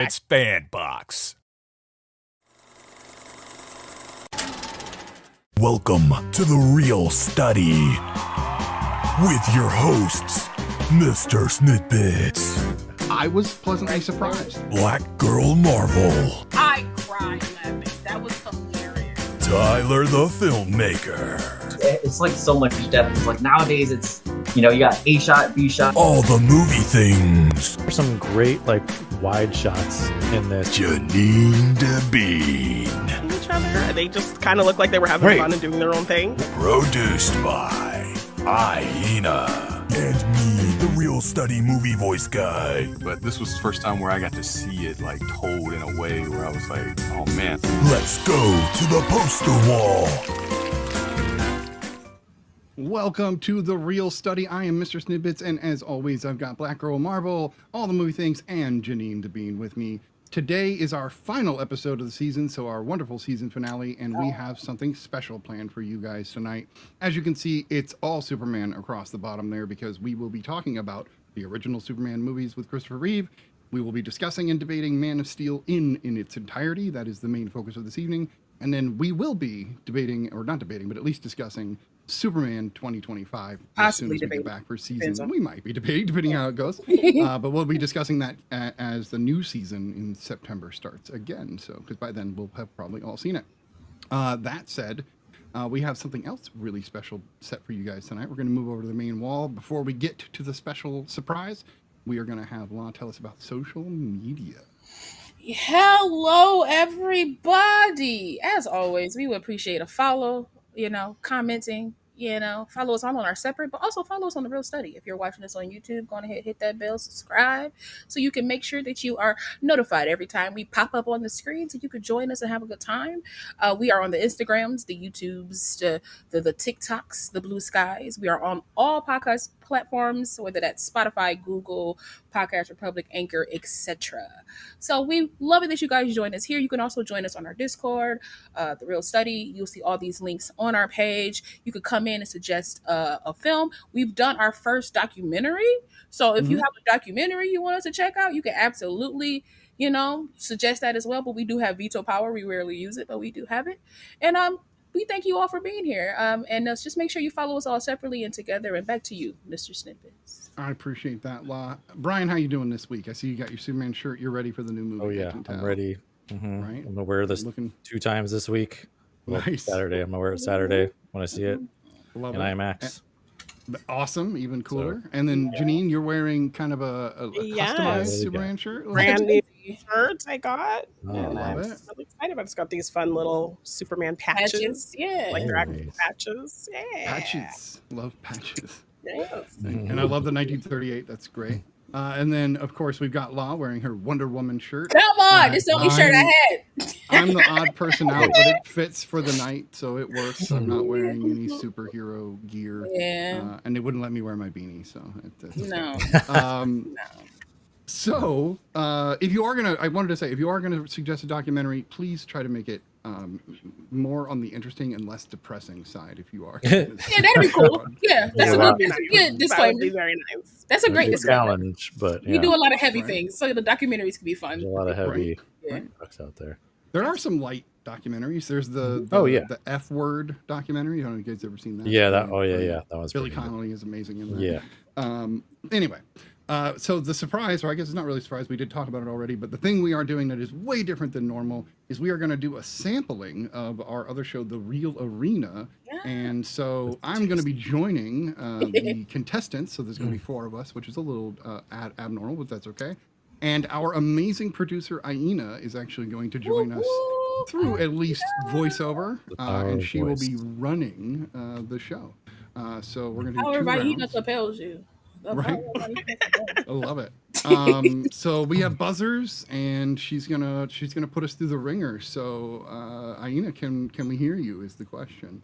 It's Fanbox. Welcome to The Real Study with your hosts, Mr. Snidbits. I was pleasantly surprised. Black Girl Marvel. I cried laughing. That was hilarious. Tyler the Filmmaker. It's like so much depth. It's like nowadays it's, you know, you got A shot, B shot. All the movie things. There's some great, like, wide shots in this. Janine DeBean. Each other. They just kind of look like they were having fun and doing their own thing. Produced by Hyena. And me, the Real Study movie voice guy. But this was the first time where I got to see it like told in a way where I was like, oh man. Let's go to the poster wall. Welcome to The Real Study. I am Mr. Snidbits, and as always, I've got Black Girl Marvel, all the movie things, and Janine DeBean with me. Today is our final episode of the season, so our wonderful season finale, and we have something special planned for you guys tonight. As you can see, it's all Superman across the bottom there because we will be talking about the original Superman movies with Christopher Reeve. We will be discussing and debating Man of Steel in its entirety. That is the main focus of this evening. And then we will be debating, or not debating, but at least discussing Superman 2025 as soon as we get back for season. We might be debating, depending how it goes. But we'll be discussing that as the new season in September starts again. So, because by then we'll have probably all seen it. That said, we have something else really special set for you guys tonight. We're going to move over to the main wall. Before we get to the special surprise, we are going to have Law tell us about social media. Hello, everybody. As always, we would appreciate a follow, commenting, follow us all on our separate, but also follow us on The Real Study. If you're watching this on YouTube, go ahead, hit that bell, subscribe, so you can make sure that you are notified every time we pop up on the screen, so you can join us and have a good time. We are on the Instagrams, the YouTubes, the TikToks, the Blue Skies. We are on all podcast platforms, whether that's Spotify, Google, Podcast Republic, Anchor, etc. So we love it that you guys join us here. You can also join us on our Discord, The Real Study. You'll see all these links on our page. You could come in and suggest a film. We've done our first documentary. So if you have a documentary you want us to check out, you can absolutely, suggest that as well. But we do have veto power. We rarely use it, but we do have it. And we thank you all for being here. And just make sure you follow us all separately and together. And back to you, Mr. Snippets. I appreciate that, Law. Brian, how you doing this week? I see you got your Superman shirt. You're ready for the new movie. Oh, yeah, I'm ready. Mm-hmm. Right? I'm going to wear this 2 times this week. Nice. Saturday. I'm going to wear it Saturday when I see it. Love in it. IMAX. Awesome, even cooler. And then Janine, you're wearing kind of a customized Superman shirt. Brand new shirts I got. Oh, I love it. I'm really excited about it. It's got these fun little Superman patches. Yeah. Like dragon patches. Yeah. Patches. Love patches. Yes. And I love the 1938. That's great. And then, of course, we've got Law wearing her Wonder Woman shirt. Come on, it's the only shirt I had. I'm the odd person out, but it fits for the night, so it works. I'm not wearing any superhero gear. Yeah. And they wouldn't let me wear my beanie, so. No. No. So, if you are gonna suggest a documentary, please try to make it more on the interesting and less depressing side. If you are, yeah, that'd be cool. Yeah, that's a good disclaimer. That would be very nice. That's a great challenge, but we do a lot of heavy things, so the documentaries can be fun. There's a lot of heavy books out there. There are some light documentaries. There's the F Word documentary. I don't know if you guys ever seen that. Yeah, that was Billy Connolly is amazing in that. Yeah. Anyway. So the surprise, or I guess it's not really a surprise, we did talk about it already, but the thing we are doing that is way different than normal is we are going to do a sampling of our other show, The Real Arena. Yeah. And so I'm going to be joining the contestants. So there's going to be 4 of us, which is a little abnormal, but that's okay. And our amazing producer, Aina, is actually going to join us through at least voiceover, and she will be running the show. So we're going to do 2 rounds. However, Aina compels you. Right. I love it. So we have buzzers, and she's gonna put us through the ringer. So Aina, can we hear you? Is the question.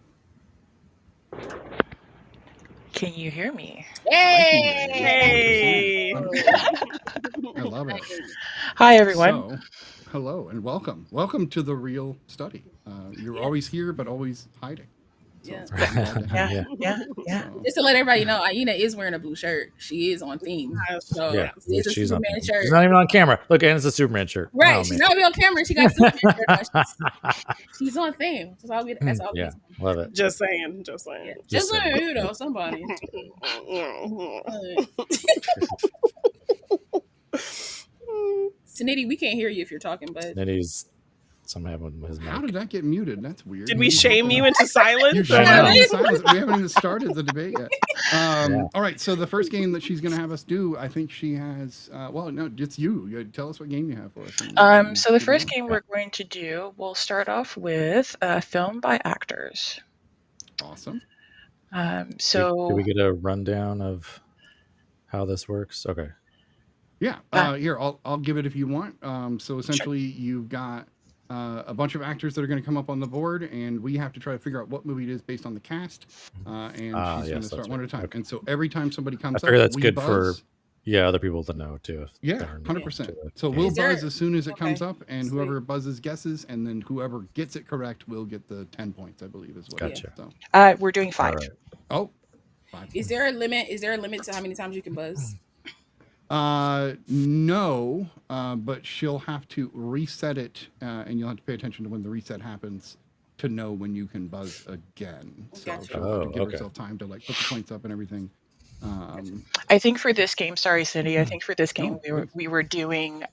Can you hear me? Hey! I love it. Hi, everyone. So, hello and welcome. Welcome to The Real Study. You're always here, but always hiding. So Yeah. I'm glad to have Yeah, you. yeah. So, Just to let everybody know, Aina is wearing a blue shirt. She is on theme. So Yeah, it's a she's on. Superman shirt. She's not even on camera. Look, and it's a Superman shirt. Right. Oh, She's man. not even on camera. She got Superman shirt on. She's on theme. That's all we Yeah, need. love it. Just saying. Yeah. Just Just saying. saying, you know, somebody. Snitty, we can't hear you if you're talking, but And he's somehow having his how mic. did that get muted? That's weird. Did we shame you into You silence? shamed Yeah. me into silence. We haven't even started the debate yet. Yeah. All right, so the first game that she's going to have us do, I think she has. Well, no, it's you. Tell us what game you have for us. So the first game we're going to do, we'll start off with a film by actors. Awesome. So do we get a rundown of how this works? Okay. Yeah. Here, I'll give it if you want. So essentially, you've got a bunch of actors that are going to come up on the board, and we have to try to figure out what movie it is based on the cast. And she's going to start one at a time. Okay. And so every time somebody I comes figure up, that's we good buzz. for other people to know too. If Yeah, they're new 100%. to the So game. we'll Is there- buzz as soon as it comes okay. up, and Sweet. whoever buzzes guesses, and then whoever gets it correct will get the 10 points, I believe, is what it is. Gotcha. So, we're doing 5. All right. oh, 5 is there a limit? Is there a limit to how many times you can buzz? No, but she'll have to reset it, and you'll have to pay attention to when the reset happens to know when you can buzz again. So Gotcha. she'll have to give okay. herself time to like put the points up and everything. I think for this game, sorry, Cindy. I think for this game we were doing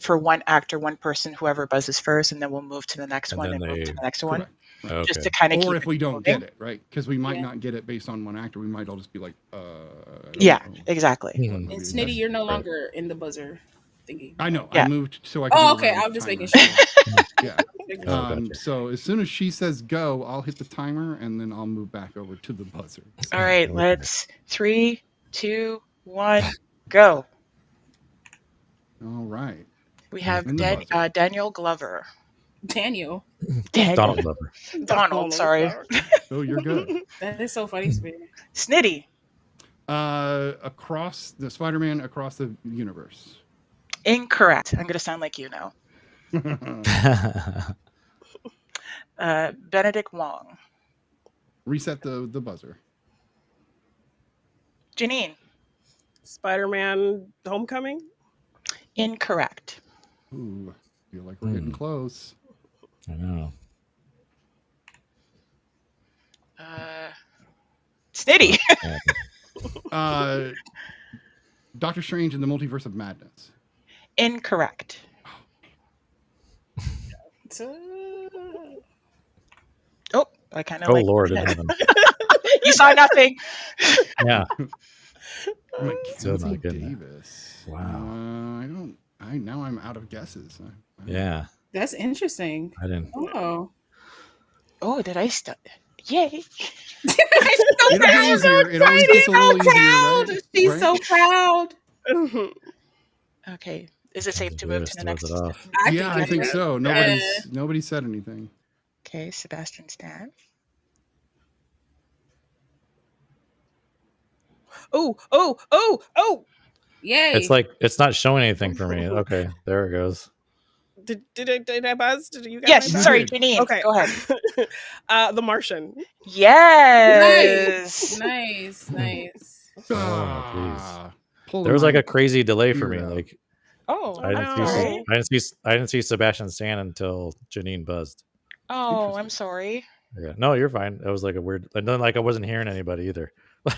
for one actor, one person, whoever buzzes first, and then we'll move to the next And one then and move to the next one, Correct. Okay. just to kind of keep. Or if we don't moving. get it, right? Because we might Yeah. not get it based on one actor. We might all just be like, I don't Yeah, know. exactly. Mhm. And Maybe Snitty, you're no Right. longer in the buzzer thingy. I know. Yeah. I moved so I can. Oh, do okay. my own I'm just making timer. sure. Yeah. Oh, gotcha. So as soon as she says go, I'll hit the timer and then I'll move back over to the buzzer. All right, Okay. let's 3, 2, 1, go. All right. We have In the buzzer. Daniel Glover. Daniel. Daniel. Donald Glover. Donald, sorry. Oh, you're good. That is so funny to me. Snitty. Across the Spider-Man across the universe. Incorrect. I'm going to sound like you now. Benedict Wong. Reset the buzzer. Janine. Spider-Man Homecoming? Incorrect. Ooh, feel like we're getting close. I know. Snitty. Doctor Strange in the Multiverse of Madness. Incorrect. Oh, I kind of Oh like. Lord in heaven. You saw nothing. Yeah. Mackenzie Still not good enough. Davis. Wow. Now I'm out of guesses. Yeah. That's interesting. I didn't. Oh. Oh, did I start? Yay. It'll get easier. It always gets a little easier, right? She's Right? so proud. Okay. Is it safe to move to the next? It off. Yeah, I think so. Nobody said anything. Okay, Sebastian Stan. Oh! Yay. It's like it's not showing anything for me. Okay, there it goes. Did I buzz? Did you guys? Yes, You sorry, did. Janine. Okay. Go ahead. The Martian. Yes. Nice. Pull There was like the a crazy delay for me. Yeah. Like Oh, I I'm didn't sorry. I didn't see Sebastian Stan until Janine buzzed. Oh, I'm sorry. Yeah. No, you're fine. It was like a weird. And then like I wasn't hearing anybody either.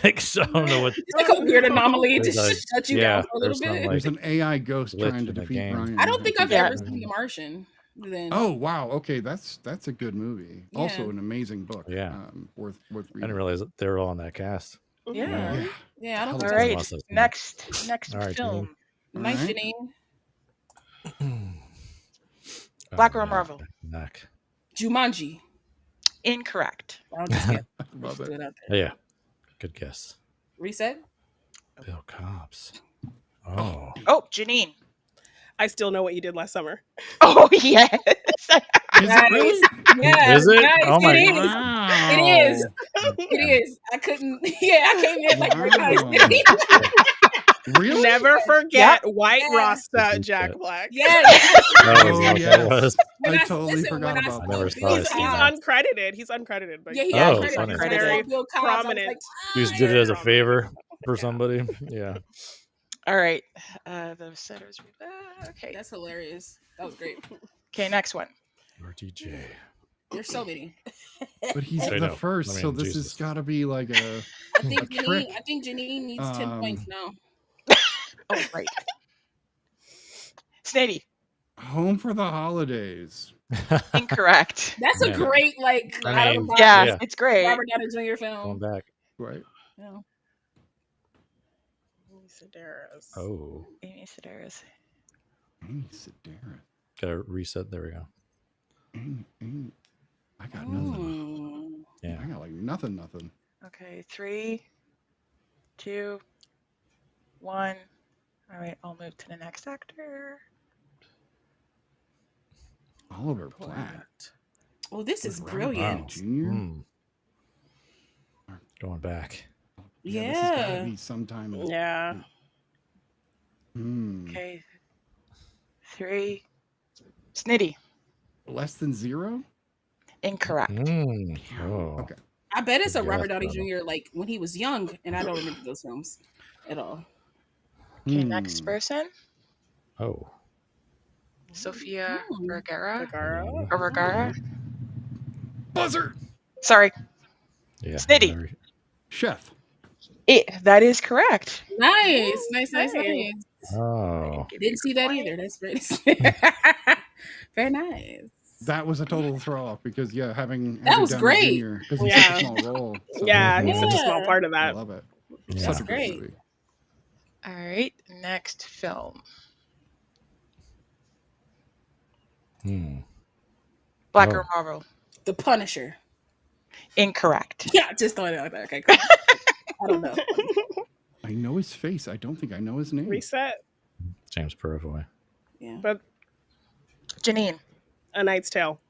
Like so I don't know what. It's like a weird anomaly to There's like- shut you yeah, down for a little there's some, bit. like, There's an AI ghost glitch trying to in the defeat game. Brian. I don't think I've Yeah. ever seen The Martian. Then. Oh wow! Okay, that's a good movie. Yeah. Also an amazing book. Yeah. Worth I reading. didn't realize that they were all in that cast. Yeah. Yeah. I don't All think All I've right. Awesome. Next All right, film. Nice, All right. Janine. Black or Oh, Marvel? Neck. Jumanji. Incorrect. I'll just get Love put it. it out there. Yeah. Good guess. Reset. Bill Cobbs. Oh. Oh, Janine. I still know what you did last summer. Oh, yes. Is it really? Yeah. Is it? Nice. Oh my It is. Wow. It is. It is. I couldn't. Yeah, I came in like Wow. Really? Never forget White Rasta Jack Black. Yeah. That was Oh, what yes. that was. when I totally listen, forgot when about I never that. saw He's it. uncredited. He's uncredited, but Yeah, he Yeah, Oh, he's funny. uncredited. uncredited. Bill Cobbs. I was prominent. like, You just did it as a Prominent. favor for Yeah. somebody. Yeah. All right. The setters. Okay. that's hilarious. That was great. Okay, next one. RTJ. There's so many. But he's I the know. first, I so mean, this has Jesus. got to be like a I think a trick. Janine needs 10 points now. Oh, right. Snitty. Home for the Holidays. Incorrect. That's a Yeah. great like I out of the mean, box Yeah, Yeah. it's great. Robert Downey Jr. Going film. back. Right. Yeah. Sedaris. Oh. Amy Sedaris. Amy Sedaris. Gotta reset. There we go. Amy. I got nothing. Yeah. I got like nothing. Okay, 3, 2, 1. All right, I'll move to the next actor. Oliver Platt. Oh, this is Robert brilliant. Downey Jr. Hmm. Going back. This has Yeah. got to be sometime. In Yeah. Okay, 3. Snitty. Less than 0? Incorrect. Oh. Okay. I bet it's a Good Robert guess, Downey Rebel. Jr. like when he was young, and I don't remember those films at all. Okay, next Hmm. person. Oh. Sophia Vergara. Vergara. Or Vergara. Buzzer. Sorry. Yeah. Snitty. very- Chef. That is correct. Nice. Oh. Didn't see that either. That's great. Very nice. That was a total throw off because having That Andrew was Downey great. Jr. because he's Yeah. such a small role. So Yeah, he's such a Yeah. small part of I that. love it. Yeah. Such a great Great. movie. All right, next film. Black Oh. or Marvel. The Punisher. Incorrect. Yeah, just throwing it out there. Okay, cool. I don't know. I know his face. I don't think I know his name. Reset. James Purefoy. Yeah. But Janine. A Knight's Tale.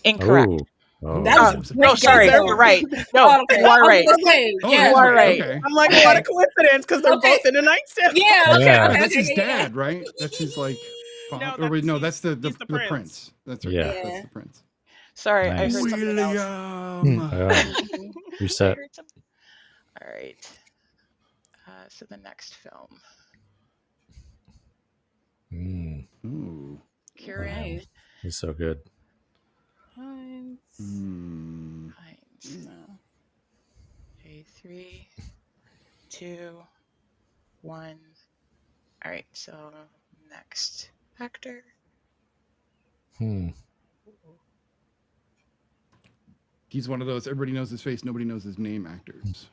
Incorrect. Oh. That was a great No, sorry, guess, though. you're right. No, Okay. you are right. Okay. Oh, Yeah. that's are right. Okay. I'm like, what a coincidence, because they're Okay. both in A Knight's Tale. Yeah. Okay. Yeah. Okay. That's okay, his yeah, dad, right? That's his like. Father. Or wait, no, that's the he's the prince. prince. That's right. Yeah. That's the prince. Sorry, I Nice. heard something else. William. Reset. I heard something. All right. So the next film. Ooh. Kieran Nice. He's so good. Hines. Hmm. Hines. No. Okay, 3, 2, 1. All right, so next actor. He's one of those everybody knows his face, nobody knows his name actors.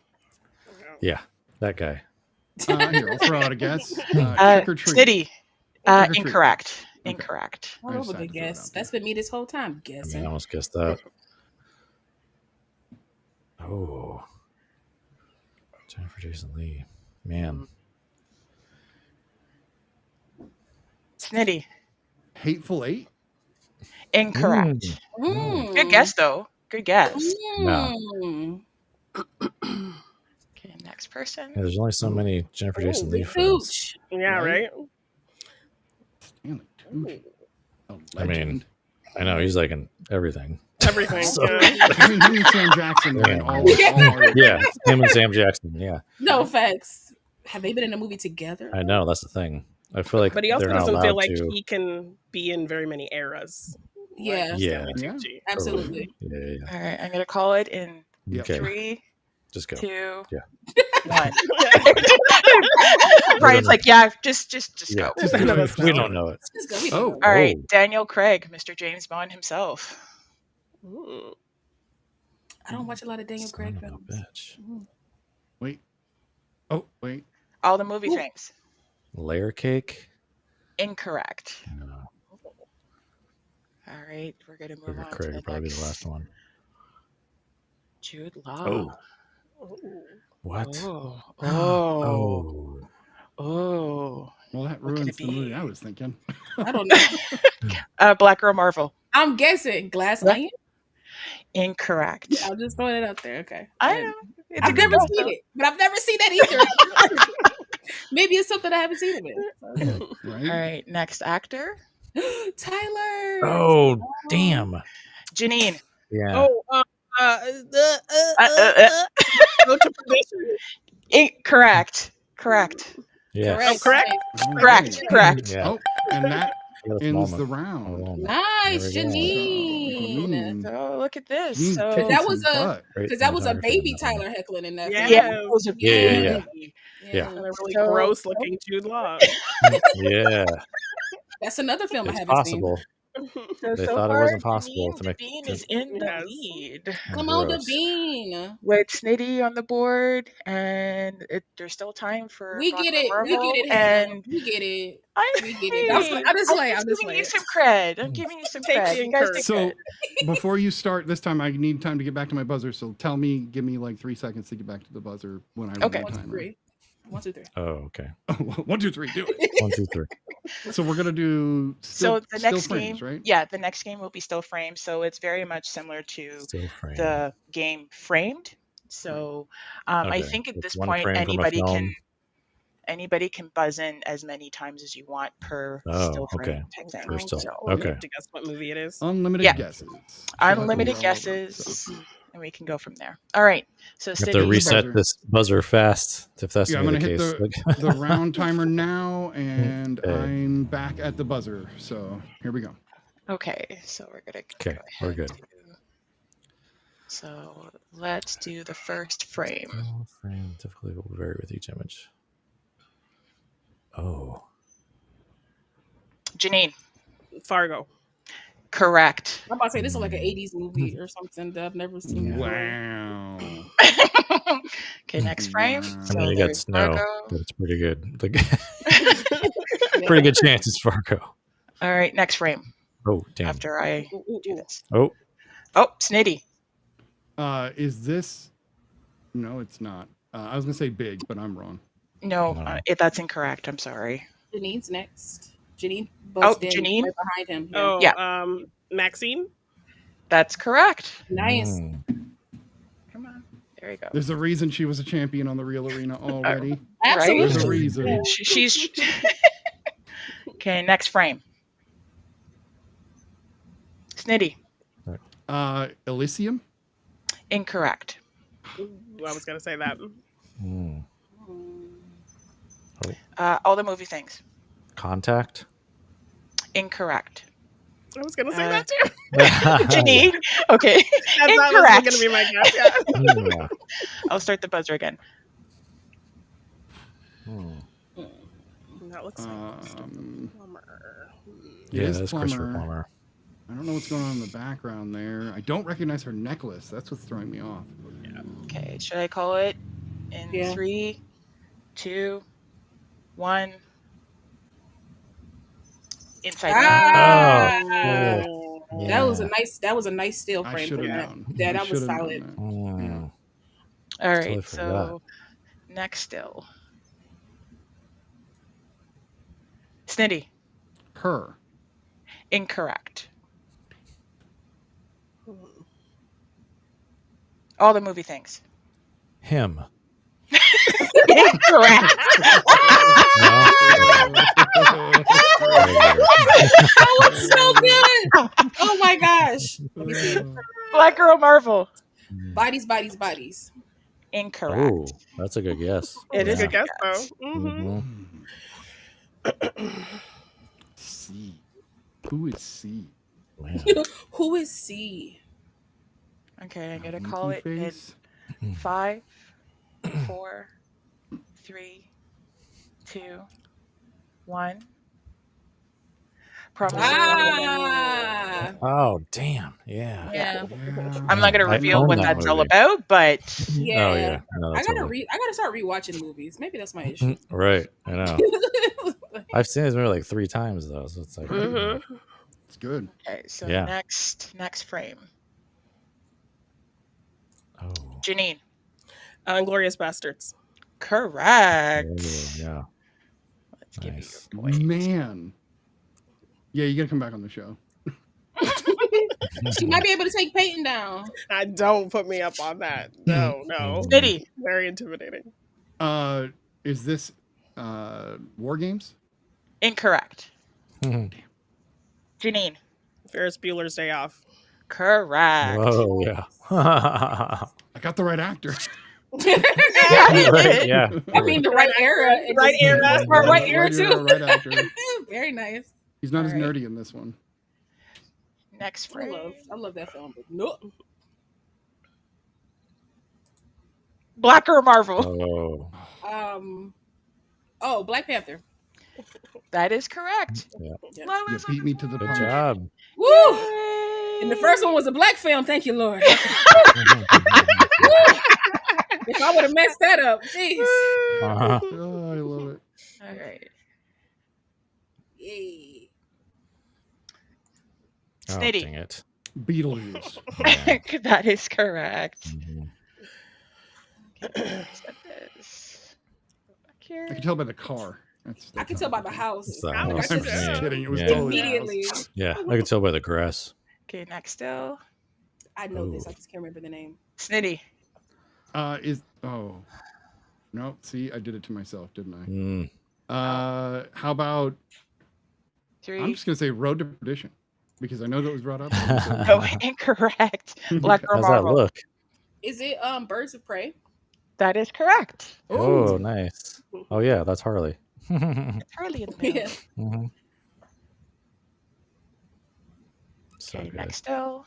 Yeah. That guy. Here, I'll throw out a guess. Trick or treat. City. Trick or treat. Incorrect. Okay. Incorrect. All I over just the had to throw it guess. out there. That's been me this whole time I mean, I guessing. almost guessed that. Oh. Jennifer Jason Leigh. Man. Snitty. Hateful Eight? Incorrect. Good guess, though. Good guess. Mm. Okay, next person. Yeah, there's only so many Jennifer Jason Leigh Big films. Pooch. Yeah, Right? right? Stanley Tucci. A I mean, legend. I know he's like in everything. Everything. So- yeah. I mean, him and Sam Jackson were in all Mario Yeah, Brothers. him and Sam Jackson. Yeah, No facts. Have they been in a movie together? I know. That's the thing. I feel like But he also they're not doesn't allowed feel like to. he can be in very many eras. Yeah. Like Yeah. Stanley Yeah. Tucci. Absolutely. Yeah. All right, I'm going to call it in Yep. Okay, 3, just go. 2, Yeah. 1. Brian's like, yeah, just Yeah. go. Just No, go. that's We don't know it. Let's go. We Oh. don't All right, Oh. Daniel Craig, Mr. James Bond himself. Ooh. I don't watch a lot of Daniel Craig Son of a films. bitch. Wait. Oh, wait. All the movie things. Layer cake. Incorrect. No. All right, we're going to move Figure on Craig to the would probably be next. the last one. Jude Law. What? Oh. Oh. Oh. Well, that What could ruins it the movie be? I was thinking. I don't know. Black Girl Marvel. I'm guessing Glass What? Onion. Incorrect. I'm just throwing it out there. Okay. I know. It's I've a good never guess, seen though. it, but I've never seen that either. Maybe it's something I haven't seen of it. Right? All right, next actor. Tyler. Oh, damn. Janine. Yeah. Oh, Road to Perdition. Correct. Yeah. I'm correct. All Correct. right. Yeah. Oh, and that Got a ends small the one. round. Oh, Nice, there we go. Janine. So look at this. Janine's So kicking That was some a butt. Great because that was a cinematography baby on that one. Tyler heckling in that Yeah. film. yeah, it was a Yeah. baby. Yeah. And a really So- gross looking Jude Law. Yeah. That's another film I It's haven't possible. So They so thought it far, wasn't possible Janine to make Devine to- is in the Yes. lead seen. Come on, gross. Devine. with Snitty on the board, and there's still time for We Black get or it. We Marvel, get it, Hannah. and We get it. I We get it. I'm just I'm playing. I'm just giving you playing. some cred. I'm giving you some Take cred. the You guys did So good. before you start this time, I need time to get back to my buzzer. So give me like 3 seconds to get back to the buzzer when I run Okay. the 1, 2, timer. 3. 1, 2, 3. Oh, okay. 1, 2, 3, do it. 1, 2, 3. So we're gonna do So the still next frames, game, right? yeah, the next game will be still framed. So it's very much similar to Still frame. the game Framed. So I Okay, think at so this it's one point frame from a anybody can buzz in as many times as you want per Oh, still frame okay. type thing. Per still- So okay. To guess what movie it is. Unlimited Yeah. guesses. unlimited We're all over it, guesses, so. and we can go from there. All right. So You have to City, reset reset this buzzer fast if that's Yeah, I'm gonna gonna be the hit case. the round timer now, and Okay. I'm back at the buzzer. So here we go. Okay, so we're gonna Okay, go we're ahead good. to- So let's do the first frame. Still frame difficulty will vary with each image. Oh. Janine, Fargo. correct. I'm about to say this is like an 80s movie or something that I've never seen before. Wow. Okay, next frame. Wow. I mean, you got there's snow, Fargo. but it's pretty good. Like, pretty good chance it's Fargo. All right, next frame. Oh, damn. After I Ooh, ooh, do ooh. this. Oh, Oh, Snitty. Is this? No, it's not. I was gonna say big, but I'm wrong. No, No. that's incorrect. I'm sorry. Janine's next. Janine Oh, buzzed in Janine? right behind him. Yeah. Oh, Yeah. Maxine. That's correct. Nice. mm. Come on. There you go. There's a reason she was a champion on the Real Arena already. Absolutely. There's a reason. She's okay. Next frame. Snitty. Elysium. Incorrect. Ooh, I was gonna say that. Mm. All the movie things. Contact. Incorrect. I was gonna say Uh, that too. Janine. Okay. That was Incorrect. gonna be my guess. Yeah. Yeah. I'll start the buzzer again. Hmm. That looks like Plumber. Yeah, It is that's Christopher Plummer. Plummer. I don't know what's going on in the background there. I don't recognize her necklace. That's what's throwing me off. Okay. Should I call it in Yeah. 3, 2, 1? Inside Man. Oh, Oh. That was a nice still I frame should from have that. known. Yeah, I that was should have known solid. that. Mm. All Totally right. So next still. Snitty. Her. Incorrect. All the movie things. Him. Incorrect. No? That was so good. Oh my gosh. Let me see. Black Girl Marvel. Bodies, bodies, bodies. Incorrect. Oh, that's a good guess. It is Good a guess guess. though. Mm-hmm. Mhm. C. Who is C? Man. Who is C? Okay, I'm gonna Winky call it in face? 5, 4, 3, 2, 1. Promise. Ah. Oh, damn. Yeah. Yeah. I'm not gonna I reveal own what that that's all movie. about, but Yeah. Oh, yeah. No, I totally. gotta start rewatching movies. Maybe that's my issue. Right. I know. I've seen this movie like 3 times though, so it's like Mm-hmm. It's good. okay. So Yeah. next frame. oh, Janine. Inglorious Bastards. Correct. yeah. Let's give Nice. you your point. Man. Yeah, you gotta come back on the show. She might be able to take Peyton down. Don't put me up on that. No. Snitty. Very intimidating. Is this War Games? Incorrect. Janine. Ferris Bueller's Day Off. Correct. Whoa, yeah. I got the right actor. Yeah, you Right, did. yeah. I mean, the right era. It Right just- era. Right era, too. Right actor. Very nice. He's not All as right. nerdy in this one. Next frame. I love that film. But no. Black or Marvel? Oh, Black Panther. That is correct. yeah. Love You is beat me to the Good punch. job. Woo! Yay. And the first one was a black film. Thank you, Lord. If I would have messed that up, jeez. Uh-huh. Oh, I love it. All right. Yay. Oh, Snitty. dang it. Beetlejuice. Yeah. That is correct. Mhm. Set this back here. I can tell by the car. I can tell by the house. It's the I house. I'm just- just kidding. It was Yeah. totally the house. Immediately. Yeah, I could tell by the grass. Okay, next still. I know this. Ooh. I just can't remember the name. Snitty. No, see, I did it to myself, didn't I? Mm. How about 3. I'm just gonna say Road to Perdition because I know that was brought up. No, incorrect. Black or How's that Marvel? look? Is it Birds of Prey? That is correct. Oh, nice. Oh, yeah, that's Harley. It's Harley in the middle. Yeah. Mhm. So Okay, good. next still.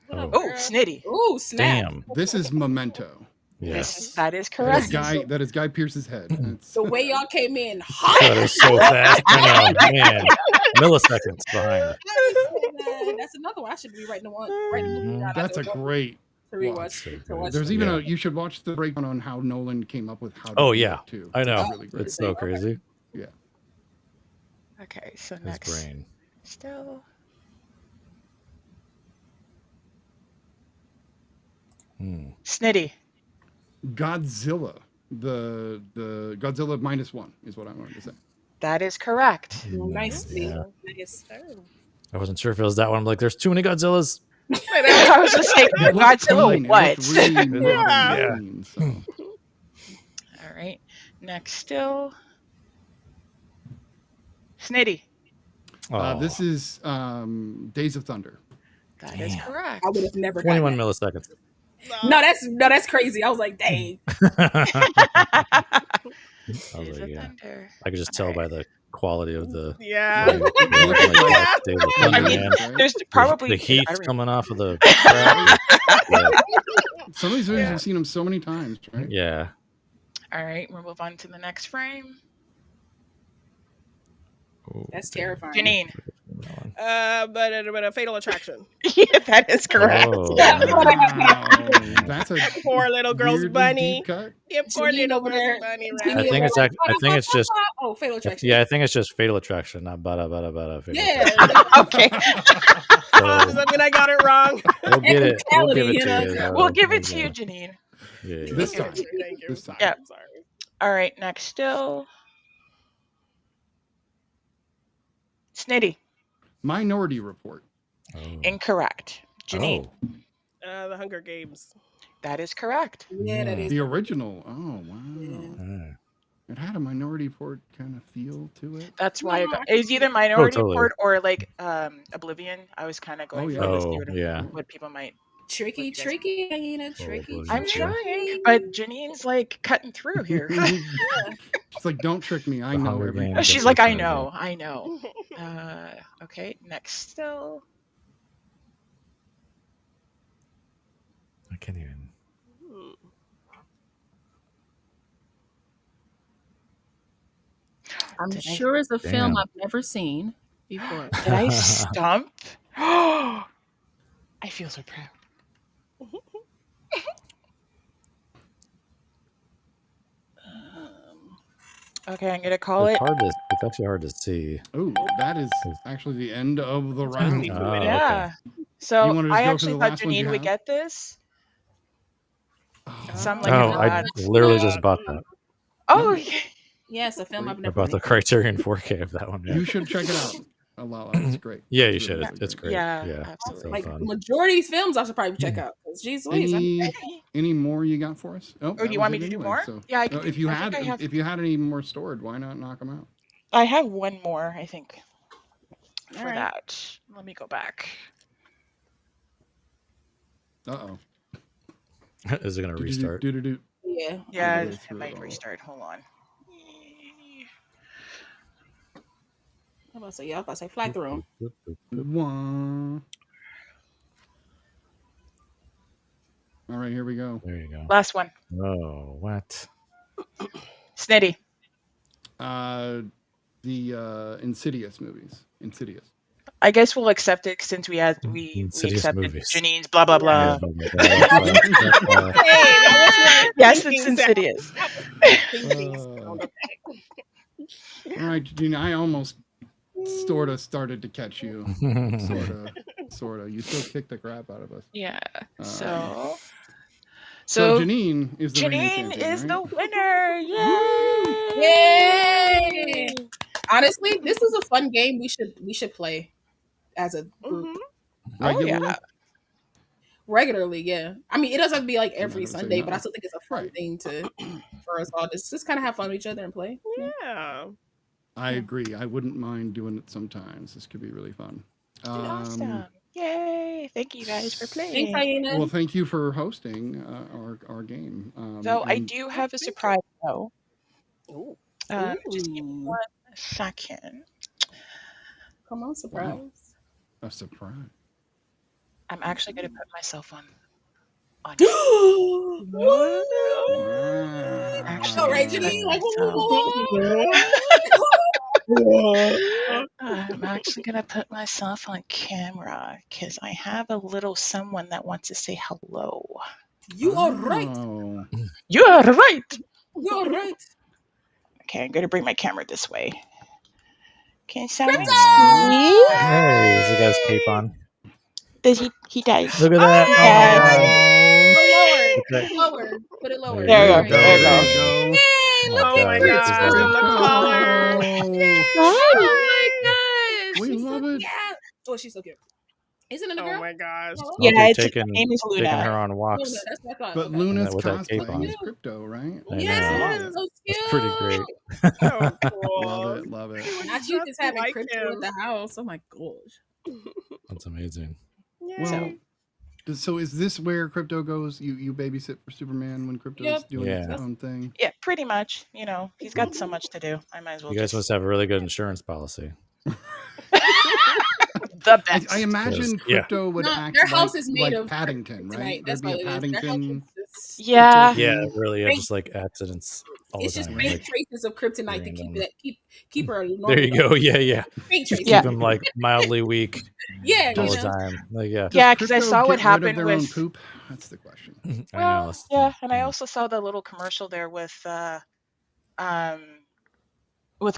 What up, Oh, girl? Snitty. Ooh, snap. Damn. This is Memento. Yes. That is That is correct. Guy Pearce's head. It's- The way y'all came in hot. That is so fast. I know, man. Milliseconds behind. That's another one. I should be writing the movie down. That's a great. to rewatch. To watch There's it. even Yeah. you should watch the breakdown on how Nolan came up with how. To Oh, do yeah. it, too. I know. It's really great. It's so crazy. Okay, so His next brain. still. Hmm. Snitty. Godzilla. The Godzilla -1 is what I wanted to say. That is correct. Nice. Yeah. Nice. I wasn't sure if it was that one. I'm like, there's too many Godzillas. I was just saying, It looked clean. Godzilla, It what? looked really modern Yeah. and clean, so. All right, next still. Snitty. Oh, This is Days of Thunder. That is Damn. correct. I would have never. 21 gotten milliseconds. that. No, that's crazy. I was like, dang. I was Days like, of yeah. Thunder. I could just tell by the quality of the. Yeah. like, Yeah. Days of Thunder, I mean, man. there's probably the heat I don't coming off of the. crowd. Some of these movies Yeah. I've seen them so many times, right? Yeah. All right, we'll move on to the next frame. Ooh, That's terrifying. Janine. But a Fatal Attraction. Yeah, that is correct. Oh, Yeah. man. That's a Poor little girl's weirdly bunny. deep cut. Yeah, poor Janine little over girl's there. bunny. Janine I think it's over there. I think it's just Oh, Fatal Attraction. yeah, I think it's just Fatal Attraction, not bada bada bada. Fatal Yeah. Attraction. Okay, Does So that mean I got it wrong? we'll get it. We'll give it You to know, you. though. we'll give it to you, Janine. Yeah, yeah. This time. Thank you. This time. Yeah. Sorry. All right, next still. Snitty. Minority Report. Oh. Incorrect. Janine. Oh. The Hunger Games. That is correct. Yeah, that is. The original. Oh wow. Yeah. Ah. It had a Minority Report kind of feel to it. That's why No, it was either Minority totally. Report or like Oblivion. I was kind of going Oh, for yeah. this Oh, theory of yeah. what people might. Tricky, Yes. tricky, Hyena, Oh, tricky. boy. I'm Yeah. trying, but Janine's like cutting through here. She's like, don't trick me. I The know Hunger everything. Games. She's like, I know. Okay, next still. I can't even. I'm Did I- sure it's a film Damn. I've never seen before. Did I stump? I feel so proud. Okay, I'm gonna call It's it. hard to. It's actually hard to see. Oh, that is actually the end of the round. Oh, Yeah. You So wanna just I go for actually the thought last ones you Janine would have? get this. Oh, So I'm like, Oh, I'm I not- literally just bought that. Oh, Yeah, it's a film I've I never bought the seen. Criterion 4K of that one. Yeah, you should check it out. It's great. yeah, you It's should. really It's good. great. Yeah, Yeah, absolutely. so Like fun. majority of these films, I should probably check out. 'Cause, Jeez Louise, Any more you got for us? Oh, that you was want me it to do anyway, more? so- Yeah, I can. if you I had think I have. if you had any more stored, why not knock them out? I have one more, I think, for Alright. that. Let me go back. Uh-oh. Is it going to restart? Yeah. Yeah, go it through might it all. restart. Hold on. I'm about to say, fly through them. One. All right, here we go. There you go. Last one. Oh, what? Snitty. The Insidious movies. Insidious. I guess we'll accept it since we Insidious accepted movies. Janine's blah blah blah. Hey, that was my Yes, thinking it's sound. Insidious. That was my thinking sound. All right, Gina, I almost sort of started to catch you. Sort of. You still kicked the crap out of us. Yeah. So So Janine is the reigning Janine champion, is right? the winner. Yay! Yay! Honestly, this is a fun game. We should play as a group Regularly? regularly. Yeah, I mean, it doesn't have to be like I'm not every gonna say Sunday, but no. I still think it's a fun Right. thing for us all to just kind of have fun with each other and play. Yeah. I agree. I wouldn't mind doing it sometimes. This could be really fun. Awesome. Yay! Thank you guys for Thanks, playing. Hyena. Well, thank you for hosting our game. So I and do have a surprise though. Ooh. Just give me Ooh. 1 second. Come on, surprise. a surprise. I'm actually going to put myself on. Wow. All right, Janine, like, I'm actually going to put myself on camera because I have a little someone that wants to say hello. you are right. Oh. You're right. You're right. Okay, I'm going to bring my camera this way. Can someone Krypto! see? Hey, is the guy's cape on? Does he does. Look at that. Yeah. Oh my god. Lower. Put it lower. There you There go. There you go. Yay! Oh Look Oh at my God, gosh, this is and the color. Oh my gosh. We She's love so, it. Yeah. Oh, she's so cute. Isn't it a Oh girl? my gosh. Oh, Yeah, they're it's her taking name is her Luna. on Luna, walks. that's what I thought. But Okay. Luna's With that cape cosplaying on. as Krypto, right? I Yes, know. so cute. That's pretty great. So cool. Love it. Love it. He looks Not you just just having like Krypto him. at the house. Oh my gosh. That's amazing. Well, so is this where Krypto goes? You babysit for Superman when Krypto's doing his Yeah. own thing? Yeah, pretty much. You know, he's got so much to do. I might as well You guys must have a really good insurance policy. the best. I imagine Yeah. Krypto would No, act their house like, is made of Paddington, kryptonite. right? That's There'd be what a it is. Their house Paddington. is Yeah. Yeah, really. Yeah, just like accidents all it's the just time. faint Like, traces of kryptonite to random. keep her normal. there you go. Yeah. Faint Just traces. keep Yeah. him like mildly weak Yeah, all you the know. time. Like, yeah. Does Yeah, 'cause I Krypto saw what get rid of happened their own with- poop? That's the question. I know. Well, yeah, and I also saw the little commercial there with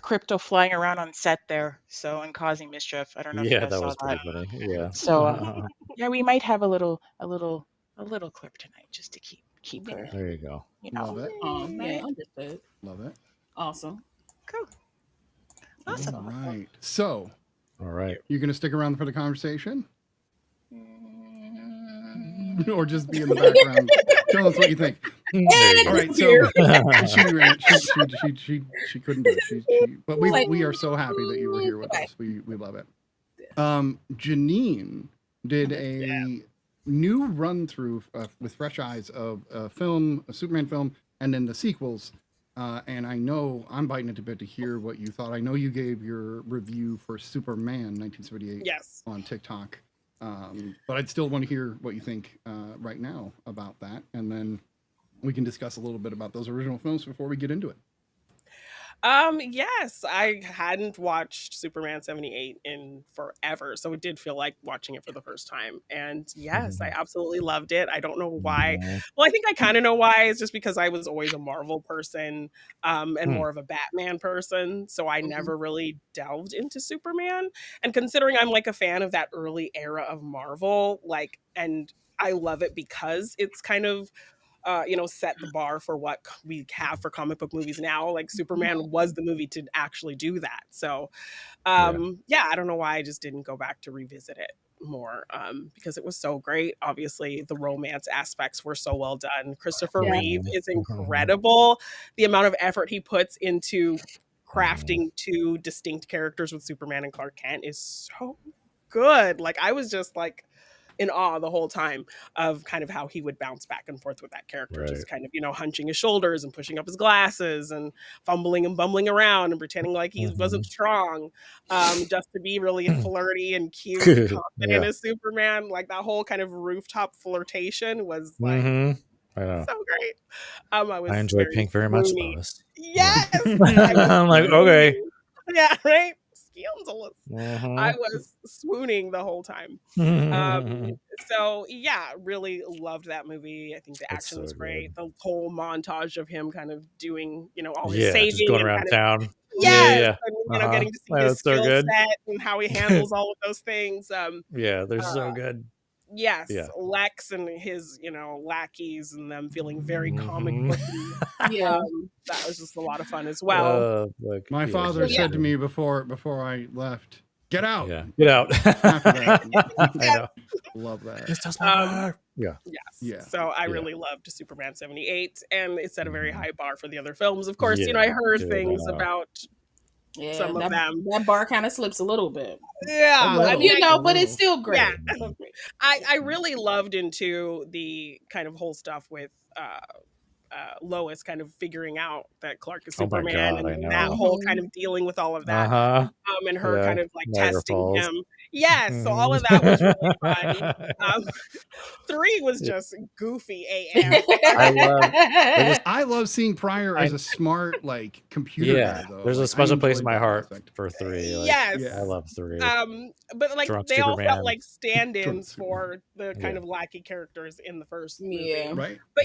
Krypto flying around on set there, so and causing mischief. I don't know if you Yeah, guys that saw was that. pretty funny. Yeah. So yeah, we might have a little clip tonight just to keep her. There you go. You know. Love it. Yeah, understood. Love it. Awesome. Cool. Awesome. All right. So, All right. you going to stick around for the conversation? Or just be in the background? Tell us what you think. There you All go. right. So, she ran. She couldn't do it. But we are so happy that you were here with us. We love it. Janine did a new run through with fresh eyes of a Superman film, and then the sequels. And I know I'm biting at the bit to hear what you thought. I know you gave your review for Superman 1978 Yes. on TikTok. But I'd still want to hear what you think right now about that. And then we can discuss a little bit about those original films before we get into it. Yes, I hadn't watched Superman 78 in forever, so it did feel like watching it for the first time. And yes, I absolutely loved it. I don't know why. Well, I think I kind of know why. It's just because I was always a Marvel person, and more of a Batman person, so I never really delved into Superman. And considering I'm like a fan of that early era of Marvel, like, and I love it because it's kind of set the bar for what we have for comic book movies now. Like Superman was the movie to actually do that. So, I don't know why I just didn't go back to revisit it more, because it was so great. Obviously, the romance aspects were so well done. Christopher Reeve is incredible. The amount of effort he puts into crafting two distinct characters with Superman and Clark Kent is so good. Like I was just like in awe the whole time of kind of how he would bounce back and forth with that character, Right. just kind of, hunching his shoulders and pushing up his glasses and fumbling and bumbling around and pretending like he wasn't strong, just to be really flirty and cute and confident as Superman. Like that whole kind of rooftop flirtation was like I know. so great. I enjoy Pink very much, swoony. Lois. Yes. I'm like, okay. Yeah, right. I was swooning the whole time. So yeah, really loved that movie. I think the It's action so was great. good. The whole montage of him kind of doing, all his saving just going and around kind town. of, yes, and, getting to see his That's so skill good. set and how he handles all of those things. Yeah, they're so good. Yes, Yeah. Lex and his, lackeys and them feeling very comic booky. Yeah. That was just a lot of fun as well. My father said to me before I left, "Get out." Yeah, get out. After that. I know. Love that. It's just my Yes. Yeah. So I really loved Superman 78, and it set a very high bar for the other films. Of course, I heard things about some of them. That bar kind of slips a little bit. Yeah. But it's still great. Yeah. I really loved into the kind of whole stuff with Lois kind of figuring out that Clark is Superman, and that whole kind of dealing with all of that, and her kind of like testing him. Yes, so all of that was really fun. 3 was just goofy AF. I love seeing Pryor as a smart like computer guy, though. There's a special place in my heart for 3. Like, yes, I love 3. But like Drunk they all Superman. felt like stand-ins for the kind of lackey characters in the first movie. Right. But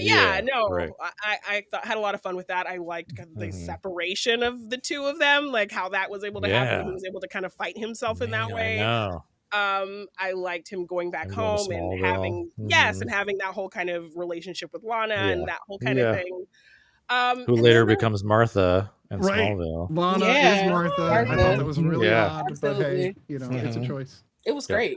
right. I thought had a lot of fun with that. I liked kind of the separation of the two of them, like how that was able to happen. He was able to kind of fight himself in that way. I liked him going back home and having and having that whole kind of relationship with Lana and that whole kind of thing. Who later becomes Martha in Smallville. Lana is Martha. I thought that was really odd, but hey, it's a choice. It was great.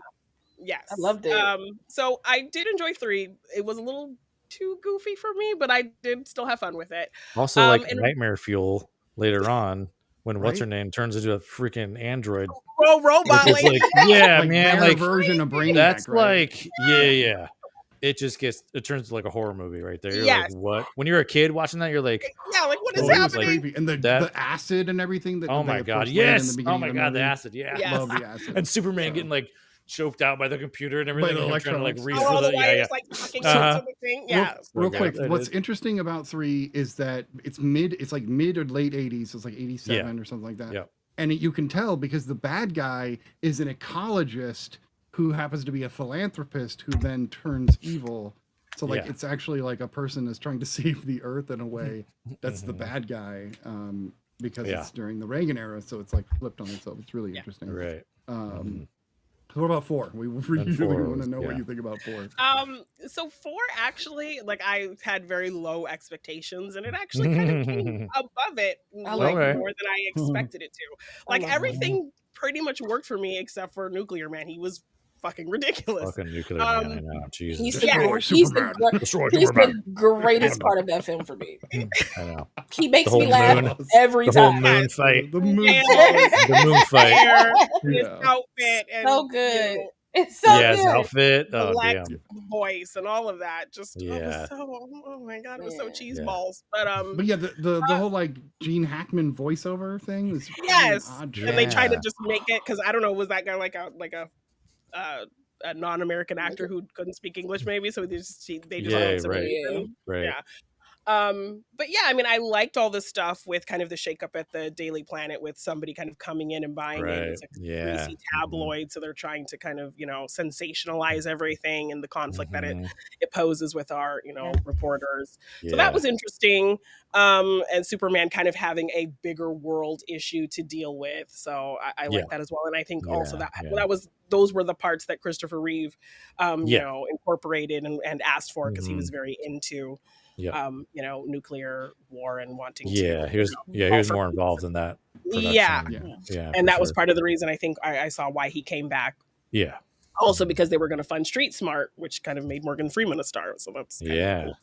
Yes, I loved it. So I did enjoy 3. It was a little too goofy for me, but I did still have fun with it. Also, nightmare fuel later on when what's her name turns into a freaking android. Robot lady. Man, like version of Brainiac. That's like It just it turns into like a horror movie right there. You're like, what? When you're a kid watching that, you're like, like what is happening? Like, and the acid and everything. Oh my god, yes! Oh my god, the acid, love the acid. And Superman getting like choked out by the computer and everything. By the trying to like reach all for the wires like fucking to the thing. Real quick, what's interesting about 3 is that it's mid or late 80s. So it's like 87 or something like that. Yeah. And you can tell because the bad guy is an ecologist who happens to be a philanthropist who then turns evil. So like it's actually like a person that's trying to save the earth in a way. That's the bad guy because it's during the Reagan era. So it's like flipped on itself. It's really interesting. Right. What about 4? We really want to know what you think about 4. So 4 actually, like I had very low expectations, and it actually kind of came above it, like more than I expected it to. Like everything pretty much worked for me except for Nuclear Man. He was fucking ridiculous. Fucking Nuclear Man, I know. Jesus. He's the greatest part of that film for me. I know. He makes me laugh every time. The whole moon fight. The moon The moon fight. His outfit. And, so good. It's so good. His outfit. The Oh, black damn. voice and all of that. Just it was so, oh my god, it was so cheese balls. But the whole like Gene Hackman voiceover thing is and they tried to just make it because I don't know, was that guy like a non-American actor who couldn't speak English maybe, so they just right. Yeah. But yeah, I mean, I liked all this stuff with kind of the shakeup at the Daily Planet with somebody kind of coming in and buying it. It's like a greasy tabloid, so they're trying to kind of, sensationalize everything and the conflict that it poses with our, reporters. So that was interesting. And Superman kind of having a bigger world issue to deal with. So I like that as well. And I think also those were the parts that Christopher Reeve, incorporated and asked for because he was very into nuclear war and wanting to. He was more involved in that production. And that was part of the reason I think I saw why he came back. Yeah. Also because they were going to fund Street Smart, which kind of made Morgan Freeman a star. So that's cool.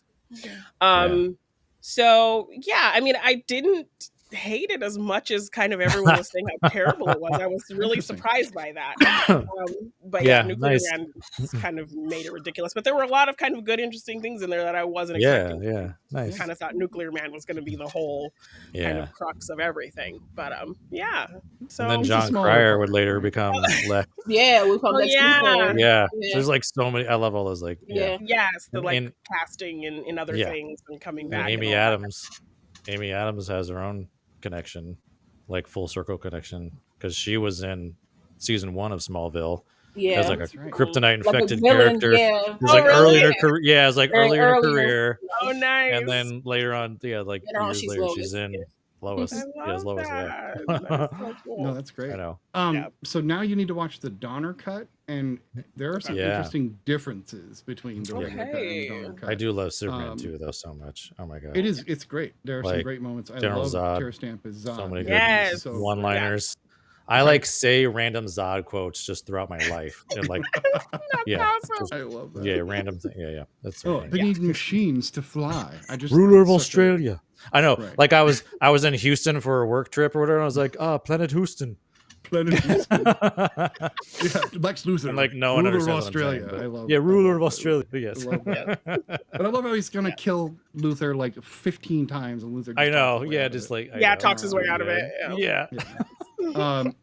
So yeah, I mean, I didn't hate it as much as kind of everyone was saying how terrible it was. I was really Interesting. surprised by that. But yeah, Nuclear nice. Man kind of made it ridiculous. But there were a lot of kind of good, interesting things in there that I wasn't Yeah, expecting. yeah, nice. Kind of thought Nuclear Man was going to be the whole kind of crux of everything. But yeah. So And then He's a John smaller Cryer part, would later right? become Lex. Yeah, we call Oh, Lex yeah. Luthor. Yeah. Yeah. There's like so many. I love all those like Yeah. yes, the like And- casting in other Yeah. things and coming And back. Amy and all that. Adams. Amy Adams has her own connection, like full circle connection, because she was in season 1 of Smallville. Yeah. As like a That's right. kryptonite Like a infected villain, character. yeah. It was like Oh, early in really? her career. Yeah, it was like Very early in her early. career. Oh, nice. And then later on, like Later on, years she's later, Lois. she's in Lois. I Yeah, love it's Lois. that. Yeah. That's so cool. No, that's great. I know. Yeah. So now you need to watch the Donner cut, and there are some Yeah. interesting differences between the regular cut and the Okay. Donner cut. I do love Superman 2 though so much. Oh my god. It's great. There are some Like, great moments. I General love Zod. Terra Stamp as Zod. So many good Yes. So one-liners. I like say random Zod quotes just throughout my life. And like, yeah, awesome. just- I love that. yeah, random thing. Yeah. That's so Oh, funny. they need machines to fly. Ruler of such a- Australia. I know. Right. Like I was in Houston for a work trip or whatever. And I was like, Planet Houston. Planet Houston. Yeah, Lex Luthor. And like no one ruler of understands Australia. what I'm saying, I but- love. Yeah, I ruler love of that. Australia. Yes. I love that. But I love how he's gonna kill Luthor like 15 times, and Luthor. Just I know. talks his way Yeah, out of just it. like I Yeah, know. talks his way out of it. Yeah.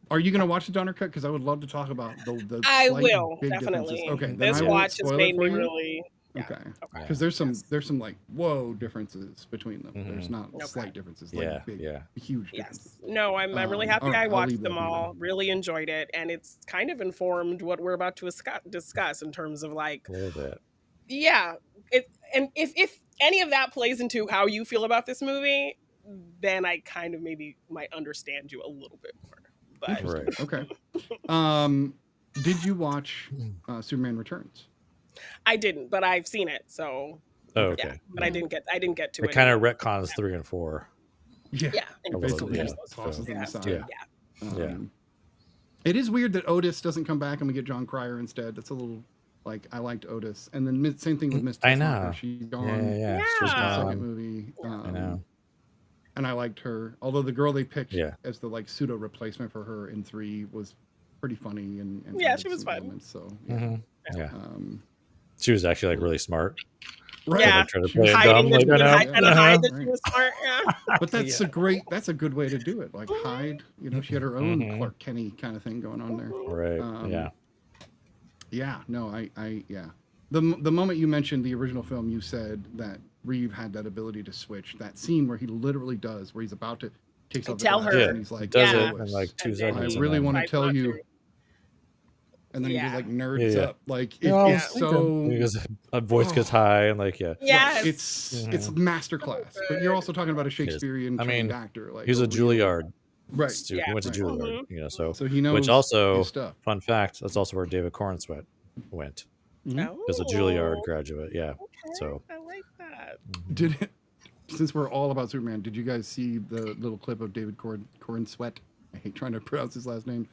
Are you gonna watch the Donner cut? Because I would love to talk about the. I slight will big definitely. differences. Okay, then This I won't watch has spoil it made for me you. really. Yeah. Okay, Okay. because there's some like whoa differences between them. There's not Okay. slight differences. Like Yeah, big, yeah. huge differences. Yes. No, I'm really happy all right, I I'll watched leave them that to you all. then. Really enjoyed it, and it's kind of informed what we're about to discuss in terms of like, A little bit. yeah, and if any of that plays into how you feel about this movie, then I kind of maybe might understand you a little bit more. But Right. Okay. Did you watch Superman Returns? I didn't, but I've seen it, so Oh, okay. yeah. But I didn't get to It it. kind of retcons 3 and 4. Yeah. A little Basically, bit, just tosses them Yeah. aside. Yeah. Yeah. It is weird that Otis doesn't come back and we get John Cryer instead. That's a little like I liked Otis, and then same thing with Miss. I know. She's gone. Yeah. Yeah. She's Second gone. movie. I know. And I liked her. Although the girl they picked Yeah. as the like pseudo replacement for her in 3 was pretty funny and Yeah, added she was some fun. elements, so Yeah. um, She was actually like really smart. right. Yeah. Like, trying to She play was it Hiding dumb. that Like, she I would know. hide, kind of hide that Right. she was smart. Yeah. But that's a good way to do it. Like hide, she had her own Mhm. Clark Kenny kind of thing going on there. Right. Yeah. Yeah, no, yeah. The moment you mentioned the original film, you said that Reeve had that ability to switch. That scene where he literally does, where he's about to takes off the Tell glasses her. and he's like, Does Yeah. it in like 2 And then I seconds. really and want then- to tell you. through. And then he Yeah. just like nerds Yeah. up. Like Yeah, I was it's thinking, so because a voice gets high and like Yes. it's masterclass. But you're also talking about a Shakespearean I mean, trained actor. Like he's a Juilliard right. student. Yeah. He went to Right. Juilliard, so So he knows which also his stuff. fun fact, that's also where David Cornsweet went as a Juilliard graduate. Yeah. So I like that. Did since we're all about Superman, did you guys see the little clip of David Cornsweet? I hate trying to pronounce his last name.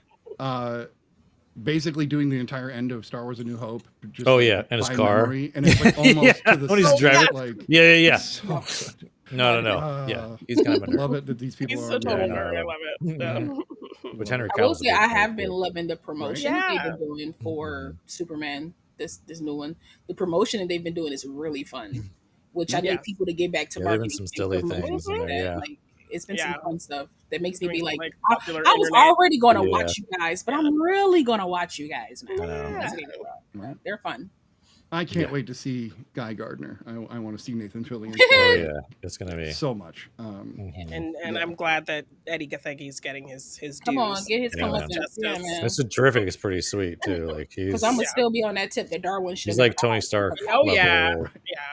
Basically doing the entire end of Star Wars: A New Hope. Just Oh, yeah, in his by car. memory, and it's like almost Yeah, to the when he's side, driving. Like yeah. so good. No. Yeah. He's kind of a nerd. Love it that these people He's are. a total Yeah, nerd. no. I love it. Yeah. Which Henry I will Cavill's a say big I fan have of. been loving the promotion Yeah. they've been doing for Superman. This new one, the promotion that they've been doing is really fun. Which I Yeah. need people to get back to Yeah, there've been marketing. some and silly promoting things in like there, that. yeah. Like, it's been Yeah. some fun stuff that makes me Doing be some, like, like, I popular was internet. already going to Yeah. watch you guys, but I'm really going to watch you guys now. I know. That's what it's about. Right. They're fun. I can't Yeah. wait to see Guy Gardner. I want to see Nathan Fillion Oh yeah, it's gonna be. so much. Mhm. And Yeah. I'm glad that Eddie Gatheg's getting his dues. Come on, get his Yeah, comeuppance. Justice. Yeah, man. This is terrific. It's pretty sweet too. Like Because he's I'm gonna Yeah. still be on that tip that Darwin should. he's like Tony Stark. Oh, level. yeah. Yeah,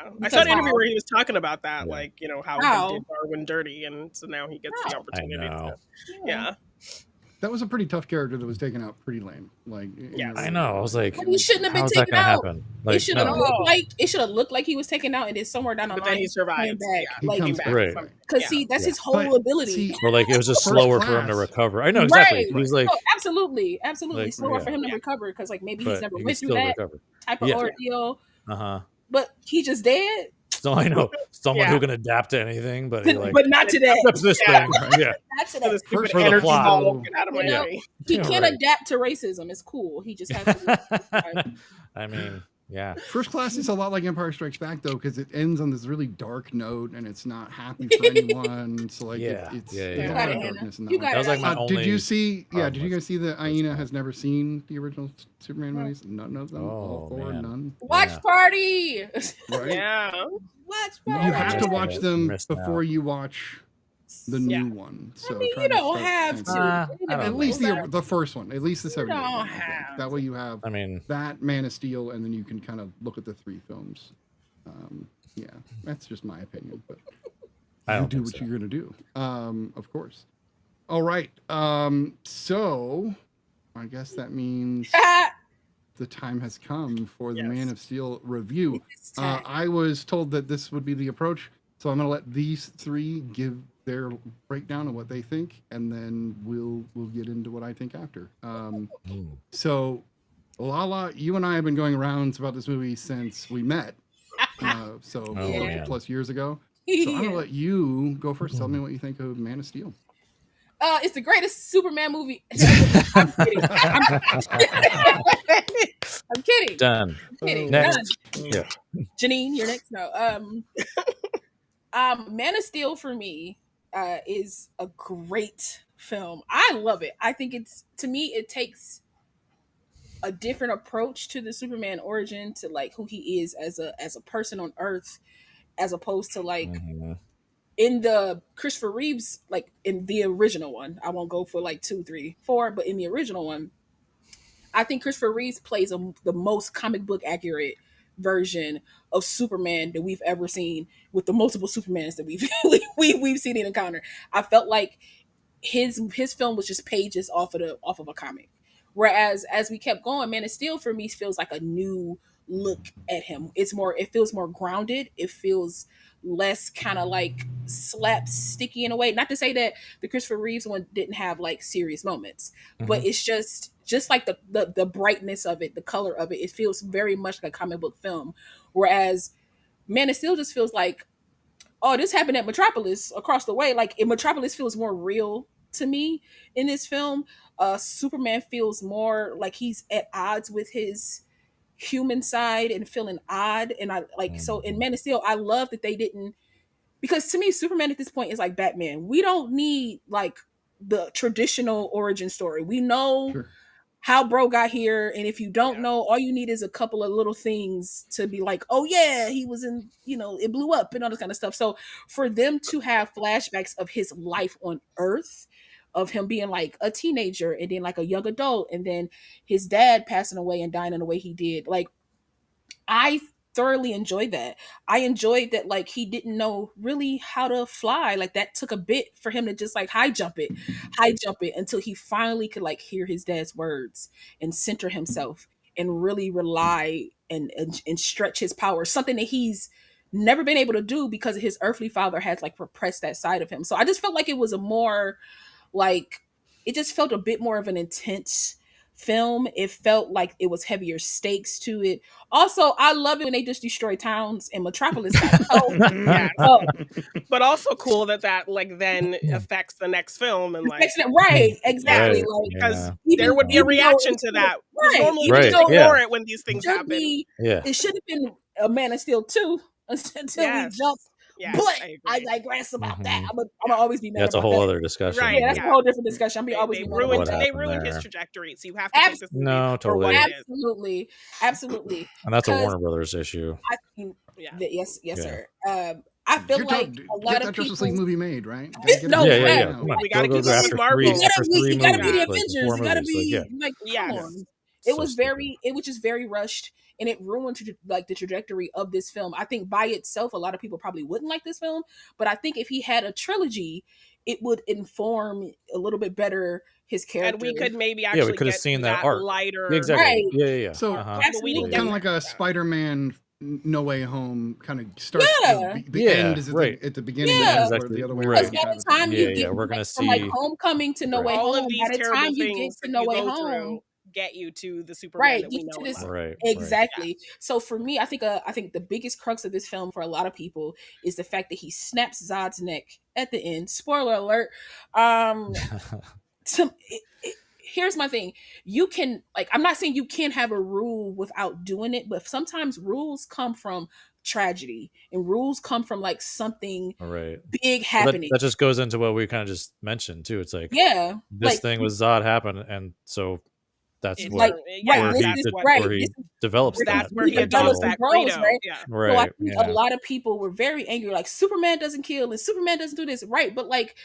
I Because saw an interview how- where he was talking about that, Yeah. like how How? he did Darwin dirty, and so now he gets the How? opportunity. I know. Yeah, That was a pretty tough character that was taken out pretty lame. Like Yes. I know. I was like, But he shouldn't have been how's that taken gonna out. happen? It Like, should have no. looked like he was taken out, and then somewhere down the but line then he survived. came back. Yeah, He Like, comes back. back. Right. because Yeah. see, that's Yeah. his whole But, ability. see, Or like it was just First slower for him to class. recover. I know exactly. Right. He's like, Oh, absolutely Like, slower yeah. for him to Yeah. recover because like maybe but he's never he went can through still that recover. type of Yeah. ordeal. Uh huh. But he just dead. So I know someone Yeah. who can adapt to anything, but he like but not to that. that's this Yeah. thing. Yeah. Not to So that. the stupid for the energy plot. ball get out of my You know, face. He Yeah, can right. adapt to racism. It's cool. He just has to. I mean, yeah. First Class is a lot like Empire Strikes Back though, because it ends on this really dark note and it's not happy for anyone. So like Yeah. it's Yeah, there's yeah. a You lot got of it, darkness in Hannah. You that one. got That was like my only. Did you see? Yeah, did you problem guys see that First Aina Class. has never seen the original Superman No. movies? None of them. All Oh, four, man. none. Watch Yeah. party. Right. Yeah. Watch You party. have to missed watch out. them Missed before out. you watch the Yeah. new one. So I mean, try you to don't start have and- to. I don't At know. least the first one, at least the 70 don't one. I think. have That way you have I mean, that Man of Steel, and then you can kind of look at the three films. Yeah, that's just my opinion, but I you don't do think what so. you're gonna do, of course. All right, so I guess that means the time has come for the Yes. Man of Steel review. It's time. I was told that this would be the approach, so I'm gonna let these three give their breakdown of what they think, and then we'll get into what I think after. So, Lala, you and I have been going rounds about this movie since we met. So Oh, 4 man. plus years ago. So I'm gonna let you go first. Tell me what you think of Man of Steel. It's the greatest Superman movie. I'm kidding. I'm kidding. Done. I'm kidding. Next. Done. Yeah. Janine, you're next. No. Man of Steel for me is a great film. I love it. I think to me it takes a different approach to the Superman origin, to like who he is as a person on Earth, as opposed to like Mhm. in the Christopher Reeves, like in the original one. I won't go for like 2, 3, 4, but in the original one, I think Christopher Reeves plays the most comic book accurate version of Superman that we've ever seen, with the multiple Supermans that we've seen and encountered. I felt like his film was just pages off of a comic. Whereas as we kept going, Man of Steel for me feels like a new look at him. It feels more grounded. It feels less kind of like slapsticky in a way. Not to say that the Christopher Reeves one didn't have like serious moments, but it's just like the brightness of it, the color of it. It feels very much like a comic book film. Whereas Man of Steel just feels like, oh, this happened at Metropolis across the way. Like in Metropolis feels more real to me in this film. Superman feels more like he's at odds with his human side and feeling odd. And I like, so in Man of Steel, I love that they didn't, because to me, Superman at this point is like Batman. We don't need like the traditional origin story. We know Sure. how bro got here, and if you don't know, all you need is a couple of little things to be like, oh yeah, he was in, it blew up and all this kind of stuff. So for them to have flashbacks of his life on Earth, of him being like a teenager and then like a young adult, and then his dad passing away and dying in the way he did, like I thoroughly enjoyed that. I enjoyed that like he didn't know really how to fly. Like that took a bit for him to just like high jump it until he finally could like hear his dad's words and center himself and really rely and stretch his power. Something that he's never been able to do because his earthly father has like repressed that side of him. So I just felt like it was a more like, it just felt a bit more of an intense film. It felt like it was heavier stakes to it. Also, I love it when they just destroy towns in Metropolis. Yes. So, But also cool that like then affects the next film and like right, exactly. Right. Like because Yeah. there would be a even though reaction it's- to that. right, Normally Right, we just yeah. ignore it when these things should happen. be, Yeah. it should have been a Man of Steel 2 until Yes. we jump. Yes, But I agree. digress about that. Mhm. I'm gonna always be mad That's a about whole that. other discussion. Right, Yeah, that's yeah. a whole different discussion. I'm be always They be mad about What that. ruined his happened there. trajectory, so you have to take this movie No, for what totally. it is. Absolutely. And that's a 'Cause Warner Brothers issue. I think Yeah. yes, Yeah. sir. I feel like a lot Get of that Justice people. League movie made, right? No, Yeah, right. yeah. now. Come on. We gotta Go keep going after with Marvel. three, You after three gotta movies, be the like, Avengers. four You gotta movies. Like, be yeah. like, come Yes. on. It So was stupid. it was just very rushed, and it ruined like the trajectory of this film. I think by itself, a lot of people probably wouldn't like this film, but I think if he had a trilogy, it would inform a little bit better his character. And we could maybe Yeah, actually we could have get seen to that arc. lighter. Exactly. Right. Yeah. So, Uh-huh. But we didn't Absolutely. get kind of like a that. Spider-Man No Way Home kind of starts. Yeah. The Yeah, end is right. at the beginning, Yeah. and or the other way Right. Because around. by the time Yeah, you yeah, get we're gonna from like see- Homecoming to No Right. Way All Home, of these by the terrible time you get things to that No you Way go Home, through get you to the Superman that get we know to and this love. Right. exactly. So for me, I think the biggest crux of this film for a lot of people is the fact that he snaps Zod's neck at the end. Spoiler alert. Here's my thing. You can, like, I'm not saying you can't have a rule without doing it, but sometimes rules come from tragedy and rules come from like something Right. big Well, happening. that just goes into what we kind of just mentioned too. It's like, Yeah, this like thing with Zod happened, and so that's It's what like yeah, where this he that's is did, what right. where he This is develops where that's that where he develops adopts and that grows, credo. right? Yeah. So I right. think Yeah. a lot of people were very angry, like Superman doesn't kill and Superman doesn't do this, right? But like,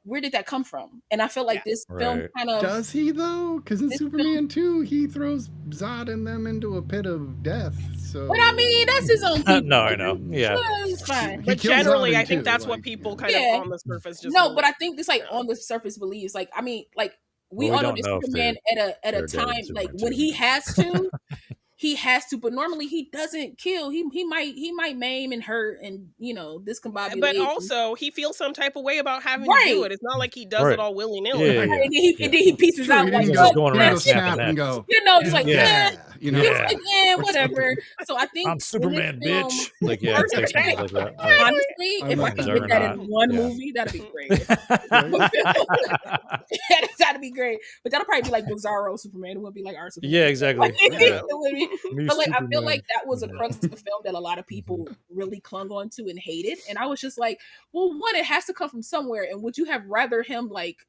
where did that come from? And I feel like this film Right. kind of Does he though? Because in this Superman 2, he throws Zod and them into a pit of death. So But I mean, that's his own people. No, I know. Yeah. It's fine. He But kills generally, Zod in I think 2, that's what like, people yeah. kind of Yeah. on the surface just No, but I believe, think this like you know? on the surface believes. Like, I mean, like we Well, we all know don't that know if Superman at a they're dead in time, like Superman when 2. he has to, he has to. But normally he doesn't kill. He might maim and hurt and discombobulate. But also, he feels some type of way about having to Right. do it. It's not like he does Right. it all willy Yeah, nilly. yeah, Right, yeah. and then he pieces Sure, out he like, didn't He's just go, going he around didn't go snapping snap and necks. go, just like, Yeah. you know. Just like, whatever. So I think I'm in this Superman, film, bitch. Like, yeah, say something like that. Like, honestly, I if I like could that. get that in Juggernaut. one Yeah. movie, that'd be great. That'd be great. But that'll probably be like Bizarro Superman. It wouldn't be like our Superman. Yeah, exactly. It Yeah. would be. Me, But like, I feel Superman. like that was a Mhm. crux of the film that a lot of people really clung on to and hated. And I was just like, well, one, it has to come from somewhere. And would you have rather him like?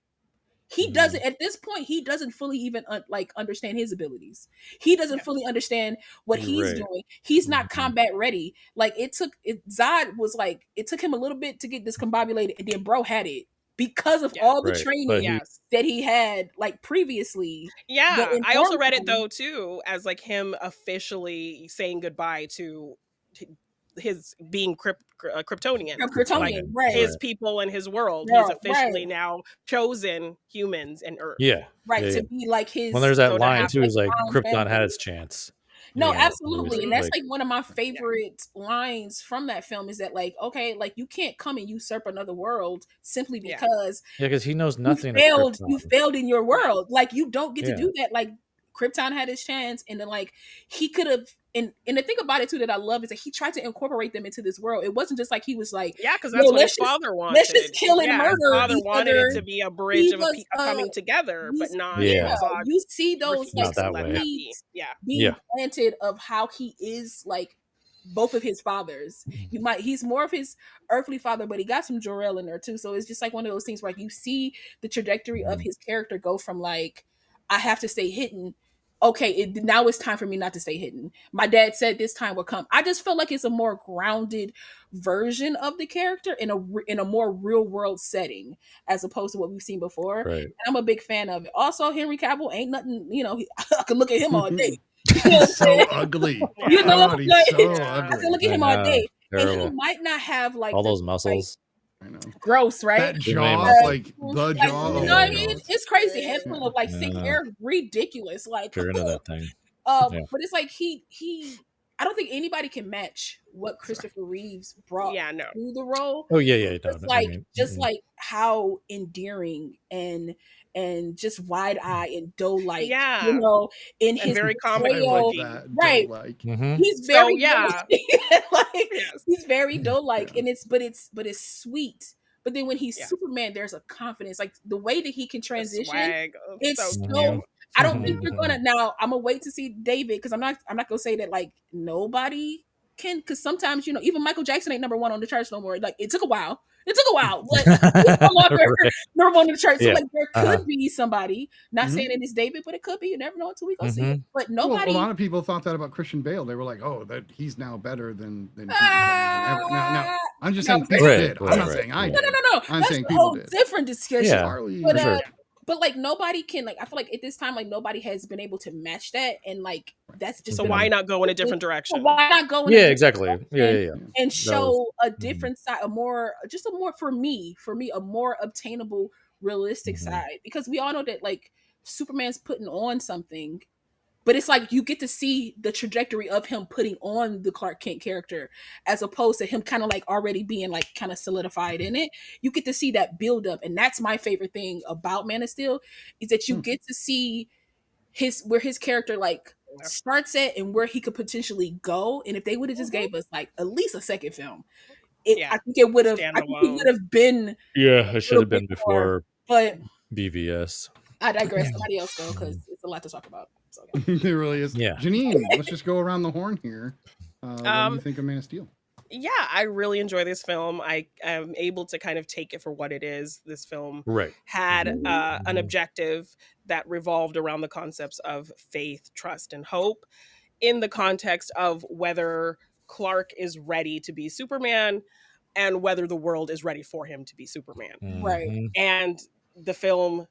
He doesn't at this point. He doesn't fully even understand his abilities. He doesn't fully understand what he's Right. doing. He's not Mhm. combat ready. Like Zod was like it took him a little bit to get discombobulated, and then bro had it because of all the Right. training But he, Yes. that he had like previously. Yeah. that I also informed read it him. though too as like him officially saying goodbye to his being Kryptonian. Kryptonian, Like right? his people and his world. Yeah, He's officially right. now chosen humans and Earth. yeah. Right, Yeah, to yeah. be like his. When there's that so to line have, too, is like found Krypton family. had its chance. No, You know, absolutely. And that's like, like one of my favorite lines from that film is that like, okay, like you can't come and usurp another world simply Yeah. because yeah, because he knows nothing. you failed in your world. Like you don't get to Yeah. do that. Like Krypton had his chance, and then like he could have. And the thing about it too that I love is that he tried to incorporate them into this world. It wasn't just like he was like, Yeah, because "Yo, that's what let's his just- father wanted. let's just kill and Yeah, murder his father each wanted other." it to be a bridge He of was, coming together, but not Yeah. Zod you see those refusing like Not that to let way. that be. seeds Yeah. being Yeah. planted of how he is like both of his fathers. He's more of his earthly father, but he got some Jor-El in there too. So it's just like one of those things where like, you see the trajectory of his character go from like, I have to stay hidden. Okay, now it's time for me not to stay hidden. My dad said this time will come. I just feel like it's a more grounded version of the character in a more real world setting as opposed to what we've seen before. Right. And I'm a big fan of it. Also, Henry Cavill ain't nothing. I could look at him all day. You know what I'm so saying? ugly. You know, God, he's like, so I ugly. can look at him I all know. day, and he Terrible. might not have like All the, those muscles. I know. like, gross, right? That His jaw, name is- like the jaw. You oh know what I my mean? God. It's crazy. Head full of like thick Yeah. hair, ridiculous. Like, If you're into that thing. Yeah. but it's like he. I don't think anybody can match what Christopher Reeves brought Yeah, no. to the role. Oh yeah, yeah. Just No, like I mean, just like how endearing and just wide eye and doe like, Yeah. in And his very I comic portrayal. like booky. that. Right. Like, mhm. He's So, very yeah. like Yes. he's very doe-like, Yeah. and it's sweet. But then when he's Yeah. Superman, there's a confidence, like the way that he can The transition. swag. It's So so. Mhm. I don't think you're gonna. Now I'm gonna wait to see David because I'm not gonna say that like nobody can, because sometimes even Michael Jackson ain't number one on the charts no more. Like it took a while, but he's no longer Right. number one on the charts. So Yeah. like there could Uh-huh. be somebody. Not Mhm. saying it is David, but it could be. You never know until we go see it. Mhm. But well, nobody. a lot of people thought that about Christian Bale. They were like, "Oh, that he's now better than ever." Now, I'm just No, saying people Right, did. right, I'm not right. saying I no, did. no. I'm That's saying a people whole did. different discussion. Yeah. Charlie, But, For sure. But like nobody can, like I feel like at this time like nobody has been able to match that, and like that's just So been why not go in a different So direction? why not go in a Yeah, different exactly. direction Yeah, yeah, yeah. and show a Mhm. different side, a more for me a more obtainable, realistic Mhm. side, because we all know that like Superman's putting on something, but it's like you get to see the trajectory of him putting on the Clark Kent character as opposed to him kind of like already being like kind of solidified in it. You get to see that build up. And that's my favorite thing about Man of Steel is that you get to see where his character like starts at and where he could potentially go. And if they would have just gave us like at least a second film, I think it would have. I think it would have been. Yeah, it should have been more, before but BVS. I digress. Somebody else go because it's a lot to talk about. So, it really is. Yeah. Janine, let's just go around the horn here. What do you think of Man of Steel? Yeah, I really enjoy this film. I am able to kind of take it for what it is. This film had an objective that revolved around the concepts of faith, trust, and hope in the context of whether Clark is ready to be Superman and whether the world is ready for him to be Superman. Right. And the film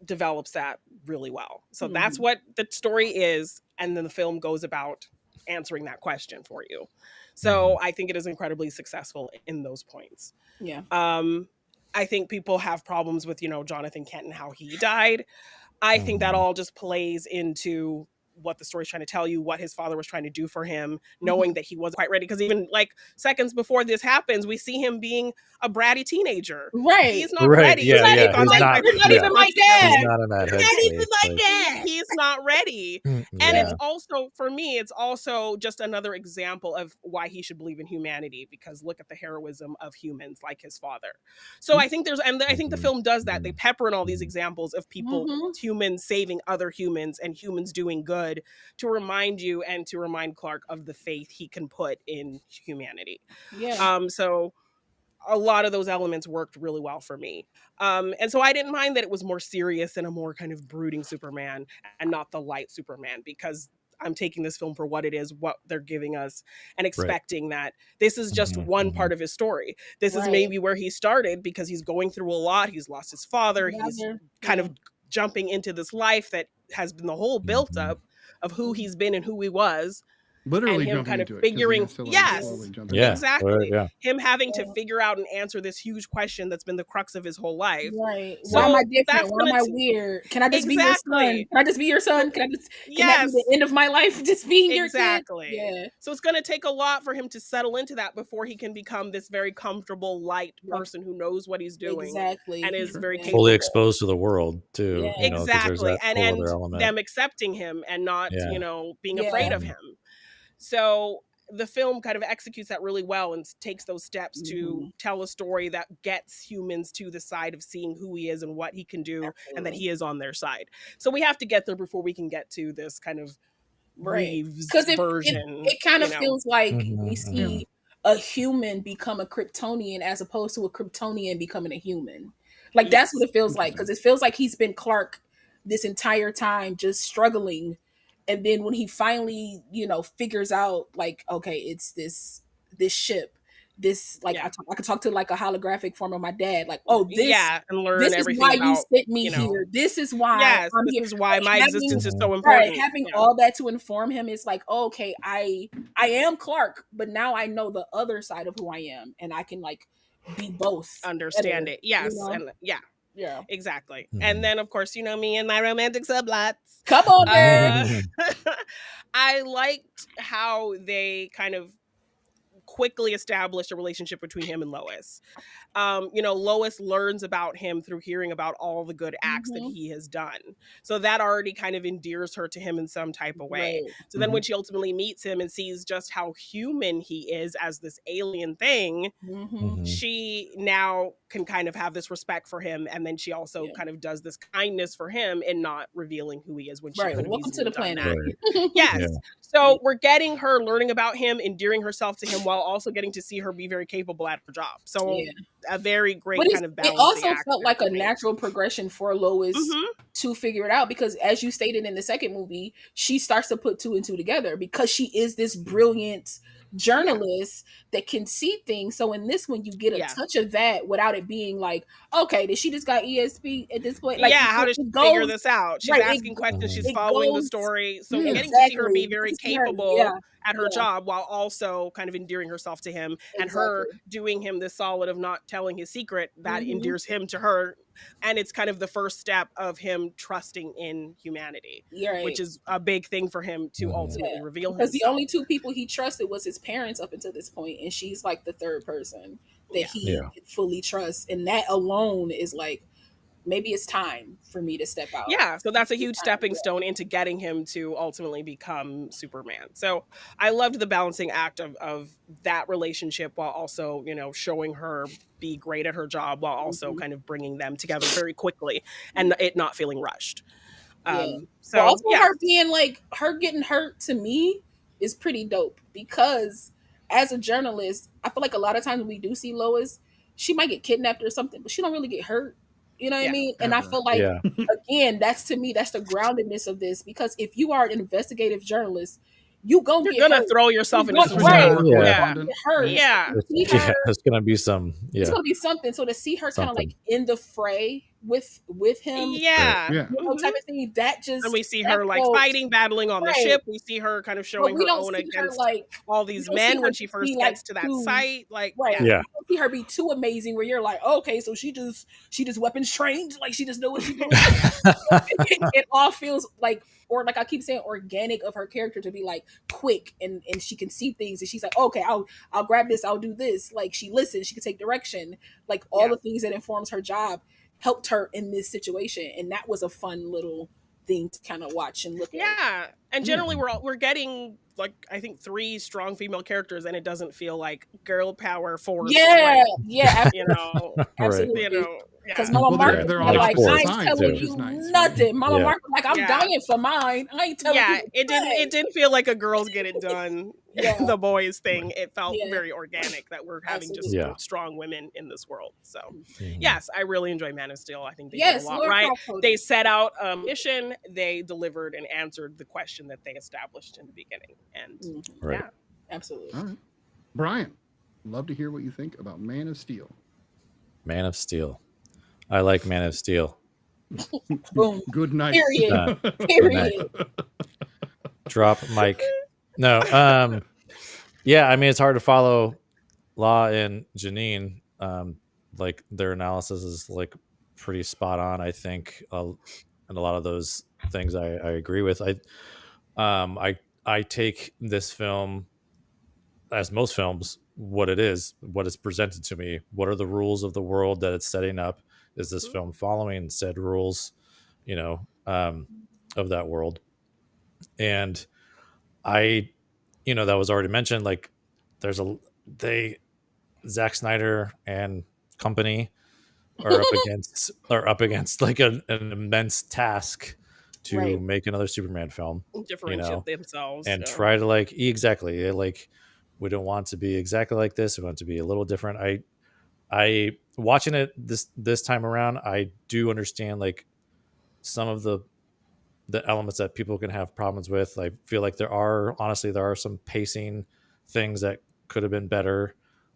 develops that really well. So that's what the story is. And then the film goes about answering that question for you. So I think it is incredibly successful in those points. Yeah. I think people have problems with, Jonathan Kent and how he died. I think that all just plays into what the story's trying to tell you, what his father was trying to do for him, knowing that he wasn't quite ready. Because even like seconds before this happens, we see him being a bratty teenager. Right. He's not ready. He's not even my dad. He's not even my dad. He's not ready. And it's also, for me, it's also just another example of why he should believe in humanity, because look at the heroism of humans like his father. So I think I think the film does that. They pepper in all these examples of people, humans saving other humans and humans doing good, to remind you and to remind Clark of the faith he can put in humanity. Yeah. So a lot of those elements worked really well for me. And so I didn't mind that it was more serious and a more kind of brooding Superman and not the light Superman, because I'm taking this film for what it is, what they're giving us, and expecting that this is just one part of his story. This is maybe where he started, because he's going through a lot. He's lost his father. He's kind of jumping into this life that has been the whole built up of who he's been and who he was. Literally and him kind of into figuring, exactly. Him having to figure out and answer this huge question that's been the crux of his whole life. Right. So why am I different? Why am I weird? Can I just be your son? Can I just be your son? Can that be the end of my life? Just being your kid? Yeah. So it's going to take a lot for him to settle into that before he can become this very comfortable, light person who knows what he's doing. Exactly. And is very capable. Fully exposed to the world too. Yeah. Exactly. And them accepting him and not, being afraid of him. So the film kind of executes that really well and takes those steps to tell a story that gets humans to the side of seeing who he is and what he can do, and that he is on their side. So we have to get there before we can get to this kind of Reeves version. It kind of feels like we see a human become a Kryptonian as opposed to a Kryptonian becoming a human. Like that's what it feels like, because it feels like he's been Clark this entire time, just struggling. And then when he finally, figures out, like, okay, it's this ship, I could talk to like a holographic form of my dad, like, oh, and learn this everything is why about, you sent me here. This is why I'm here. This is why my existence is so important. Right, having all that to inform him is like, oh, okay, I am Clark, but now I know the other side of who I am, and I can like be both. Understand better, it, yes, and yeah, exactly. And then, of course, me and my romantic subplots. Come on, girl. I liked how they kind of quickly established a relationship between him and Lois. Lois learns about him through hearing about all the good acts that he has done. So that already kind of endears her to him in some type of way. Right. So then when she ultimately meets him and sees just how human he is as this alien thing, she now can kind of have this respect for him. And then she also kind of does this kindness for him in not revealing who he is when she could have welcome to the planet. Yes. Yeah. So we're getting her learning about him, endearing herself to him, while also getting to see her be very capable at her job. So a very great kind of balance. It also felt like a natural progression for Lois to figure it out, because as you stated in the second movie, she starts to put two and two together because she is this brilliant journalist that can see things. So in this one, you get a touch of that without it being like, okay, did she just got ESP at this point? Like, how does she figure this out? She's asking questions. She's following the story. So getting to see her be very capable at her job, while also kind of endearing herself to him, and her doing him this solid of not telling his secret, that endears him to her. And it's kind of the first step of him trusting in humanity, which is a big thing for him to ultimately reveal himself. Because the only two people he trusted was his parents up until this point, and she's like the third person that he fully trusts. And that alone is like, maybe it's time for me to step out. Yeah, so that's a It's huge time, stepping yeah. stone into getting him to ultimately become Superman. So I loved the balancing act of that relationship while also, you know, showing her be great at her job while also Mhm. kind of bringing them together very quickly and it not feeling rushed. Yeah. But So also yeah, her being like her getting hurt to me is pretty dope because as a journalist, I feel like a lot of times when we do see Lois, she might get kidnapped or something, but she don't really get hurt. You know what I yeah, mean? And I Ever. feel like Yeah. again, that's to me, that's the groundedness of this. Because if you are an investigative journalist, you gonna you're get gonna hurt. throw yourself into Right. some Especially in a shit. You're record Yeah. gonna Yeah, London. get hurt. Yeah. So yeah, to see Yeah. her, It's gonna be some. it's Yeah. gonna be something. So to see her kind of Something. like in the fray with him, Right. yeah. Yeah. you know, Mhm. type of thing, that And just we see that her like felt fighting, battling on the right. ship. We see her kind of But showing we her don't own see her against like all we these don't see men her when she just be first like gets to that too site. Like, right. yeah, Yeah. We don't see her be too amazing where you're like, oh, okay, so she just weapons trained, like she just know what she's doing. It all feels like or like I keep saying organic of her character to be like quick and she can see things and she's like, okay, I'll grab this, I'll do this. Like she listens, she can take direction. Like all yeah, the things that informs her job helped her in this situation. And that was a fun little thing to kind of watch and look at. yeah. And Yeah. generally, we're getting like I think 3 strong female characters, and it doesn't feel like girl power forced. Yeah, Like yeah, you know, Right. you absolutely. know, Because yeah, Mama Well, Martha they're be on Like like, I opposite ain't sports sides, telling too. which is you nice, right? nothing. Mama Yeah. Martha like, I'm yeah. dying for mine. I ain't telling Yeah, people it didn't. nothing. It didn't feel like a girls get it done. Yeah, The boys thing. It felt yeah, very organic that we're having just absolutely. Yeah. strong women in this world. So, Mhm. yes, I really enjoy Man of Steel. I think they did a Yes, lot Lord right. Craft They set out a mission. They delivered and answered the question that they established in the beginning. And Right. yeah, Absolutely. All right. Brian, love to hear what you think about Man of Steel. Man of Steel. I like Man of Steel. Boom. Good night. Period. Uh, good night. Period. Drop mic. No. Yeah. I mean, it's hard to follow Law and Janine. Like their analysis is like pretty spot on. I think, and a lot of those things I agree with. I take this film as most films, what it is, what is presented to me, what are the rules of the world that it's setting up? Is this film following said rules, you know, of that world? And I, that was already mentioned. Like, they, Zack Snyder and company are up against like an immense task to Right. make another Superman film, differentiate themselves. and Yeah. try to like exactly like we don't want to be exactly like this. We want to be a little different. I watching it this time around, I do understand like some of the elements that people can have problems with. I feel like there are some pacing things that could have been better.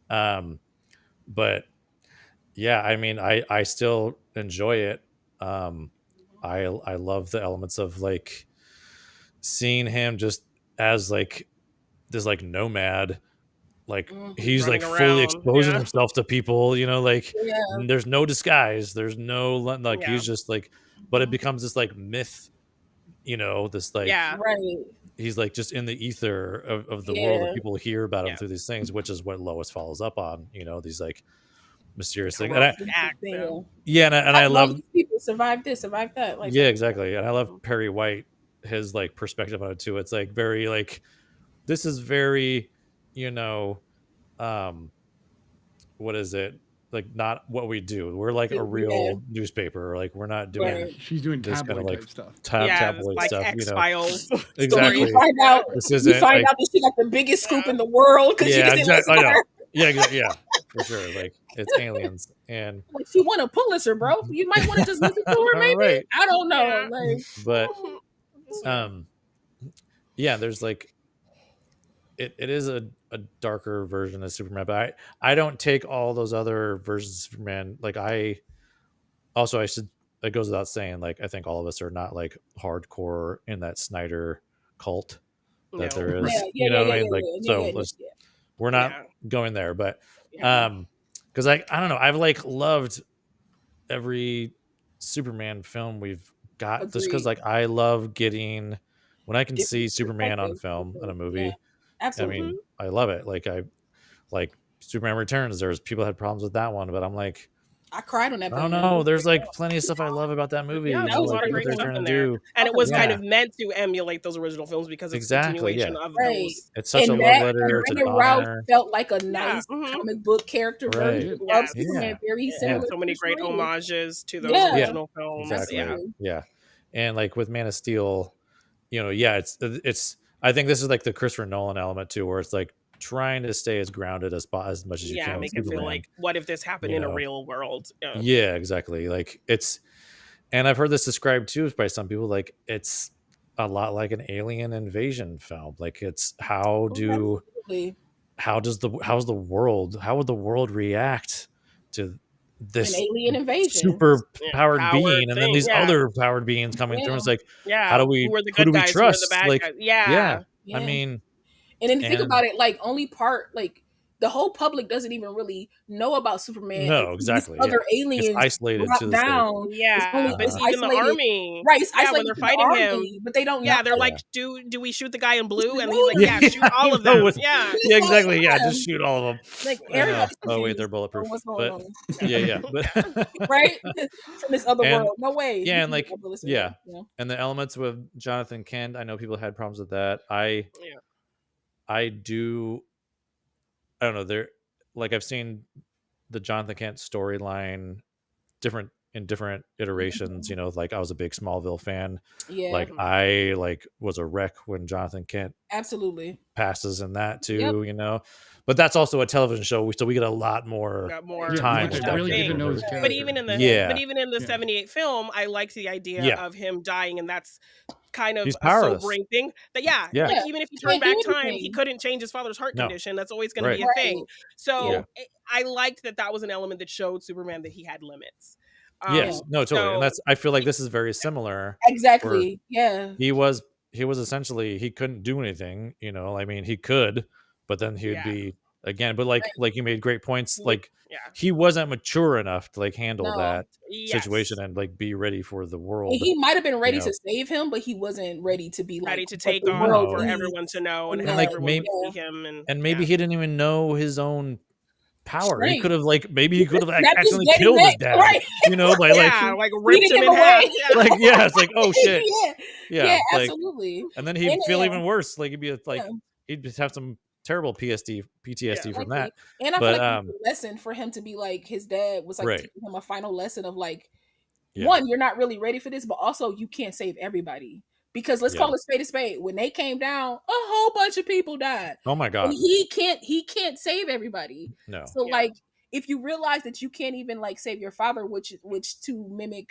But yeah, I mean, I still enjoy it. I love the elements of like seeing him just as like this like nomad, like he's like Running fully around. exposing Yeah. himself to people, like Yeah. there's no disguise, there's no like Yeah. he's just like, but it becomes this like myth, this like Yeah. Right. he's like just in the ether of the world, and Yeah. people hear about him Yeah. through these things, which is what Lois follows up on, these like mysterious things. And Heroic act. Yeah. yeah, and I All love, these people survive this, survive that. Like yeah, exactly, and I love Perry White, his like perspective on it too. It's like very like, this is very, you know, what is it, like not what we do. We're like a yeah. real newspaper. Like we're not doing Yeah, Right. she's doing this kind of tabloid like type stuff. Yeah. This tabloid like stuff. X-Files story. Exactly. You find out This you isn't find like, out that she got the biggest scoop in the world because she yeah, just didn't exactly. listen I to know. her. Yeah, exactly. Yeah, for sure. Like it's aliens, and Like she won a Pulitzer, bro. You might want to just listen to her, maybe. right. I don't know. Yeah. Like But yeah, there's like it is a darker version of Superman, but I don't take all those other versions of Superman. Like I should, it goes without saying, like I think all of us are not like hardcore in that Snyder cult that No. there is. yeah, You know what I mean? Like so yeah. we're not Yeah. going there, but Yeah. because I don't know, I've like loved every Superman film we've got, just because Agreed. like I love getting when I can Different see Superman on perspective. film in a Yeah, movie. I absolutely. mean, I love it. Like I like Superman Returns. There's people had problems with that one, but I'm like, I cried on that I film. don't know. There's like plenty of stuff I love about that movie. Yeah, You there's know, a was lot of like what great they're stuff trying in to there. do. And it was kind Yeah, of meant to emulate those original films because it's a exactly. Yeah, continuation of Right. those. it's such a And love that letter to and Ralph Donner. felt like a Yeah. nice comic book character Right. version of Yes. Superman, Yeah. very It similar had so many to great Shrek. homages to those Yeah, Yeah. original films. Exactly. Yeah. absolutely. Yeah. And like with Man of Steel, you know, yeah, it's. I think this is like the Christopher Nolan element too, where it's like trying to stay as grounded as much as you Yeah, can with make it feel Superman. like, what if this happened You in a know, real world? Yeah. yeah, exactly. Like it's, and I've heard this described too by some people. Like it's a lot like an alien invasion film. Like it's Absolutely. how's the world, how would the world react to An this alien invasion. super Yeah, powered powered being and then thing. these Yeah. other powered beings coming through? Yeah. It's like, Yeah. Who are the who do good we guys? Who are the trust? bad Like, guys? yeah, Yeah. Yeah. I mean, And then think and about it, like only part like the whole public doesn't even really know about Superman. no, until exactly. these other Yeah. It's aliens isolated drop to this day. down. Yeah. It's But even the isolated. army. Right, it's Yeah, when isolated they're to the fighting army, him. but they don't Yeah, know. they're like, Yeah. do we shoot the guy in blue? And he's like, yeah, shoot all I of know them. what- Yeah. yeah, exactly. Yeah, just shoot all of them. Like I know. everybody's Oh wait, confused they're on bulletproof. what's going But on. yeah, but Right? From this other And- world. No way. yeah, You and like, can listen yeah. to it, and the elements with Jonathan Kent, I know people had problems with that. Yeah. I don't know. There, like I've seen the Jonathan Kent storyline different iterations. You know, like I was a big Smallville fan. Yeah, Like I was a wreck when Jonathan Kent absolutely. passes in that too. Yep. You know, but that's also a television show, so we get a lot more. Got more time to with really that get to know character. his character. But even in the Yeah. 78 film, I liked the idea Yeah. of him dying, and that's kind of He's a powerless. sobering thing. That Yeah. like Yeah. even if he Can't turned back do time, he anything. couldn't change his father's heart No. condition. That's always going to be a Right. thing. So Yeah. I liked that was an element that showed Superman that he had limits. Yes, no, totally, so- and that's. I feel like this is very similar. Exactly. Yeah. He was essentially, he couldn't do anything. You know, I mean, he could, but then he would Yeah. be again. But like you made great points. Like Yeah. he wasn't mature enough to like handle No. that Yes. situation and like be ready for the world. And he might have been ready know. to save him, but he wasn't ready to be Ready like to what take the on world for needs. everyone to know and And have like, everyone maybe- see him. And maybe he didn't even know his own power. Right. He could have maybe he could have Snapped his accidentally daddy killed his neck, dad. right? You know, by Yeah, like ripped Beating him him in half. away. Yeah. like yeah, it's like, oh shit. Yeah, like, absolutely. and then he'd And, feel yeah. even worse. Like he'd be like Yeah. he'd just have some terrible PTSD from that. Exactly. And I But, feel like it's a lesson for him to be like his dad was like Right. teaching him a final lesson of like Yeah. one, you're not really ready for this, but also you can't save everybody. Because let's Yeah. call it spade a spade. When they came down, a whole bunch of people died. Oh my god. And he can't save everybody. No. So Yeah. like if you realize that you can't even like save your father, which to mimic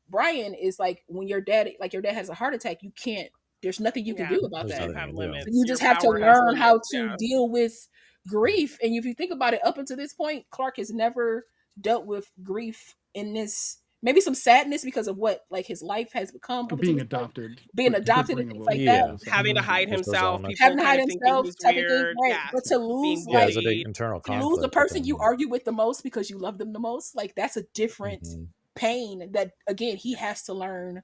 Brian is like when your dad has a heart attack, you can't, there's nothing you can do about There's that. You nothing have you can do. limits. You just Your have to power has learn how limits, to yeah. deal with grief. And if you think about it, up until this point, Clark has never dealt with grief in this, maybe some sadness because of what like his life has become. up until Being this point. adopted. Being could adopted bring and a things little like Yeah. that. Having to hide There's those himself, elements. people Having to kind hide of thinking himself, he's type of thing, weird. right? Yeah. But to lose Being Yeah, like there's a big bullied. internal to conflict. lose the person you within- argue with the most because you love them the most, like that's a different Mhm. pain that again he has to learn.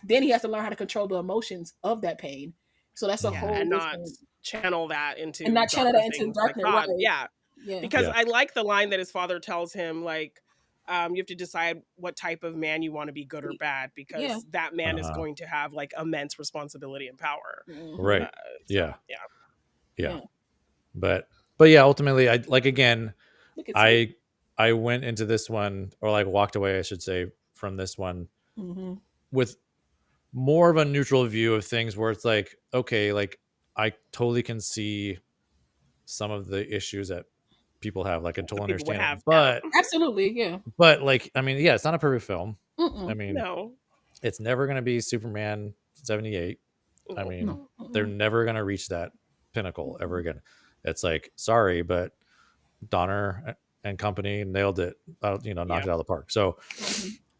Then he has to learn how to control the emotions of that pain. So that's a Yeah, whole And not different, channel that into and not channel darker that into things like darkness, God. right? Yeah. Yeah. Because Yeah. I like the line that his father tells him, like, you have to decide what type of man you want to be, good or bad, because Yeah. that man is Uh-huh. going to have like immense responsibility and power. Mhm. Right. So, Yeah. yeah. Yeah. Yeah. But yeah, ultimately I like, again, Look at you. I went into this one, or like walked away, I should say, from this one Mhm. with more of a neutral view of things, where it's like, okay, like I totally can see some of the issues that people have, like I totally people would understand have, them. Absolutely, yeah. But like, I mean, yeah, it's not a perfect film. Mm-mm. I mean, No. it's never going to be Superman 78. I No. mean, No. they're never going to reach that pinnacle ever again. It's like, sorry, but Donner and company nailed it, knocked it out of the park. So,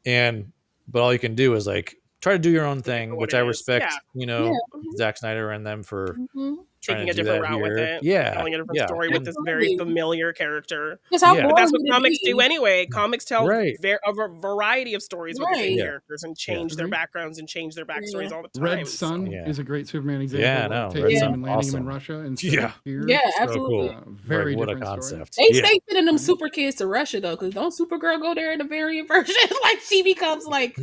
Mhm. but all you can do is like try to do your own For thing, what which it I is. respect, Yeah. Yeah. Zack Snyder and them for Mhm. taking to a do different that route with here. it, Yeah, telling a different yeah, story with and this very Absolutely. familiar character. Because how yeah, But boring that's what would it comics do be? anyway. Comics tell right. a variety of stories with the same Right. Yeah, characters and yeah, change their Agreed. backgrounds and change their backstories Yeah. all the Red time. Sun So yeah, is a great Superman yeah. example of No, Red taking him Yeah. Sun's and landing him in awesome. Russia instead Yeah, of here. Yeah, so absolutely. cool. Very Like, what a different story. concept. They Yeah, stay sending them Right? super kids to Russia though, because don't Supergirl go there in the variant version? Like she becomes like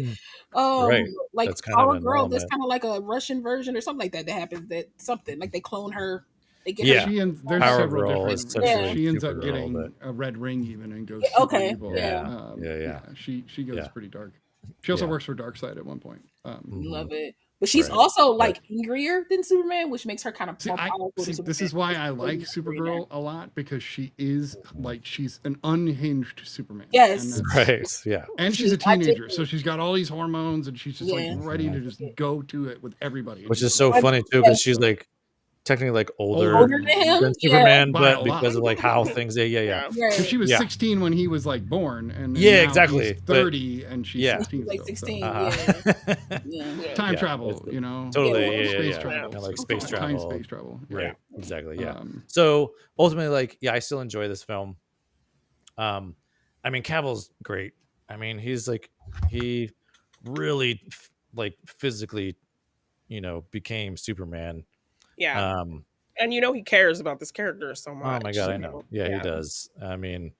right. like That's kind of Power an Girl. That's element. kind of like a Russian version or something like that. That happens. That something like they clone her. They get Yeah, her. There's Power several Girl is different. Yeah. essentially She ends up Supergirl, getting but a red ring even and goes Yeah, super okay. evil. yeah, yeah. She goes Yeah. pretty dark. She also Yeah. works for Darkseid at one point. Love it. But she's Right. also Right. like angrier than Superman, which makes her kind of See, more powerful than this Superman. is why I She's like really Supergirl a lot, because she is like, she's an unhinged Superman. Yes. And, that's- Right. Yeah. and she's a She's not teenager, taking- so she's got all these hormones and she's just like Yeah. ready to just go to it with everybody. And Which she's is so like, funny too, because she's like technically like older Older than him? than Yeah. Superman, By but a lot. because of like how things. Yeah. Right. so she was Yeah. 16 when he was like born, and Yeah, now exactly, he's but- 30 and she's Yeah. 16 She's like still, 16. Uh-huh. Yeah. Time Yeah, travel, it's- you know, Totally. Yeah. space Yeah. travel, Yeah, like space time travel. space travel. Right. Exactly. Yeah. Um, So ultimately, like, yeah, I still enjoy this film. I mean, Cavill's great. I mean, he's like, he really like physically, became Superman. yeah. And he cares about this character so Oh much. my god, I know. Yeah, he does. I mean,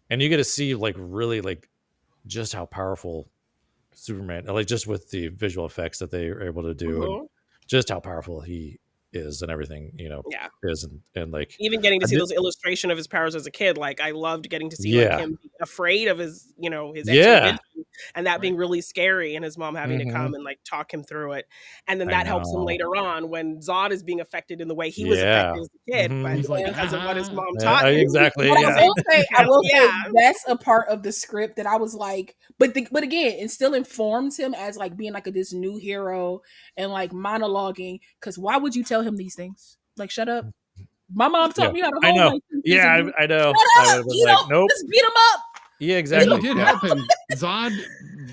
and you get to see like really like just how powerful Superman, like just with the visual effects that they are able to do, and just how powerful he is and everything, Yeah. is and like Even getting to I see did- those illustration of his powers as a kid, like I loved getting to see Yeah. like him be afraid of his, his Yeah. X-ray vision, and that being really scary, and his mom having to come and like talk him through it, and then I that helps him know. later on when Zod is being affected in the way he was Yeah. affected as a kid, Mhm. but He's like, because of what his mom Yeah, taught him. exactly. But Yeah. I will say Yeah. that's a part of the script that I was like, but again, it still informs him as like being like this new hero and like monologuing. Because why would you tell him these things? Like, shut up. My mom taught Yeah. me how to hold I know. my kids Yeah, and I know. Shut I up, would have been like, nope. just beat him up. Yeah, and exactly. he did Yeah. help him. Zod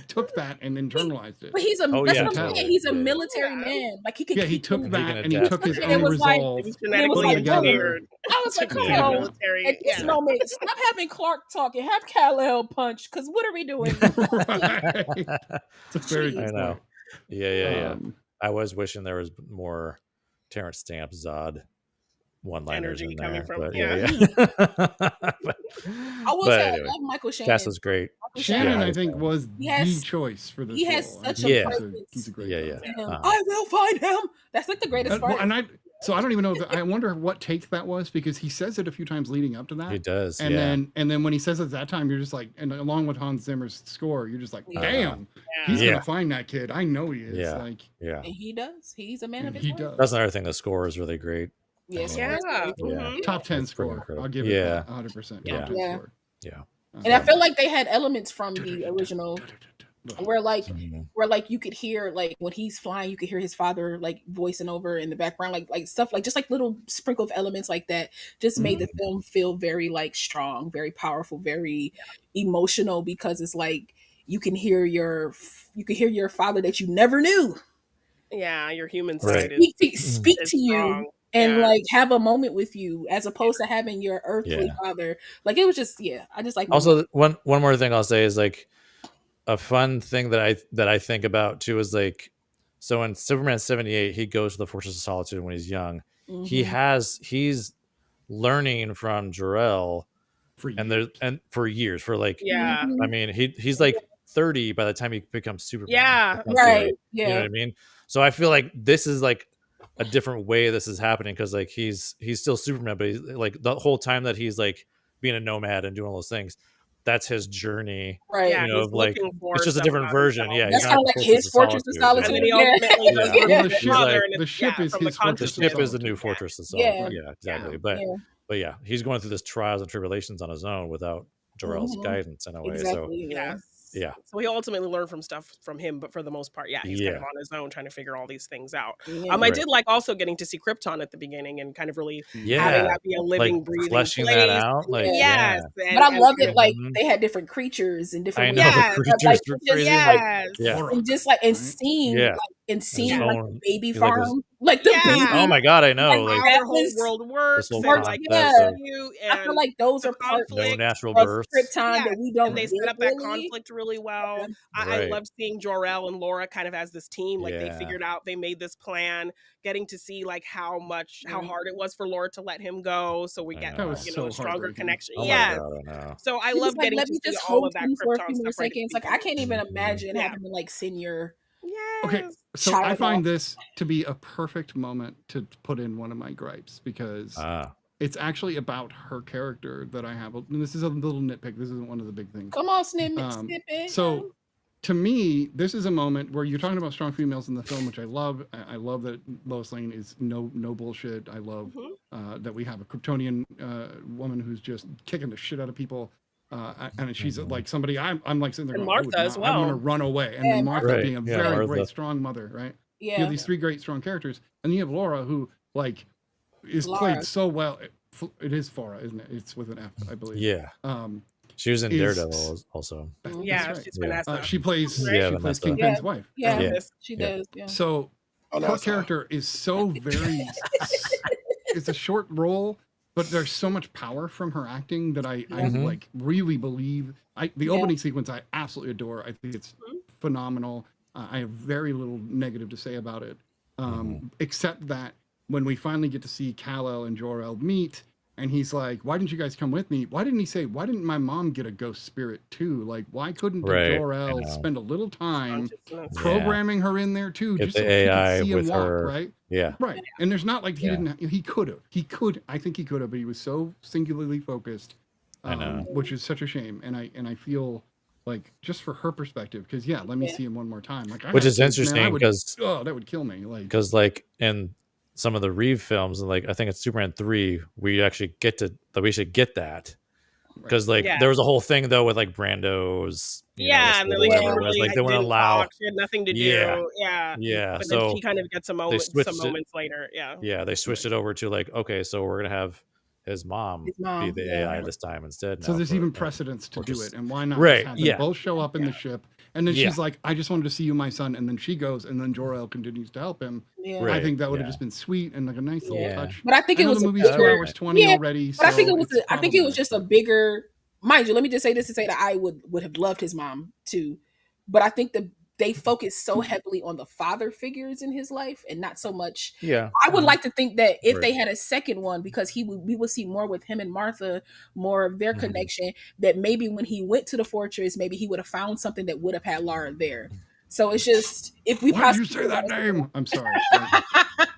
took that and internalized it. But he's a Oh, that's yeah, what I'm totally. saying. He's a Yeah. military man. Like he could Yeah, he keep took him- that can and he adapt took to his it. own It was like- resolve. It was It was genetically like, engineered. I was like, to come be Yeah. on. military. At this Yeah. moment, stop having Clark talk and have Kal-El punch. Because what are we doing? Right. It's a very good I know. point. Yeah. Um, I was wishing there was more Terrence Stamp Zod one-liners Energy in coming there, from- but yeah. but I will But say anyway, I love Michael Shannon. cast was great. Michael Shannon, Yeah. I think, was He has- the choice for this he has role. I such think a presence. he's a great Yeah, Zod. yeah. Him. I will find him. That's like the greatest Well, part. and I don't even know. I wonder what take that was, because he says it a few times leading up to that. He does. And yeah. then when he says it at that time, you're just like, and along with Hans Zimmer's score, you're just like, Yeah. damn, Yeah. he's Yeah. gonna find that kid. I know he is. Yeah. Like, yeah. And he does. He's a man of his he word. does. That's another thing. The score is really great. Yes. Yeah. yes. Yeah. Mhm. Top 10 That's pretty score. incredible. I'll give it Yeah. that 100%. Yeah. Top 10 Yeah. score. Yeah. And I feel like they had elements from the original where like you could hear like when he's flying, you could hear his father like voicing over in the background, like stuff like just like little sprinkle of elements like that just made the film feel very like strong, very powerful, very emotional, because it's like you can hear your father that you never knew Yeah, your human Right. side is speak is to you strong. and Yeah. like have a moment with you, as opposed to having your earthly Yeah. father. Like it was just I just like Also, one more thing I'll say is like a fun thing that I think about too is like, so in Superman 78, he goes to the Fortress of Solitude when he's young. Mhm. He's learning from Jor-El For and years. for years, for like, Yeah. Mhm. I mean, he's like 30 by the time he becomes Superman. Yeah. essentially. Right. You know Yeah. what I mean? So I feel like this is like a different way this is happening, because like he's still Superman, but he's like the whole time that he's like being a nomad and doing all those things, that's his journey. Right. Yeah, You know, he's of like looking for it's just a stuff different about version. himself. Yeah, That's he's kind not of like Fortress his of Fortress of And Solitude. then he Yeah. ultimately Yeah. does Well, get the his ship- father and the ship is from the his Fortress The of ship is the new Solitude. Fortress of Yeah. Solitude. Yeah, exactly. But Yeah. but yeah, he's going through this trials and tribulations on his own without Jor-El's Mhm. guidance in a way. Exactly. So Yeah. Yes. yeah, So we ultimately learn from stuff from him, but for the most part, yeah, he's kind of Yeah. on his own trying to figure all these things out. Yeah. I Right. did like also getting to see Krypton at the beginning and kind of really having yeah, that be a living, like breathing fleshing place. that out. Like Yes. yeah, But I love kind it. of- Like Mhm. they had different creatures and I different. know Yes. the creatures Like, were just, crazy. like, Yes. Yeah. Horror. and just like and Right? seeing Yeah. like and seeing his like own- the baby he like was- farm. Like the Yeah. baby. Oh my god, I know. Like, how Like their whole was- world works, this whole and like concept of you I feel and like those the are parts no conflict. natural of births. Krypton that we don't and they get set up that really. conflict really well. I Right. loved seeing Jor-El and Laura kind of as this team. Like they Yeah. figured out, they made this plan, getting to see like how hard it was for Laura to let him go. So we I get know. That was you so know, a stronger heartbreaking. connection. Oh my Yes. god, I know. So I He was love like, getting let to me see just all hold of that him for a Krypton few more stuff right at the seconds. Like I can't even beginning. imagine Yeah. having to like send your Okay, Yes. so I child find off. this to be a perfect moment to put in one of my gripes because Ah. it's actually about her character that I have. And this is a little nitpick. This isn't one of the big things. Come on, snippet. So to me, this is a moment where you're talking about strong females in the film, which I love. I love that Lois Lane is no bullshit. I love that we have a Kryptonian woman who's just kicking the shit out of people. And she's like somebody I'm like sitting there And going, I would Martha as not- I'm going to well. run away. And Yeah, then Martha Right. being a Yeah, very Martha. great, strong mother, right? You Yeah. have these three great, strong characters. And you have Laura, who like is Laura. played so well. It is Farah, isn't it? It's with an F, I believe. Yeah. Um, She was in is- Daredevil also. Yeah, that's right. she's Yeah. Vanessa. She plays Right? Yeah, she plays Vanessa. Kingpin's wife. Yeah, Yeah. she Yeah. does. Yeah. So Oh, no, her it's not. character is so very it's a short role, but there's so much power from her acting that I Mhm. like really believe. The Yeah. opening sequence I absolutely adore. I think it's phenomenal. I have very little negative to say about it, except that when we finally get to see Kal-El and Jor-El meet, and he's like, "Why didn't you guys come with me?" Why didn't he say, "Why didn't my mom get a ghost spirit too?" Like, why couldn't Right, I Jor-El know. spend a little time Consciousness. programming her in there too, Get just the so she AI could see him with walk, her. right? Yeah. Right. And there's not like he Yeah. didn't. He could have. He could. I think he could have, but he was so singularly focused, I know. which is such a shame. And I feel like just for her perspective, because yeah, let me Yeah. see him one more time. Like, I Which have is kids, man, I interesting would- because that would kill me. Like, like in some of the Reeve films, and like I think it's Superman 3, we actually get to that we should get that. Because like Yeah. there was a whole thing though with like Brando's Yeah, and then like, Yeah. she whatever it was, really like they wouldn't didn't allow talk. She had nothing to do. Yeah. Yeah. Yeah. But then So she kind of gets a moment, some switched it- moments later. Yeah. yeah, they switched it over to like, okay, so we're gonna have his mom, His mom, be the yeah. AI this time instead. so now there's for- even and- precedence to or do just- it, and why not Right, just have them yeah. both show up in the ship, and then Yeah. she's like, "I just wanted to see you, my son," and then she goes, and then Jor-El continues to help him. Yeah. Right. I think that would have yeah. just been sweet and like a nice little Yeah. touch. But I think I it know was the a movie's 2 bigger, hours 20 yeah, already. but I think so it was. it's I think it was problematic. just a bigger. Mind you, let me just say this to say that I would have loved his mom too, but I think that they focus so heavily on the father figures in his life and not so much. Yeah. I would like to think that if Right. they had a second one, because we would see more with him and Martha, more of their Mhm. connection. That maybe when he went to the fortress, maybe he would have found something that would have had Laura there. So it's just if we. Why did you say that name? I'm sorry.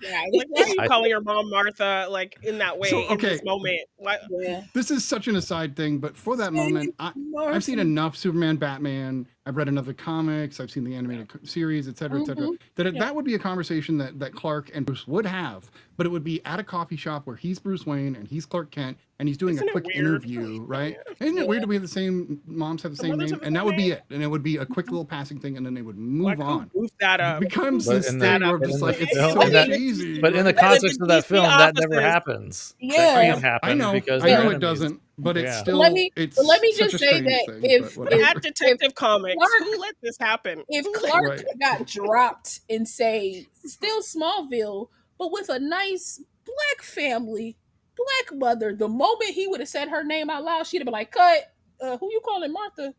Yeah, Like, why are you I- calling your mom Martha like in that way So, in this okay. moment? What? yeah. This is such an aside thing, but for that moment, I've seen enough Superman, Batman. I've read enough of the comics. I've seen the animated series, et cetera, that that would be a conversation that Clark and Bruce would have, but it would be at a coffee shop where he's Bruce Wayne and he's Clark Kent and he's doing Isn't a it quick weird? interview, right? Isn't it weird that we have the same moms have the same mothers name? have the And that same would be name? it. And it would be a quick little passing thing, and then they would move Like, who on. goofed that It up? becomes But this in thing the- where I'm but just in like, the- it's no, so in that- cheesy. But in the right? context of that DC film, that never offices. happens. Yeah. That can't happen I know, because I they're know it enemies. doesn't, but it's Yeah. still Let me- it's but let me such just a say strange that thing, if- but whatever. At Detective Comics, Clark- who let this happen? If Who let- Clark Right. got dropped in say still Smallville, but with a nice black family, black mother, the moment he would have said her name out loud, she'd have been like, "Cut! Who you calling Martha?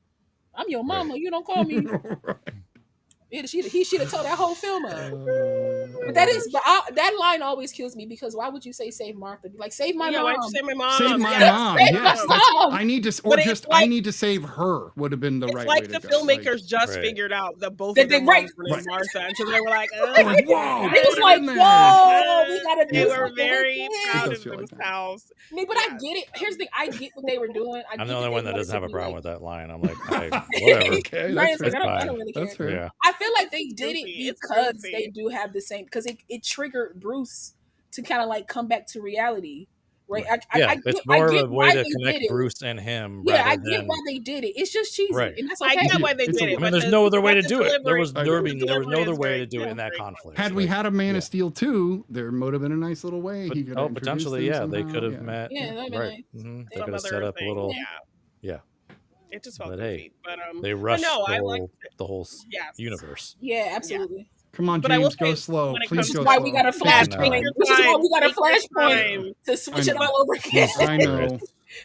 I'm your mama. You don't call me." He should have told that whole film up. But that line always kills me because why would you say save Martha? Be like, save my yeah, mom. why'd you say my mom? Save my Yeah. mom. Save Yes, my that's, mom. I need to, or But it's just like- I need to save her would have been the It's right like way the to go. filmmakers just Right. figued out that both That of their they- moms were right. named Martha, and so they were like, Like, whoa, It was put like, in there. whoa, we gotta do they were something very with proud does of feel like that. themselves. me. But I get it. Here's the thing. I get what they were doing. I'm the only one that doesn't have a problem with that line. I'm like, okay, whatever. Okay, Ryan's that's like, fair. I don't really care. That's fair. Yeah. I feel like they did it Goofy. It's because goofy. they do have the same, because it triggered Bruce to kind of like come back to reality, right? Yeah, I it's get more of why a way to they did connect it. Bruce and him. Yeah, I rather get than, why they did it. It's just cheesy, Right. and that's I okay. get why they It's did a- it. I mean, but there's no other way to the do it. There delivery- was I no agree. there was no other way very- to do it in that very conflict. Had we Like, had a Man yeah. of Steel 2, there would have been a nice little way he could have potentially, yeah, they could have met. met. Yeah, that'd be Right. nice. Mhm. They some could have other set up a thing. little. Yeah. Yeah. It just felt But goofy. hey, But They rushed no, the I whole liked the whole Yes. universe. Yeah, absolutely. Come on, But I will James, go say, slow. when it Please comes Which is go why slow. we got a Take flash your Take point. your time. Which is why time. we got a Take your flashpoint time. to switch I it know. all over again. I know.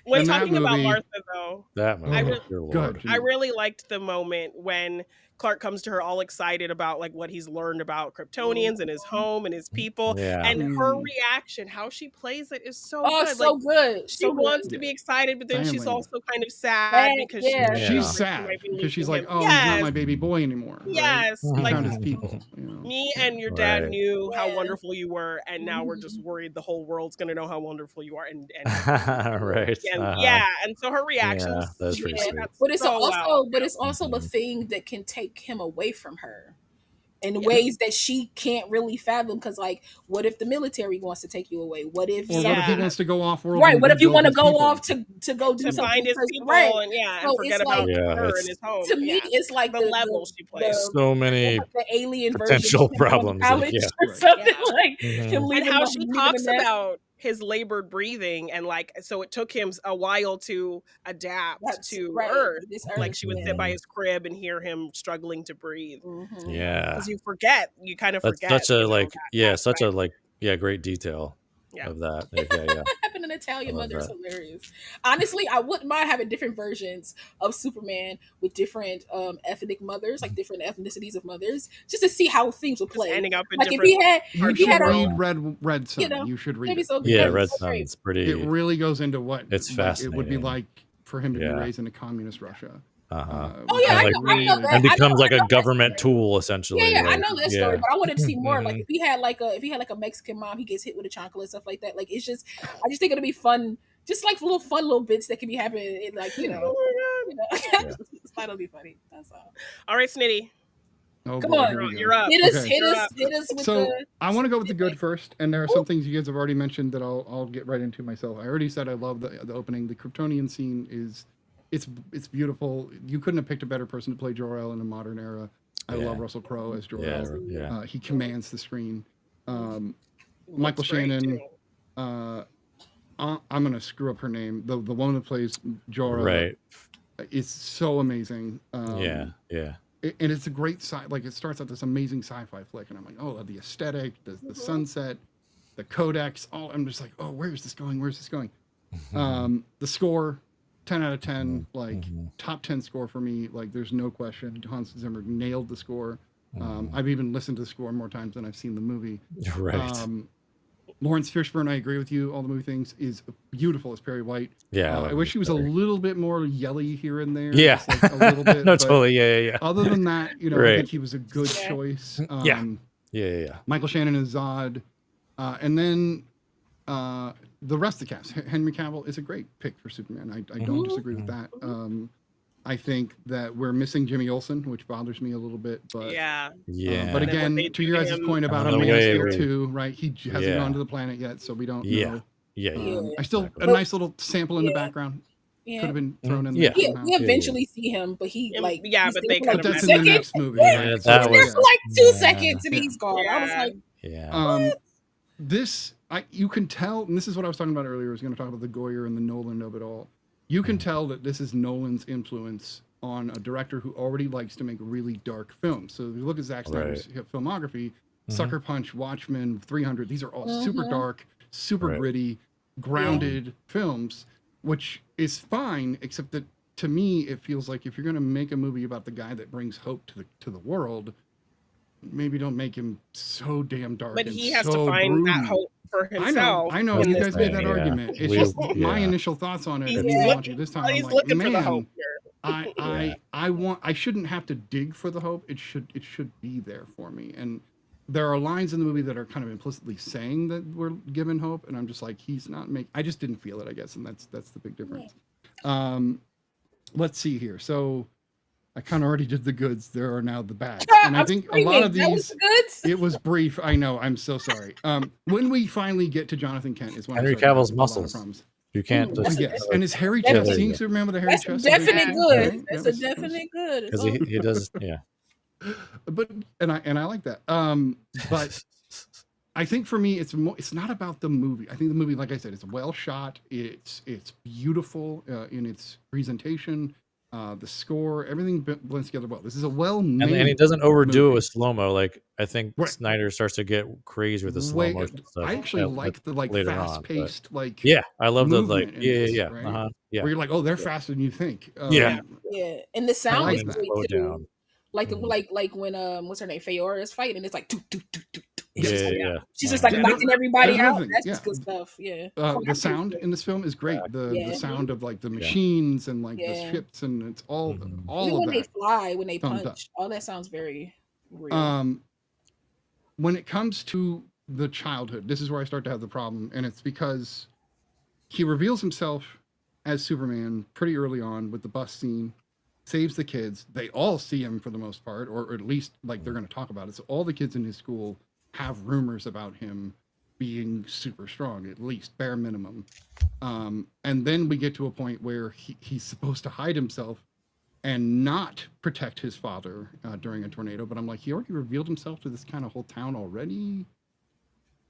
When And that talking about movie, Martha, though, That I movie, really, dear Go lord. ahead, I Janine. really liked the moment when Clark comes to her all excited about like what he's learned about Kryptonians and his home and his people, Yeah. and her Mm. reaction, how she plays it is so Oh, good. Like so good. she So good. wants to be excited, but then she's Family. also kind of sad Sad, because yeah. she She's feels like she sad might be because she's losing like, him. oh, he's not Yes, my baby boy anymore. Right? yes. He Like found his people. You know. me Yeah. and your dad Right. knew how Yeah. wonderful you were, and now we're just Mhm. worried the whole world's gonna know how wonderful you are. And Right. yeah, and so her reaction Yeah, was that's she pretty did sweet. that But it's so well. also, but it's also the Mhm. thing that can take him away from her in Yeah. ways that she can't really fathom. Because, like, what if the military wants to take you away? What if Or what if he Yeah. wants to go off world? right? And What if you rebuild want to his go people? off to go do To something? find his Because, people right? and So forget it's about like Yeah, her it's and his home. to me, Yeah. it's like The level she plays. so many the alien potential version of him going to problems. Like, college yeah. or Right. something Yeah. like Mhm. him leaving And how the, she leaving talks the nest. about his labored breathing, and like so it took him a while to adapt That's to right. Earth. This Like earth, she would yeah. sit by his crib and hear him struggling to breathe. Mhm. Yeah. Because you forget, you kind of That's forget, such a you know, like, that yeah, such a aspect. like, yeah, great detail Yeah. of that. Like, yeah. Having an I Italian love mother is that. hilarious. Honestly, I wouldn't mind having different versions of Superman with different ethnic mothers, like different ethnicities of mothers, just to see how things would Just play. ending up in Like if different he had, You if he should had a, read Red you Sun. know, You should read that'd be it. so good. Yeah, That'd be Red so great. Sun's pretty. It really goes into what It's like, it would be fascinating. like for him to be Yeah. raised in a communist Russia. Uh-huh. Oh yeah, And I like, know that. and I know, becomes like I a know that government story. tool Yeah, essentially. yeah, I Like, know that story, yeah. but I wanted to see more. Like Mhm. if he had like a Mexican mom, he gets hit with a chocolate, stuff like that. Like it's just, I just think it'll be fun, just like little fun little bits that can be happening. In, like Yeah. Oh my God. you know, that'll be funny. That's all. All right, Snitty, Oh Come boy, on. here we go. you're up. Hit us, Okay. hit You're us, up. hit us with So the. I want to go with the good first, and there are some things you guys have already mentioned that I'll get right into myself. I already said I love the opening. The Kryptonian scene is it's beautiful. You couldn't have picked a better person to play Jor-El in a modern era. I Yeah. love Russell Crowe as Yeah, Jor-El. yeah. He commands the screen. Michael Looks great, Shannon. too. I'm gonna screw up her name. The woman that plays Jor-El Right. is so amazing. Yeah. And it's a great like it starts out this amazing sci-fi flick, and I'm like, oh, the aesthetic, the sunset, the codex, all. I'm just like, oh, where's this going? Where's this going? The score, 10 out of 10, like top 10 score for me. Like there's no question. Hans Zimmer nailed the score. I've even listened to the score more times than I've seen the movie. Right. Lawrence Fishburne, I agree with you. All the movie things is beautiful as Perry White. Yeah. I wish he was a little bit more yelly here and there. Yeah. Just like a little bit. No, but totally. Yeah. other than that, you know, I Right. think he was a good choice. Yeah. Michael Shannon is Zod. And then the rest of the cast. Henry Cavill is a great pick for Superman. I don't disagree with that. I think that we're missing Jimmy Olsen, which bothers me a little bit. But Yeah. Yeah. but And then again, what they to do your to guys' him- point about Oh, a no Man way, of Steel wait. 2, right? He hasn't Yeah. gone to the planet yet, so we don't Yeah. know. Yeah. I still Exactly. a nice little sample in the background could Yeah. have been thrown in Yeah. there. Yeah, somehow. we eventually see him, but he Yeah, like yeah, he's but there they for, cut like, him But that's a in the second. next movie. Yeah, Right? Yeah, So, that he's there was- for like 2 Yeah. seconds and he's gone. I was Yeah. like, Yeah. This you can tell, and this is what I was talking about earlier. I was going to talk about the Goyer and the Nolan of it all. You can tell that this is Nolan's influence on a director who already likes to make really dark films. So if you look at Zack Snyder's filmography, Sucker Punch, Watchmen, 300, these are all super dark, super Right. gritty, grounded films, which is fine, except that to me, it feels like if you're going to make a movie about the guy that brings hope to the world, maybe don't make him so damn dark. But and he has so to find broody. that hope for himself. I know. in You this guys made that movie. Yeah. argument. It's We- just my yeah. initial thoughts on it. He's And me looking- watching it this time, He's I'm like, looking for the man, hope here. I shouldn't have to dig for the hope. It should be there for me. And there are lines in the movie that are kind of implicitly saying that we're given hope, and I'm just like, he's not making. I just didn't feel it, I guess, and that's the big difference. Let's see here. So I kind of already did the goods. There are now the bads, and I I'm think a screaming. lot of That was these. the goods. It was brief. I know. I'm so sorry. When we finally get to Jonathan Kent is when Henry I started Cavill's having a lot of muscles. problems. You can't That's just a- Yes, and his hairy Yeah, chest. there you Seeing go. Superman with a hairy That's chest. definite is a big good. thing, That's right? a definite good. because he does. Yeah. But I like that. But I think for me, it's not about the movie. I think the movie, like I said, it's well shot. It's beautiful in its presentation. The score, everything blends together well. This is a well-made and he doesn't overdo it movie. with slow mo. Like I think Right. Snyder starts to get crazy with the slow motion stuff. I actually like the later on, but- fast-paced Yeah, I love the like. movement in Yeah, this, yeah, right? yeah. Where you're like, oh, they're faster than you think. Yeah. Yeah, and the sound like is that. great Slow too. down. Like the Mhm. like when what's her name, Feora is fighting, it's like it's Yeah, just like, yeah. she's just like Yeah, knocking everybody that's another out. thing, That's yeah. just good stuff. Yeah, The sound in this film is great. The Yeah. sound of like the machines and like the Yeah. ships, and it's all Mhm. all even of when they that. fly, when they thumbs punch, all that sounds very real. When it comes to the childhood, this is where I start to have the problem, and it's because he reveals himself as Superman pretty early on with the bus scene, saves the kids. They all see him for the most part, or at least like they're going to talk about it. So all the kids in his school have rumors about him being super strong, at least bare minimum. And then we get to a point where he's supposed to hide himself and not protect his father during a tornado. But I'm like, he already revealed himself to this kind of whole town already.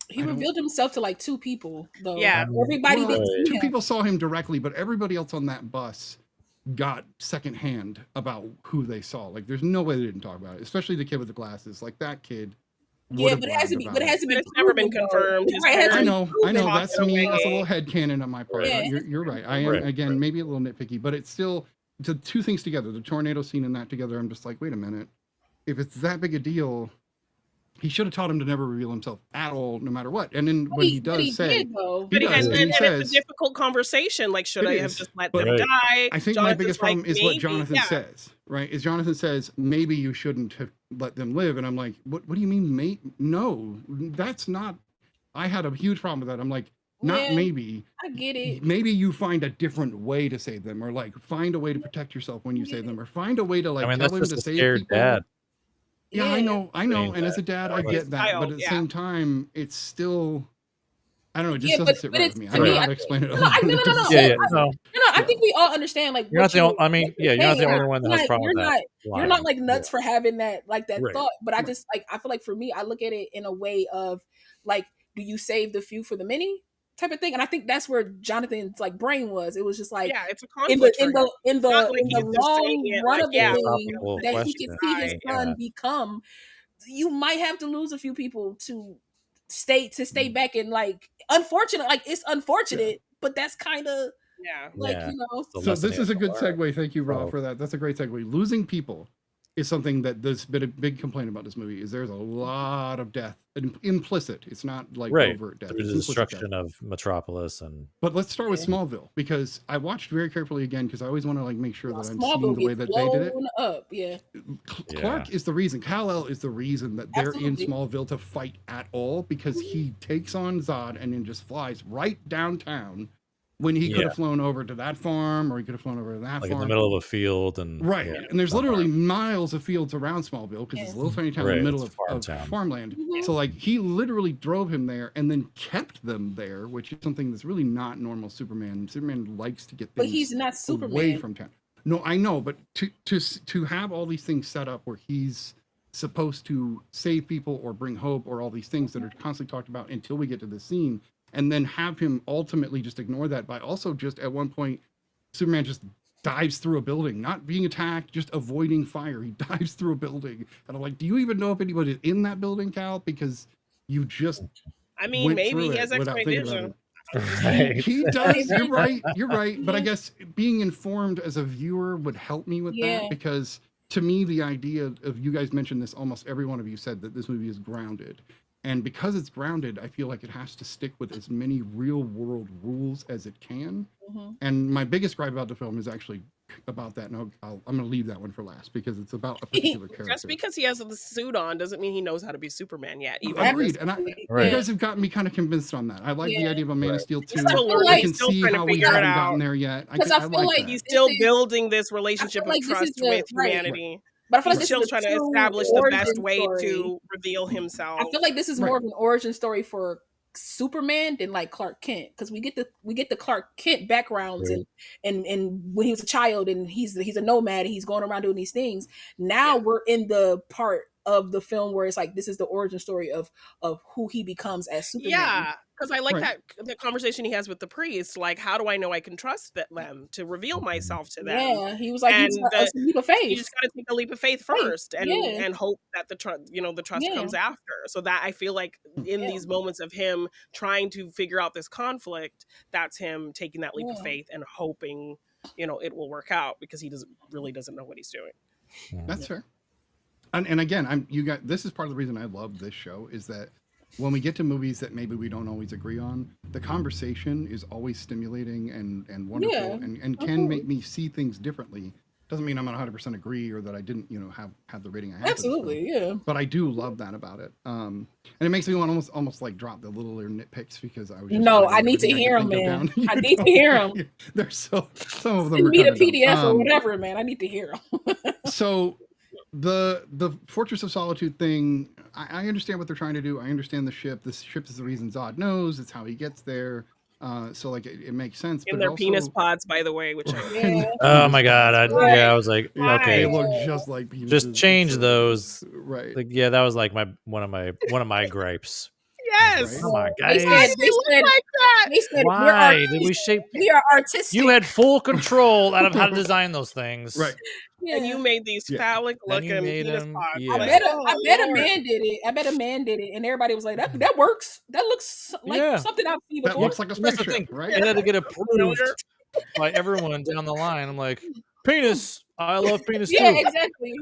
He revealed himself to like two people, though. Yeah. Everybody Well, didn't see two him. people saw him directly, but everybody else on that bus got secondhand about who they saw. Like, there's no way they didn't talk about it, especially the kid with the glasses. Like, that kid. Yeah, but it has to be. But it has to be. But it's never been proven, confirmed. though. His Right, it has to I be know. proven. That's me. That's a little headcanon on my part. Yeah. You're right. I am, again, maybe a little nitpicky, but it's still the two things together, the tornado scene and that together. I'm just like, wait a minute. If it's that big a deal, he should have taught him to never reveal himself at all, no matter what. And then when he does say, did, though. But he does, and he it's says, a difficult conversation. Like, should It I have is, just let but them die? I think my biggest problem is what maybe, Jonathan yeah. says, right? Is Jonathan says, maybe you shouldn't have let them live. And I'm like, what do you mean, no, that's not, I had a huge problem with that. I'm like, not Yeah, maybe. I get it. Maybe you find a different way to save them, or like find a way to protect yourself when you save them, or find a way to like I mean, tell that's him just to a save scared people. dad. Yeah, I know. Saying And as a that. dad, I Or get his that. child, But at the yeah. same time, it's still, I don't know, it just Yeah, doesn't but sit but right it's with me. I to don't me. know how to explain it. No, other than no, it no, doesn't no. sit Yeah, right with me. no. I think we all understand. Like, You're not the only. I mean, what you're yeah, you're not the saying. only one that has problem with that. You're not like nuts for having that Right. thought. But I Right. just like I feel like for me, I look at it in a way of like, do you save the few for the many type of thing? And I think that's where Jonathan's like brain was. It was just like Yeah, it's a in the conflict for him. in the Not like in the he's just saying long it run like, of the yeah, thing Philosophical that he could see his question. son Yeah. become. You might have to lose a few people to stay back and like unfortunate. Like it's unfortunate, but that's kind of Yeah. like Yeah. you know. The So lesson this he is a has to good learn. segue. Thank you, Rob, Oh. for that. That's a great segue. Losing people is something that there's been a big complaint about this movie. Is there's a lot of death, implicit. It's not like Right. overt death. Through It's the implicit death. destruction of Metropolis and But let's start with Smallville, because I watched very carefully again, because I always want to like make sure that I'm seeing Smallville the way gets that they did it. blown up. Yeah. Clark is the reason. Kal-El is the reason that they're Absolutely. in Smallville to fight at all, because he takes on Zod and then just flies right downtown when he could Yeah. have flown over to that farm, or he could have flown over to that like in farm. the middle of a field and Right. yeah, And there's somewhere. literally miles of fields around Smallville, because it's a little tiny town in Right, the middle it's of farm town. farmland. Mhm. So like he literally drove him there and then kept them there, which is something that's really not normal Superman. Superman likes to get But things he's not away Superman. from town. No, I know, but to have all these things set up where he's supposed to save people or bring hope or all these things that are constantly talked about until we get to the scene, and then have him ultimately just ignore that by also just at one point Superman just dives through a building, not being attacked, just avoiding fire. He dives through a building, and I'm like, do you even know if anybody is in that building, Cal? Because you just I mean, went maybe through he it has without X-ray thinking about vision. it. Right. He does. You're right. But I guess being informed as a viewer would help me with Yeah. that, because to me, the idea of, you guys mentioned this, almost every one of you said that this movie is grounded. And because it's grounded, I feel like it has to stick with as many real world rules as it can. Mhm. And my biggest gripe about the film is actually about that. And I'm going to leave that one for last, because it's about a particular character. Just because he has the suit on doesn't mean he knows how to be Superman yet. Even Agreed. And Right. you guys have gotten me kind of convinced on that. I like the Yeah. idea of a Man of Right. Steel He's 2. still I learning. I like- can He's still see trying to how we figure it haven't out. gotten there yet. Because I feel like like that. He's this still is- building this relationship like of this trust is the- with right. humanity. But I feel like He's this still is a trying to true establish the best origin way story. to reveal himself. I feel like this is Right. more of an origin story for Superman than like Clark Kent, because we get the Clark Kent backgrounds Right. and when he was a child and he's a nomad and he's going around doing these things. Now we're in the part of the film where it's like this is the origin story of who he becomes as Superman. Yeah. Because I like Right. that conversation he has with the priest. Like, how do I know I can trust them to reveal myself to them? Yeah, he was like, And he was a leap of you just faith. got to take a leap of faith Faith. first, Yeah, and hope that the trust yeah, comes after. So that I feel like in yeah, these moments of him trying to figure out this conflict, that's him taking that leap of yeah. faith and hoping it will work out, because he doesn't know what he's doing. That's fair. And again, this is part of the reason I love this show, is that when we get to movies that maybe we don't always agree on, the conversation is always stimulating and wonderful, Yeah, and can absolutely. make me see things differently. Doesn't mean I'm gonna 100% agree, or that I didn't, have the rating I had for this film. Absolutely, yeah. But I do love that about it. And it makes me want to almost like drop the littler nitpicks, because I was just No, writing I need to everything hear could them, think of man. I down. need to hear them. There's some of them Send are me the kind of PDF or dumb. whatever, man. I need to hear them. So the Fortress of Solitude thing, I understand what they're trying to do. I understand the ship. This ship is the reason Zod knows. It's how he gets there. So like it makes sense. In But their it penis also, pods, by the way, which Yeah. Oh my god! Right. I was like, Why? they okay, look just like penises. just change So, those. right. Like, yeah, that was like one of my gripes. Yes. Right. Come on, They guys. said, Why did they look like that? they said, we're Why did we artistic. shape? We are artistic. You had full control out of how to design those things. Right. Yeah. And you made these Yeah. phallic And you looking made penis them- pods. yeah. I Like, bet oh, a Lord. man did it. I bet a man did it, and everybody was like, "That works. That looks like Yeah. something I've seen That before." looks like a And that's the spaceship, thing. right? It had to get approved Familiar. by everyone down the line. I'm like, penis. I love penis Yeah, too. exactly.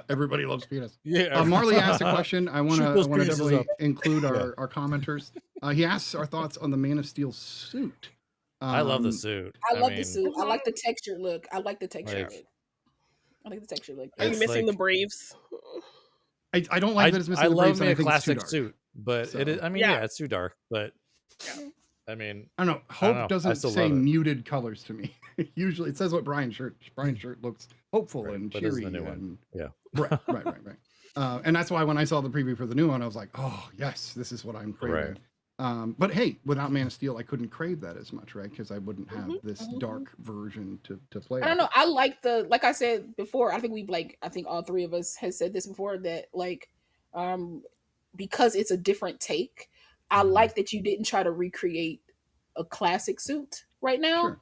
Everybody loves penis. Yeah. Marley asked a question. I want Shoot to those penises definitely up. include our commenters. He asks our thoughts on the Man of Steel suit. I love the suit. I love the mean, suit. I like the textured look. I like the texture Like- look. I like the texture look. Are you It's missing like- the briefs? I don't like that it's missing I the love briefs, and me I a think it's too classic dark. suit, but So- it is. I mean, Yeah. yeah, it's too dark. But Yeah. I mean, I don't know. I Hope don't know. I doesn't still say love it. muted colors to me. Usually it says what Brian's shirt looks hopeful Right, and but this is cheery. the new one. and, Yeah. right. And that's why when I saw the preview for the new one, I was like, oh yes, this is what I'm craving. But hey, without Man of Steel, I couldn't crave that as much, right? Because I wouldn't have this dark version to play. I don't know. I like like I said before, I think I think all three of us has said this before, that like, because it's a different take, I like that you didn't try to recreate a classic suit right now. Sure.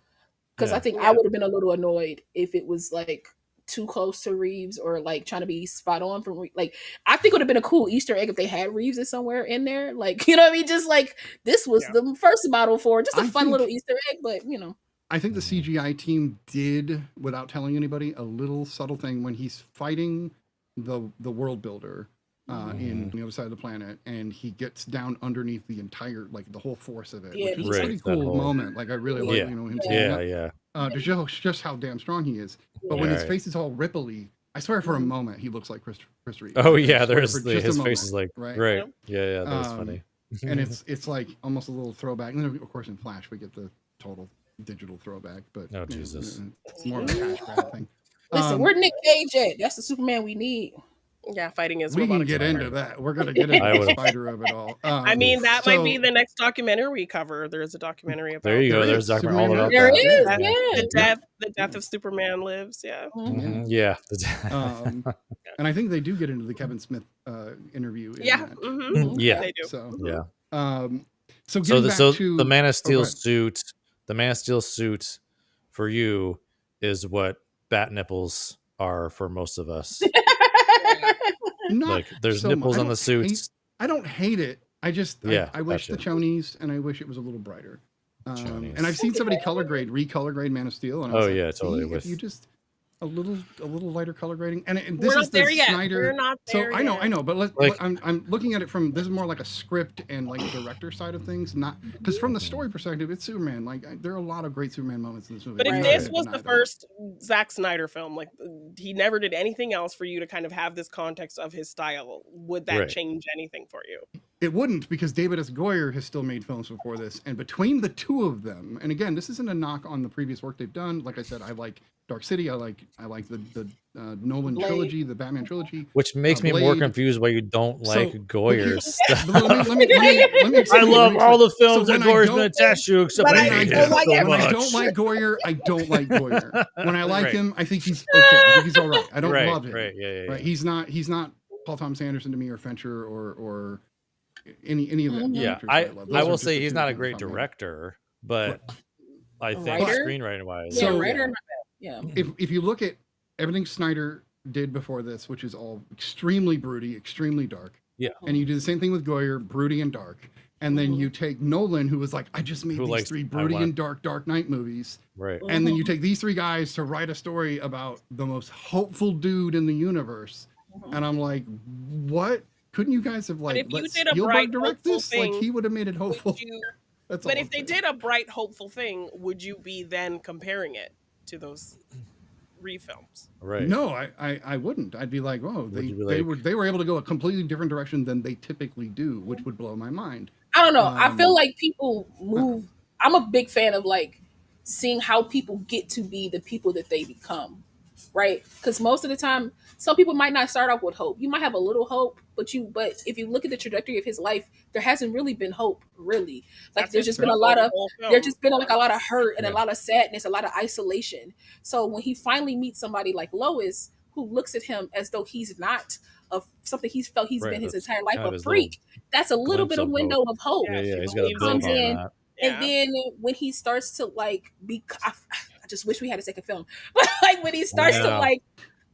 Because Yeah. I think I would have been a little annoyed if it was like too close to Reeves, or like trying to be spot on from like, I think it would have been a cool Easter egg if they had Reeves is somewhere in there, like, you know what I mean, just like this was the first model for just a fun little Easter egg, but you know, I think the CGI team did, without telling anybody, a little subtle thing when he's fighting the world builder in the other side of the planet, and he gets down underneath the entire, like the whole force of it, Yeah, which is right, a pretty that cool whole- moment. Like I really like him teaming up, to show just how damn strong he is. But when his Right. face is all ripply, I swear for a moment he looks like Chris Reeve. Oh I yeah, swear there's for just a his moment, face is like right. Yeah, that was funny. And it's like almost a little throwback. And then of course in Flash we get the total digital throwback, but Oh, Jesus. it's more of a cash grab thing. listen, where Nick Cage at? That's the Superman we need. Yeah, fighting his We can robotic get spider. into that. We're gonna get into I the would've- spider of it all. I mean, that might be so- the next documentary we cover. There's a documentary about There you go. There There's is. Dr. all Superman about There that. is, that- yeah. the death of Superman lives. Yeah. Mhm, Yeah. And I think they do get into the Kevin Smith interview. In Yeah. that. Mhm. Yeah. They do. So Yeah. so So getting the back to the Man of Steel okay. suit, the Man of Steel suit for you is what bat nipples are for most of us. Not Like there's so nipples much. on the suits. I don't hate it. I just Yeah, I wish gotcha. the chonies, and I wish it was a little brighter. Chonies. And I've seen somebody recolor grade Man of Steel. And I was Oh, like, yeah, totally, "See, with- if you just a little lighter color grading, and this We're is not there the yet. Snyder. We're not there So yet. I know, but Like- I'm looking at it from, this is more like a script and like director side of things, not because from the story perspective, it's Superman. Like there are a lot of great Superman moments in this movie. But if I'm not this gonna was deny the that. first Zack Snyder film, like he never did anything else for you to kind of have this context of his style, would that Right. change anything for you? It wouldn't, because David S. Goyer has still made films before this, and between the two of them, and again, this isn't a knock on the previous work they've done. Like I said, I like Dark City. I like the Nolan Blade. trilogy, the Batman trilogy. Which makes me more Blade. confused why you don't like So, Goyer's stuff. But let me I explain, love all the films So that when I Goyer's don't- been attached to, except But I I hate don't him like so it. When I much. don't like Goyer, I don't like Goyer. When I like Right. him, I think he's okay. I think he's all right. I don't Right, love him. right, yeah. Right? He's not Paul Thomas Anderson to me, or Fincher, or any of the Mhm. Yeah, actors I love. I Those are will just say the he's two not a examples great I'll make. director, but I A think writer? screenwriting wise, Yeah, So- writer. Not bad. Yeah. If you look at everything Snyder did before this, which is all extremely broody, extremely dark, yeah, and you do the same thing with Goyer, broody and dark, and then Mhm. you take Nolan, who was like, I just made Who these likes- 3 I broody want- and Dark Knight movies, right. and then you Mhm. take these 3 guys to write a story about the most hopeful dude in the universe, Mhm. and I'm like, what? Couldn't you guys have But like if you let did a bright, Spielberg direct hopeful this? Like thing, he would have made it would hopeful. you? That's But all if I'm they saying. did a bright, hopeful thing, would you be then comparing it to those refilms? Right. No, I wouldn't. I'd be like, oh, Would they you be they like- were able to go a completely different direction than they typically do, which would blow my mind. I don't know. I feel Um, like people move. I'm a big fan of like seeing how people get to be the people that they become, right? Because most of the time, some people might not start off with hope. You might have a little hope, but if you look at the trajectory of his life, there hasn't really been hope, really. Like That's there's his just been a struggle lot the of whole film. there's just been like a lot of hurt and a Yeah. lot of sadness, a lot of isolation. So when he finally meets somebody like Lois, who looks at him as though he's not of something he's felt he's Right, been his that's entire life, kind of a his freak. That's a little glimpse bit of of window of hope. Yeah, she yeah, he's got to believes build comes on in, that. And then when he starts to like be, I just wish we had a second film. But like when he starts to Yeah. like,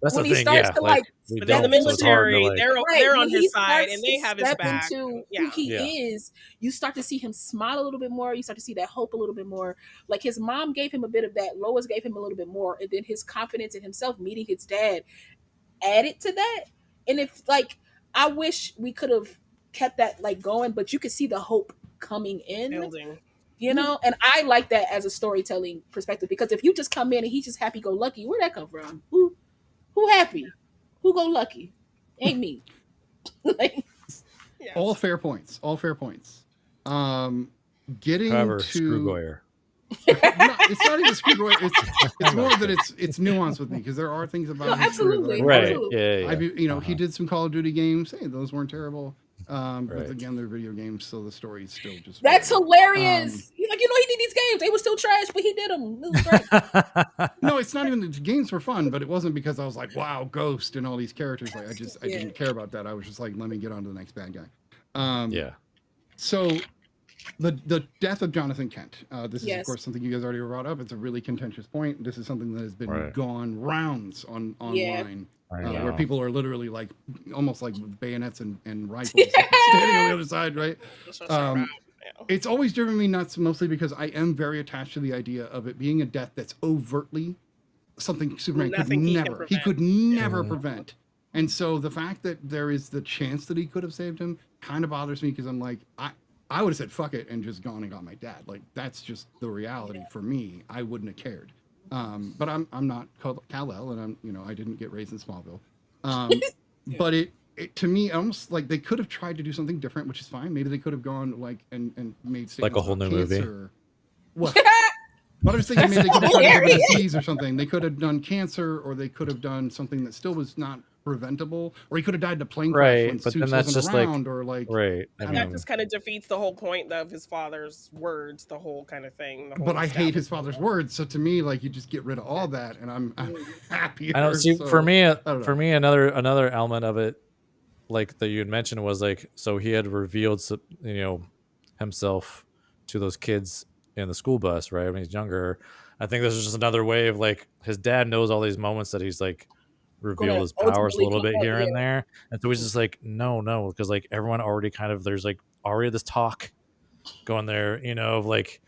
That's when the he thing, starts yeah. to Like, like, we But in the don't, so it's hard to military, like. they're when on he his side starts and they to have his step back. into Yeah. who he Yeah. is, you start to see him smile a little bit more. You start to see that hope a little bit more. Like his mom gave him a bit of that. Lois gave him a little bit more, and then his confidence in himself, meeting his dad, added to that. And if like, I wish we could have kept that like going, but you could see the hope coming in. Building. You know, and I like that as a storytelling perspective, because if you just come in and he's just happy go lucky, where'd that come from? Who happy? Who go lucky? Ain't me. Like, Yeah. all fair points. All fair points. Getting However, to screw Goyer. No, it's not even screw Goyer. It's more that it's nuanced with me, because there are things about No, his career that absolutely. I Right. Absolutely. Yeah. Yeah. I've, you know, he Uh-huh. did some Call of Duty games. Hey, those weren't terrible. But Right. again, they're video games, so the story's still just. that's whatever. hilarious. He's like, he did these games. They were still trash, but he did them. It was great. No, it's not even the games were fun, but it wasn't because I was like, wow, Ghost and all these characters. Like, I Yeah. didn't care about that. I was just like, let me get on to the next bad guy. Yeah. So, the death of Jonathan Kent. This is, of Yes. course, something you guys already brought up. It's a really contentious point. This is something that has been Right. gone rounds online, I where know. people are literally like, almost like with bayonets and rifles standing on the other side, right? Just around, yeah. It's always driven me nuts, mostly because I am very attached to the idea of it being a death that's overtly something Superman Nothing he can could never Mhm. prevent. And so the fact that there is the chance that he could have saved him kind of bothers me, because I'm like, I would have said fuck it and just gone and got my dad. Like, that's just the reality for me. I wouldn't have cared. But I'm not Kal-El, and I didn't get raised in Smallville. But it to me, almost like they could have tried to do something different, which is fine. Maybe they could have gone like and made Like a statements whole about new movie. cancer. What? But I was thinking maybe they could have tried to give a disease or something. They could have done cancer, or they could have done something that still was not preventable, or he could have died in a plane crash Right, when but Suits then that's wasn't just like- around, or like. Right. I That That mean, just kind of defeats the whole point of his father's words, the whole kind of thing. But I hate his father's words, so to me, like, you just get rid of all that, and I'm happier. I don't see. so- For me, don't know. another element of it, like that you had mentioned, was like, so he had revealed, himself to those kids in the school bus, right, when he's younger. I think this is just another way of like, his dad knows all these moments that he's like revealed Gonna his powers a ultimately little bit come up, here and yeah. there, and so he's just like, no, because like everyone already kind of, there's like already this talk going there, of like,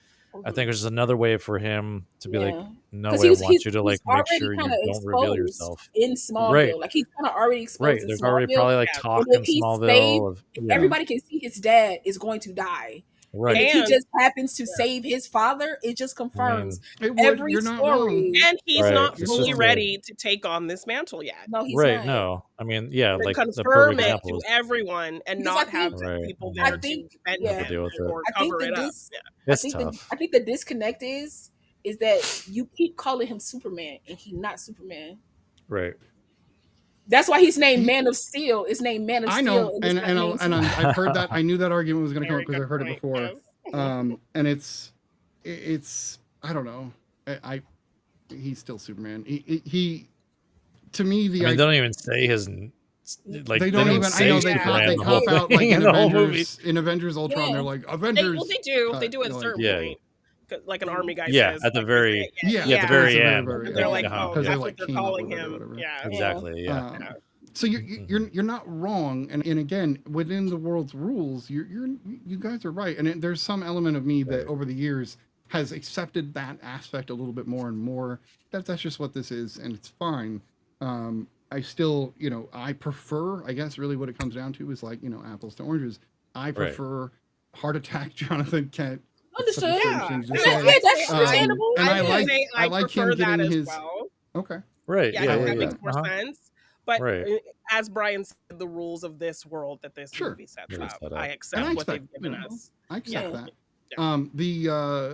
I think it's just another way for him to be like, Yeah. no, 'Cause I want you to like make already sure you kinda don't reveal exposed yourself. in Smallville. Right. Like he's kind of already exposed Right. in There's Smallville. already probably like Yeah. talk And in if he's Smallville saved, of everybody can see his dad is going to die. right. And if he And- just happens to save his father, it just confirms It would, every you're not story. wrong. And he's Right, not it's fully just ready to take on this mantle yet. No, he's Right. not. No, I mean, yeah, To like the confirm perfect it example to is everyone and Because not I have think- Right. people I there think- to defend yeah. him deal with it. or I think cover that it up. this, Yeah. it's tough. I think the disconnect is that you keep calling him Superman and he's not Superman. Right. That's why he's named Man of Steel. It's named Man of I Steel. know, it's and not and, named I've heard that. I knew that argument was going to come Very up because good I've heard it point, before. yes. And it's I don't know. He's still Superman. He to me the I mean, they don't even say his like they don't even. I say know they Superman cop the whole out thing like in in the whole movie. Avengers. In Avengers Ultron, Yeah. they're like Avengers. They do. They cut. do at a They're certain Yeah. point. Like an army guy Yeah, says. at the like, they very say, Yeah, at the very towards end. very They're end. like, Uh-huh. oh, Because that's they what like they're came up calling with it or him. whatever. Yeah. Exactly. Yeah. So you're not wrong, and again within the world's rules, you guys are right, and there's some element of me that over the years has accepted that aspect a little bit more and more. That's just what this is, and it's fine. I still, I prefer, I guess, really what it comes down to is like, apples to oranges. I prefer Heart Attack Jonathan Kent. Understood. Yeah. That's understandable. And I like prefer him getting that as his. well. Okay. Right. Yeah, that makes more sense. But Right. as Brian said, the rules of this world that this Sure. movie sets Really up, set up. I accept And I what they've expect, given us. I accept that. Yeah.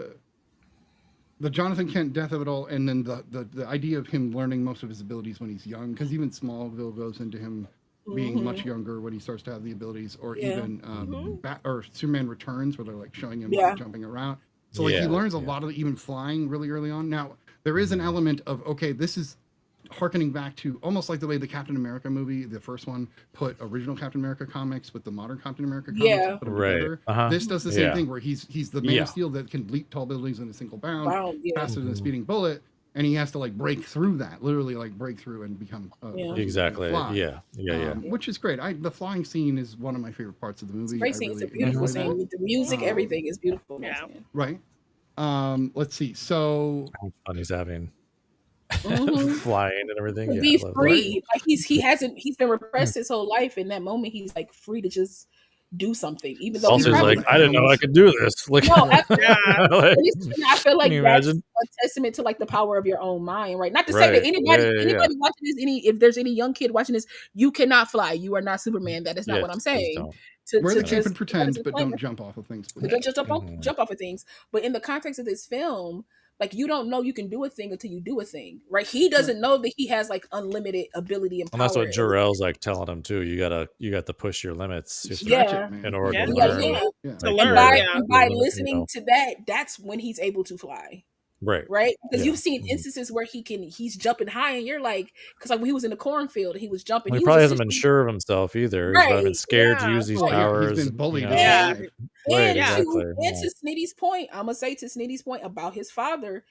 The Jonathan Kent death of it all, and then the idea of him learning most of his abilities when he's young, because even Smallville goes into him being much younger when he starts to have the abilities, or even or Superman Returns, where they're like showing him jumping around. So like he learns a lot of even flying really early on. Now there is an element of this is harkening back to almost like the way the Captain America movie, the first one, put original Captain America comics with the modern Captain America comics. Yeah. And put them Right. together. Uh-huh. This does the same thing where he's the Man of Steel that can leap tall buildings in a single bound, faster than a speeding bullet, and he has to like break through that, literally like break through and become Exactly. fly. Yeah. Which is great. The flying scene is one of my favorite parts of the movie. Great scene. It's a beautiful scene with the music. Everything is beautiful. Yeah. Right. Let's see. So How fun he's having. Flying and everything. To be free. Like he's been repressed his whole life. In that moment, he's like free to just do something. Even though Also, he's like, I didn't know I could do this. Like, no, like, I feel like can you that's imagine? a testament to like the power of your own mind, right? Not to say that anybody watching this, if there's any young kid watching this, you cannot fly. You are not Superman. That is not what I'm saying. Wear the cape and pretend, but don't jump off of things. Don't just jump off of things. But in the context of this film, like you don't know you can do a thing until you do a thing, right? He doesn't know that he has like unlimited ability and power. And that's what Jor-El's like telling him too. You got to push your limits in order to learn. And by listening to that, that's when he's able to fly. Right. Because you've seen instances where he's jumping high, and you're like, because like when he was in the cornfield, he was jumping. He probably hasn't been sure of himself either. He's probably been scared to use these powers. He's been bullied. And to Snitty's point, I'm gonna say to Snitty's point about his father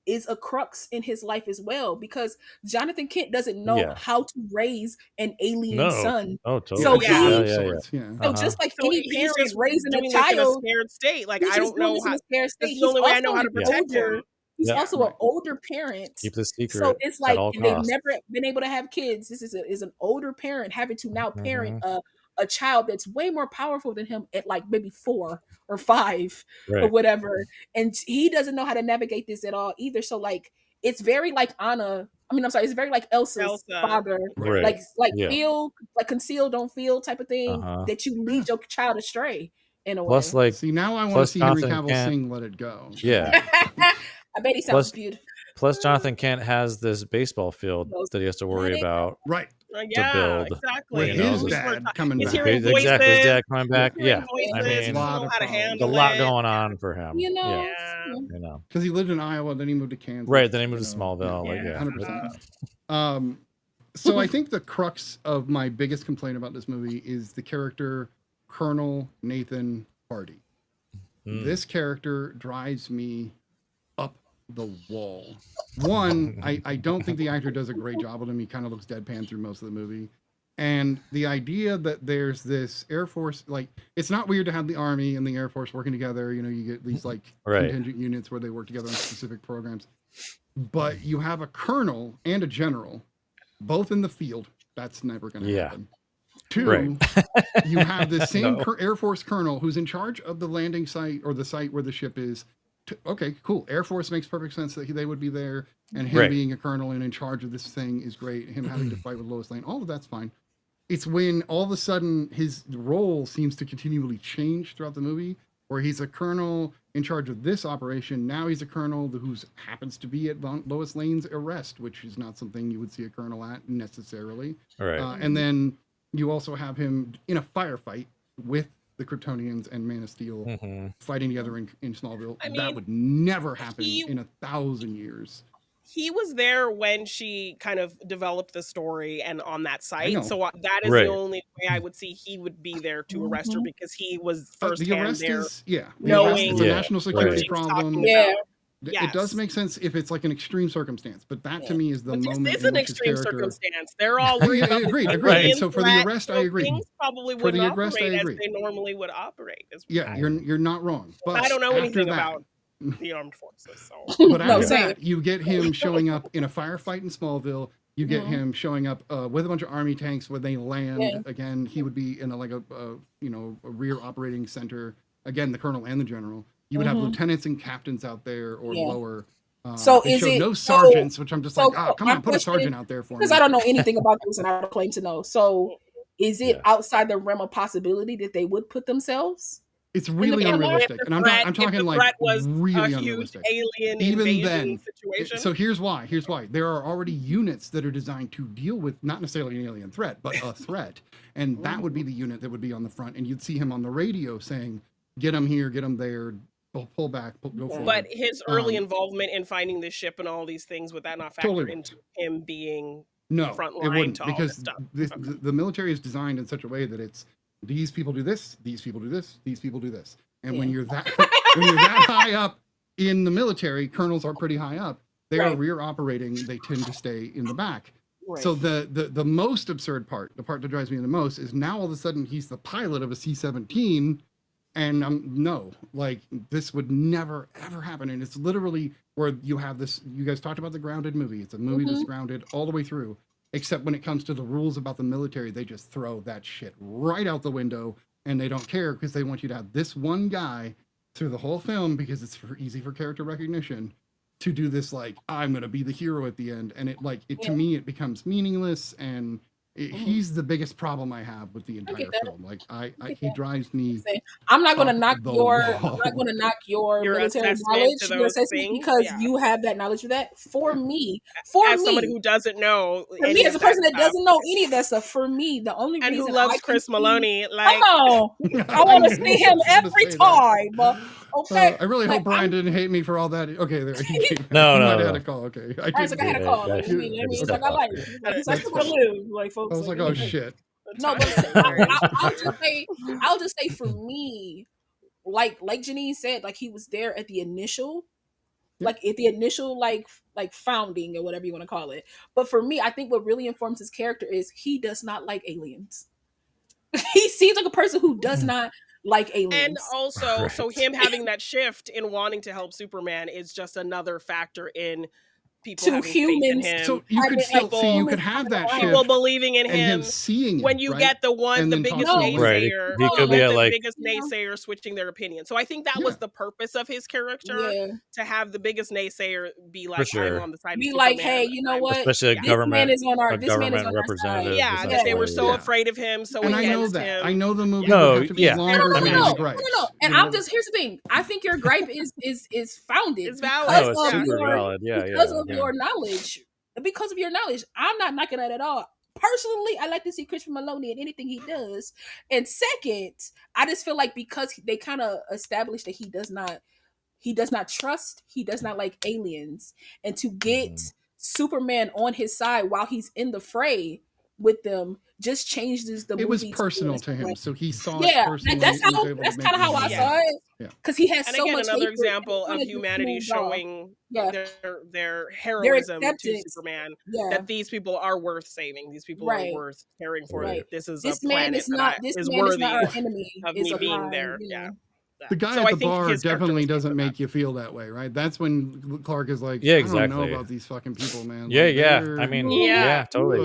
is a crux in his life as well, because Jonathan Kent doesn't know how to raise an alien son. Oh, totally. So so just like any parent raising a in a child, scared state, like I don't know how. Scared state. That's the only way I know how to protect him. He's also an older parent. Keep the secret. So it's like they've costs. never been able to have kids. This is an older parent having to now parent a child that's way more powerful than him at like maybe 4 or 5 or whatever. And he doesn't know how to navigate this at all either. So like it's very like it's very like Elsa's father. Like feel, like conceal, don't feel type of thing that you lead your child astray in a way. Plus, like, see, now I want to see Henry Cavill sing Let It Go. Yeah. I bet he sounds beautiful. Plus, Jonathan Kent has this baseball field that he has to worry about. Right. Yeah, to build. exactly. With his dad coming back. Exactly, his dad coming back. Yeah. I mean, a lot going on for him. You know. Because he lived in Iowa, then he moved to Kansas. Right, then he moved to Smallville. 100%. So I think the crux of my biggest complaint about this movie is the character Colonel Nathan Hardy. This character drives me up the wall. One, I don't think the actor does a great job with him. He kind of looks deadpan through most of the movie. And the idea that there's this Air Force, like, it's not weird to have the Army and the Air Force working together. You know, you get these like contingent units where they work together on specific programs. But you have a colonel and a general, both in the field. That's never going to happen. Two, you have the same Air Force colonel who's in charge of the landing site or the site where the ship is. Okay, cool. Air Force makes perfect sense that they would be there, and him being a colonel and in charge of this thing is great. Him having to fight with Lois Lane, all of that's fine. It's when all of a sudden his role seems to continually change throughout the movie, where he's a colonel in charge of this operation. Now he's a colonel who happens to be at Lois Lane's arrest, which is not something you would see a colonel at necessarily. Right. And then you also have him in a firefight with the Kryptonians and Man of Steel fighting together in Smallville. That would never happen in 1,000 years. he was there when she kind of developed the story and on that I know. site. So that is Right. the only way I would see he would be there to arrest her, because he was The firsthand arrest there. is the arrest knowing is a Yeah, national what security she was problem. talking Yeah. about. It does Yes. make sense if it's like an extreme circumstance, but that to me is the But this moment is in an which his extreme character. circumstance. They're all worried about the Agreed. Right. And so for the threat, arrest, so I agree. things probably For wouldn't the arrest, I operate as agree. they normally would operate. Yeah, you're not wrong. But I don't know after anything that, about the armed forces, so But No, after same. that, you get him showing up in a firefight in Smallville. You get Mhm. him showing up with a bunch of army tanks when they land. Yeah. Again, he would be in a rear operating center. Again, the colonel and the general. You would have Mhm. lieutenants and captains out there or Yeah. lower. So they is showed it no sergeants, which I'm just so like, oh, come my on, put a question, sergeant out there for because me. I don't know anything about this and I don't claim to know. So is it Yeah. outside the realm of possibility that they would put themselves? It's really middle of it, unrealistic, and I'm if talking the like threat was really a huge unrealistic. alien Even invasion then, situation. so here's why. There are already units that are designed to deal with not necessarily an alien threat, but a threat, and that would be the unit that would be on the front, and you'd see him on the radio saying, "Get him here, get him there, pull back, go forward." But his early Um, involvement in finding the ship and all these things, would that not factor Totally into him being No, front it line wouldn't, to all because this stuff? the military is designed in such a way that it's these people do this, these people do this, these people do this, and when Yeah. you're that when you're that high up in the military, colonels are pretty high up. They are Right. rear operating. They tend to stay in the back. Right. So the most absurd part, the part that drives me the most, is now all of a sudden he's the pilot of a C-17, and no, like this would never ever happen. And it's literally where you have this. You guys talked about the Grounded movie. It's a movie that's grounded all the way through, except when it comes to the rules about the military, they just throw that shit right out the window, and they don't care because they want you to have this one guy through the whole film because it's easy for character recognition to do this, like, I'm gonna be the hero at the end, and to me it becomes meaningless, and he's the biggest problem I have with the entire that. film. Like he drives me. I'm not going to up knock the your wall. your Your military assessment knowledge, to your those assessment, things, because yeah. you have that knowledge of that. For me, As somebody who doesn't know, for me, as a person that doesn't know any of that stuff, for me, the only and reason who loves I can Chris see- Maloney, like, Come on, I want to see him I was gonna every say that. time. Okay, I really like, hope Brian didn't hate me for all that. Okay, there. No, he no, might have no. had a call. Okay, I I was like, I had a call. Like, Yeah, I mean, it's yeah. like I like it. Like, it's like That's to live, like folks. I was like, oh shit. No, but I'll just say for me, like Janine said, like he was there at the initial, like founding or whatever you want to call it. But for me, I think what really informs his character is he does not like aliens. He seems like a person who does not like aliens. and also, Right. so him having that shift in wanting to help Superman is just another factor in people To having faith in humans. him. So you I could mean, still like, see, you people- could have that shift people believing in and him him. seeing it, When you right? get the And then biggest talking about it. naysayer, Right. He could be the at, like- biggest naysayer switching their opinion. So I think that Yeah. was the purpose of his character, Yeah. to have the biggest naysayer be like, sure. I'm on the side Be of like, Superman. hey, you know what? Especially a Yeah. This man government, is on our. a This man is government on our representative. side. Yeah, that they were so Yeah. afraid of him, so And I know against that. him. I know the movie No, would have to be yeah. longer No, than I mean- his no. gripes. And You I'm know? just here's the thing. I think your gripe is founded. It's valid. because No, it's of super your- valid. Yeah, because yeah. of your knowledge. Because of your knowledge, I'm not knocking that at all. Personally, I like to see Christopher Maloney in anything he does. And second, I just feel like because they kind of established that he does not trust, he does not like aliens, and to get Superman on his side while he's in the fray with them just changes the movie. It was personal to him, like, so he saw yeah, it personally. that's and was how. able to That's make kind of how I it. saw it. Yeah. Because he has And so again, much. another hatred, example and of it just humanity moves off. showing Yeah. their heroism to acceptance. Superman. Yeah. That these people are worth saving. These people Right. are worth caring for. Right. This is This a man planet is not. that This is man is worthy not our enemy. of It's me a being line, there. you Yeah. know. The guy So at I the think bar his character definitely was good doesn't for make that. you feel that way, right? That's when Clark is like, Yeah, I don't know exactly. about these fucking people, man. Yeah, Like, yeah. they're- I mean, Yeah. yeah, totally.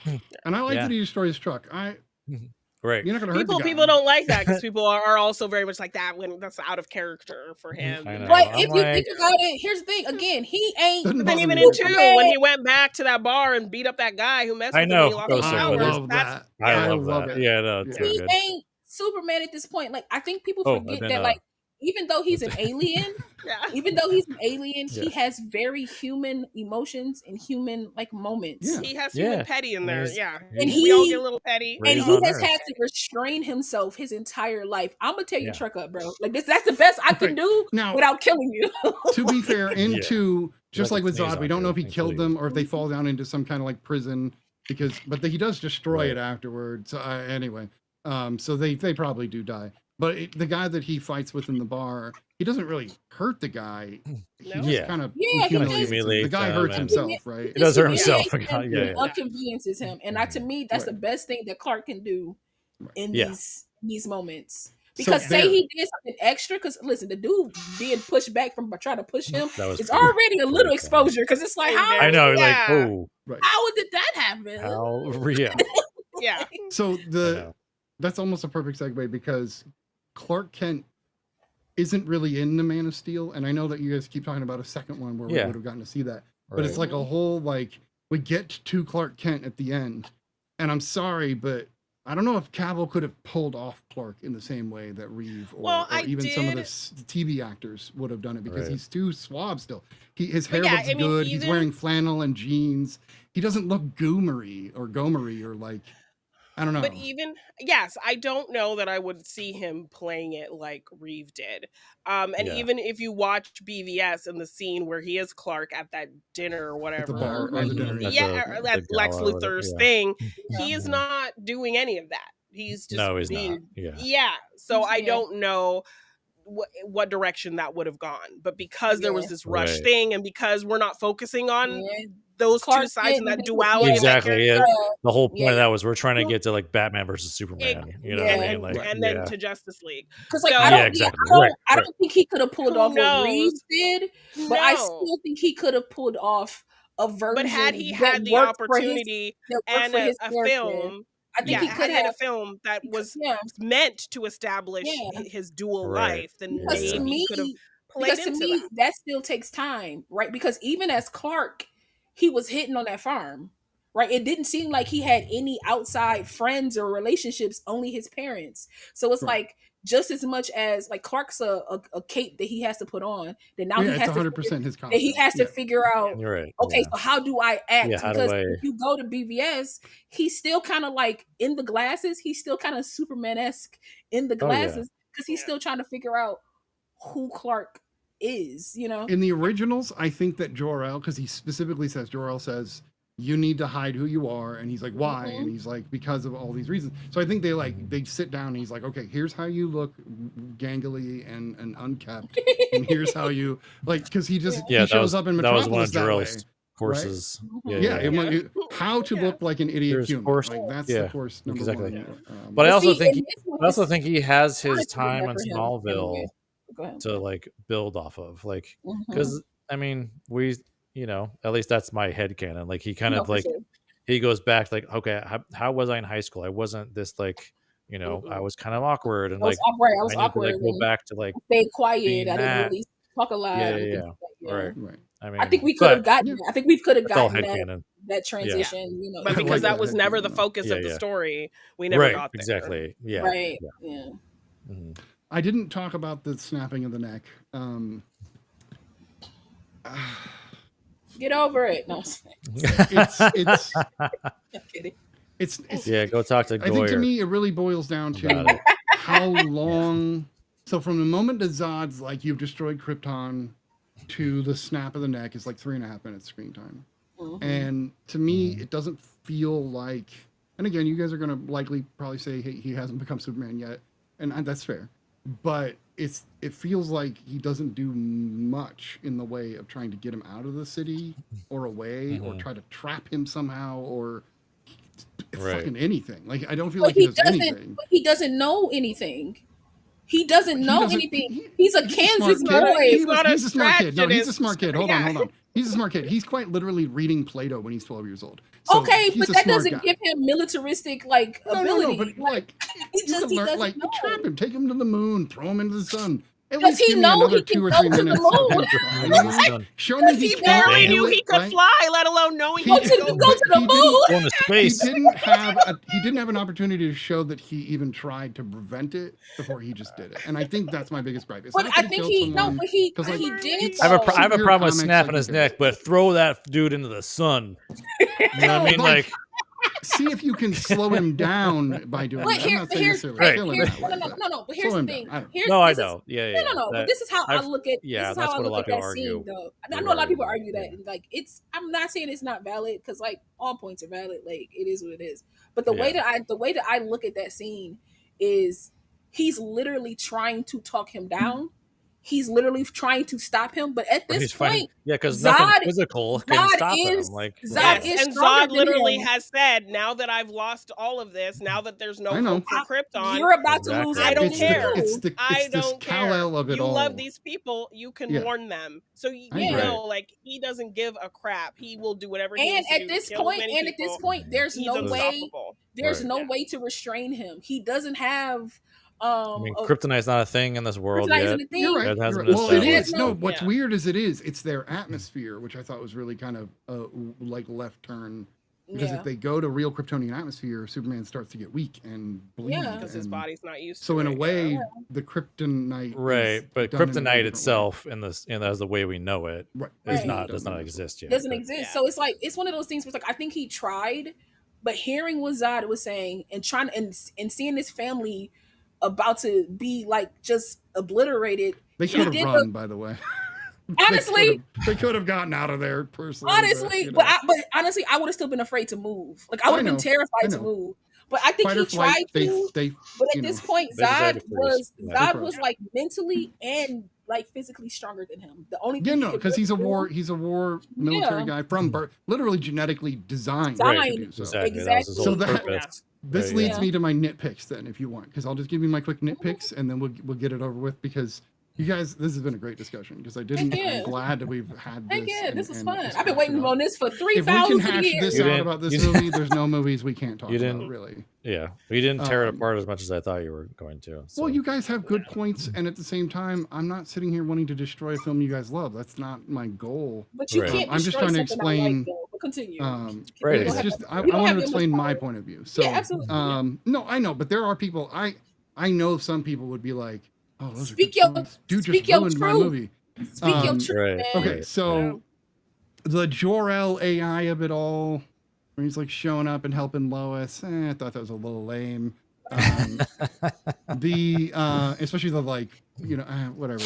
Ugh. And I like Yeah. that he destroyed his truck. Right. You're not gonna hurt the guy. People don't like that because people are also very much like that when that's out of character for him. I know. But I'm if you like- think about it, here's the thing. Again, he ain't. Doesn't But then bother even me in at all. 2, when he went back to that bar and beat up that guy who messed I with know. him, he lost That his was so I funny. powers. love That's- that. I love love that. it. Yeah, no, it's so He good. ain't Superman at this point. Like I think people Oh, forget and then, that. Like even though he's an alien, Yeah. he has very human emotions and human like moments. Yeah. He has Yeah. human petty in there. He's- Yeah. And we all he- get a little petty. And Raised he on has Earth. had to restrain himself his entire life. I'm gonna tear your Yeah. truck up, bro. Like that's the best I can Right. do Now, without killing you. to be fair, in Yeah. 2, just like with sneeze Zod, we on don't you know if he and killed kill them you. or if they fall down into some kind of like prison but he does destroy Right. it afterwards. So, anyway, so they probably do die. But the guy that he fights with in the bar, he doesn't really hurt the guy. He No? just Yeah. kind of Yeah, he humiliates him. The humiliates guy him hurts and- himself, right? He does hurt humiliates himself. him Yeah, and yeah. inconveniences him, and to me, that's the best thing that Clark can do in Yeah. these moments. So Because say there- he did something extra, because listen, the dude being pushed back from trying to push him, That was it's pretty- already a little pretty funny. exposure. Because it's like, how I know, like, Yeah. oh, Right. how did that happen? how real. Yeah. So I know. that's almost a perfect segue because Clark Kent isn't really in the Man of Steel, and I know that you guys keep talking about a second one where we Yeah. would have gotten to see that, but it's Right. like a whole like we get to Clark Kent at the end, and I'm sorry, but I don't know if Cavill could have pulled off Clark in the same way that Reeve or, Well, or I even some of did- the TV actors would have done it because Right. he's too suave still. His But hair yeah, looks I mean, good. He's even- wearing flannel and jeans. He doesn't look gomery or like I don't know. But even yes, I don't know that I would see him playing it like Reeve did. And Yeah. even if you watch BVS in the scene where he is Clark at that dinner or whatever, at the bar or the dinner. At yeah, the- or the at Lex gala or whatever, Luthor's yeah. thing, Yeah. he is not doing any of that. He's just No, he's not. being Yeah. So I Yeah. don't know what direction that would have gone, but because there was Yeah. this rush Right. thing, and because we're not focusing on Yeah. those two Clark sides and Kent, that he- duality, of that Exactly. Yeah. character, The whole point Yeah. of that was we're trying to get to like Batman versus Superman. You know what I Yeah. mean? Like, and then yeah. to Justice League. Because like So- I don't, Yeah, exactly. I don't, Right, I right. don't think he could have pulled Who off what knows? Reeves did, but I No. still think he could have pulled off a version. But had he that had the worked for his- opportunity that worked and for a his character, film, I think yeah, he could had have. a film that was Yeah, meant to establish Yeah. his dual Right. life, then because maybe to me, he could have played because to into me that. that still takes time, right? Because even as Clark, he was hitting on that farm, right? It didn't seem like he had any outside friends or relationships, only his parents. So it's Right. like just as much as like Clark's a cape that he has to put on, that now yeah, he it's has to 100% his that costume. he has to Yeah. figure out. You're right. Okay, yeah. so how do I act? Yeah, how do Because I- if you go to BVS, he's still kind of like in the glasses. He's still kind of Superman-esque in the Oh, yeah. glasses because he's Yeah. still trying to figure out who Clark is. You know, In the originals, I think that Jor-El, because he specifically says, Jor-El says, you need to hide who you are. And he's like, why? Mhm. And he's like, because of all these reasons. So I think they sit down and he's like, okay, here's how you look gangly and unkept. And here's how you, like, because he just Yeah, he that shows was up in that was one Metropolis of that way. Jarrell's courses. right? Yeah, yeah. how to Yeah. look like an idiot Here's human. course- Like, that's yeah, the course number exactly. one. But I also see, think in this one, I also it's think he has his honestly time better on for him Smallville anyway. Go ahead. to like build off of, like, Mhm. because I mean, we, you know, at least that's my headcanon. Like, he kind No, of for like sure. he goes back, like, okay, how was I in high school? I wasn't this, like, you know, I was kind of awkward and I was like awkward. I was I need to awkward. like go and back to like stayed quiet. being I didn't that. really talk a lot. Yeah, and yeah, things like that, yeah. right. Right. I mean, I think we could have but gotten. Yeah. I think we could have it's all gotten that, headcanon. that transition. You know, But I because like that that was never the headcanon. focus Yeah, of the yeah. story, we never Right, got there. exactly. Yeah. right? Yeah. Yeah. Mhm. I didn't talk about the snapping of the neck. Get over it. No, It's I'm kidding. it's Yeah, go talk to I think to Goyer me it really boils down about to it. how long. So from the moment that Zod's like you've destroyed Krypton to the snap of the neck is like 3.5 minutes screen time. Mhm. And to me, it doesn't feel like. And again, you guys are gonna likely probably say, "Hey, he hasn't become Superman yet," and that's fair. But it feels like he doesn't do much in the way of trying to get him out of the city or away or Mhm. try to trap him somehow or Right. fucking anything. Like I don't feel But like he does doesn't. anything. But he doesn't know anything. He doesn't He know doesn't- anything. He's a he's Kansas smart kid. boy. He's not a He's a smart kid. No, he's a strategist. smart kid. Hold Yeah. on. He's a smart kid. He's quite literally reading Plato when he's 12 years old. So Okay, he's but a that smart doesn't guy. give him militaristic like No, ability. but like he you just could he learn, doesn't like know. trap him, take him to the moon, throw him into the sun. At Does least he give me know another he can 2 or go 3 to the minutes. moon? of him trying. Show me Does he he can't Barely do knew it, he could right? fly, let alone knowing He- he Go could to go. the but he moon. Going to He space. didn't have an opportunity to show that he even tried to prevent it before he just did it, and I think that's my biggest gripe. It's But not I that think killed he someone, no, but he 'cause, like, he did. it's- I have a Superhero problem with comics, snapping like, his who neck, cares? but throw that dude into the sun. You know what I mean? Like, see if you can slow him down by doing But that. I'm here, not but saying here's necessarily kill him here's that way, but no. But here's slow the him thing. down. I don't know. Here's No, I this is know. Yeah. no. But That, this is how I I've, look at yeah, this is that's how I what a look lot at of people that scene argue though. And I know a lot of regarding people that. argue that. And like I'm not saying it's not valid because like all points are valid. Like it is what it is. But the way that I look at that scene is he's literally trying to talk him down. He's literally trying to stop him. But at But this he's fighting. point, Yeah, because nothing Zod physical can Zod stop is him. Like, Zod Yes, is and stronger Zod than literally him. has said, now that I've lost all of this, now that there's no I know. hope for Krypton, You're about to lose Exactly. I don't everything care. you do. I It's this don't care. Kal-El of it You all. love these people, you can Yeah. warn them. So you I agree. know, like he doesn't give a crap. He will do whatever he And needs to at do this to kill point, as many people. there's He's no way, unstoppable. there's Right. no way to restrain him. He doesn't have I mean, kryptonite's not a thing in this world kryptonite yet. isn't a thing. You're right. It hasn't You're right. been Well, it established. is. No, what's Yeah. weird is it's their atmosphere, which I thought was really kind of like left turn. Because Yeah. if they go to real Kryptonian atmosphere, Superman starts to get weak and bleed. Yeah. Because his and- body's not used to So in a it. way, the Kryptonite, Right, is but done in a kryptonite different way. itself in this, as the way we know it, Right. is Right. not does not exist yet. doesn't But- exist. Yeah. So it's like it's one of those things where it's like I think he tried, but hearing what Zod was saying and trying and seeing his family about to be like just obliterated. They he could have did run, by the way. Honestly, they could have gotten out of there personally. honestly, but honestly, I would have still been afraid to move. Like I would have been I terrified to know. move. But I think fight he or flight, tried to. they But you at know, this point, They decided Zod to freeze. was Yeah. Zod was like mentally and like physically stronger than him. The only Yeah, thing no, because he's a war military Yeah. guy from birth, literally genetically designed Right. to do so. Exactly. That was his So whole that- purpose. This Right, leads yeah. me to my nitpicks then, if you want, because I'll just give you my quick nitpicks and then we'll get it over with. Because you guys, this has been a great discussion. Because I'm glad that we've had this. Heck yeah, this is and fun. this I've been hashed waiting it out. on this for If we can 3,000 hash years. this You out didn't- about this you didn't- movie, there's no movies we can't talk You about, didn't- really. Yeah, you didn't tear it Um, apart as much as I thought you were going to. So. Well, you guys have good points, and at the same time, I'm not sitting here wanting to destroy a film you guys love. That's not my goal. But you Right. can't I'm just destroy trying to something I like, explain. though. But continue. Right, You It's don't just have I you don't wanted have to that explain much my power. point of view. So, Yeah, absolutely. no, I know, but there are people. I know some people would be like, "Oh, those Speak are good your- films. Dude speak just your ruined my truth. movie." Speak your truth, Right. man. Okay, Right. so the Jor-El AI of it all, where he's like showing up and helping Lois. I thought that was a little lame. Especially the like, whatever.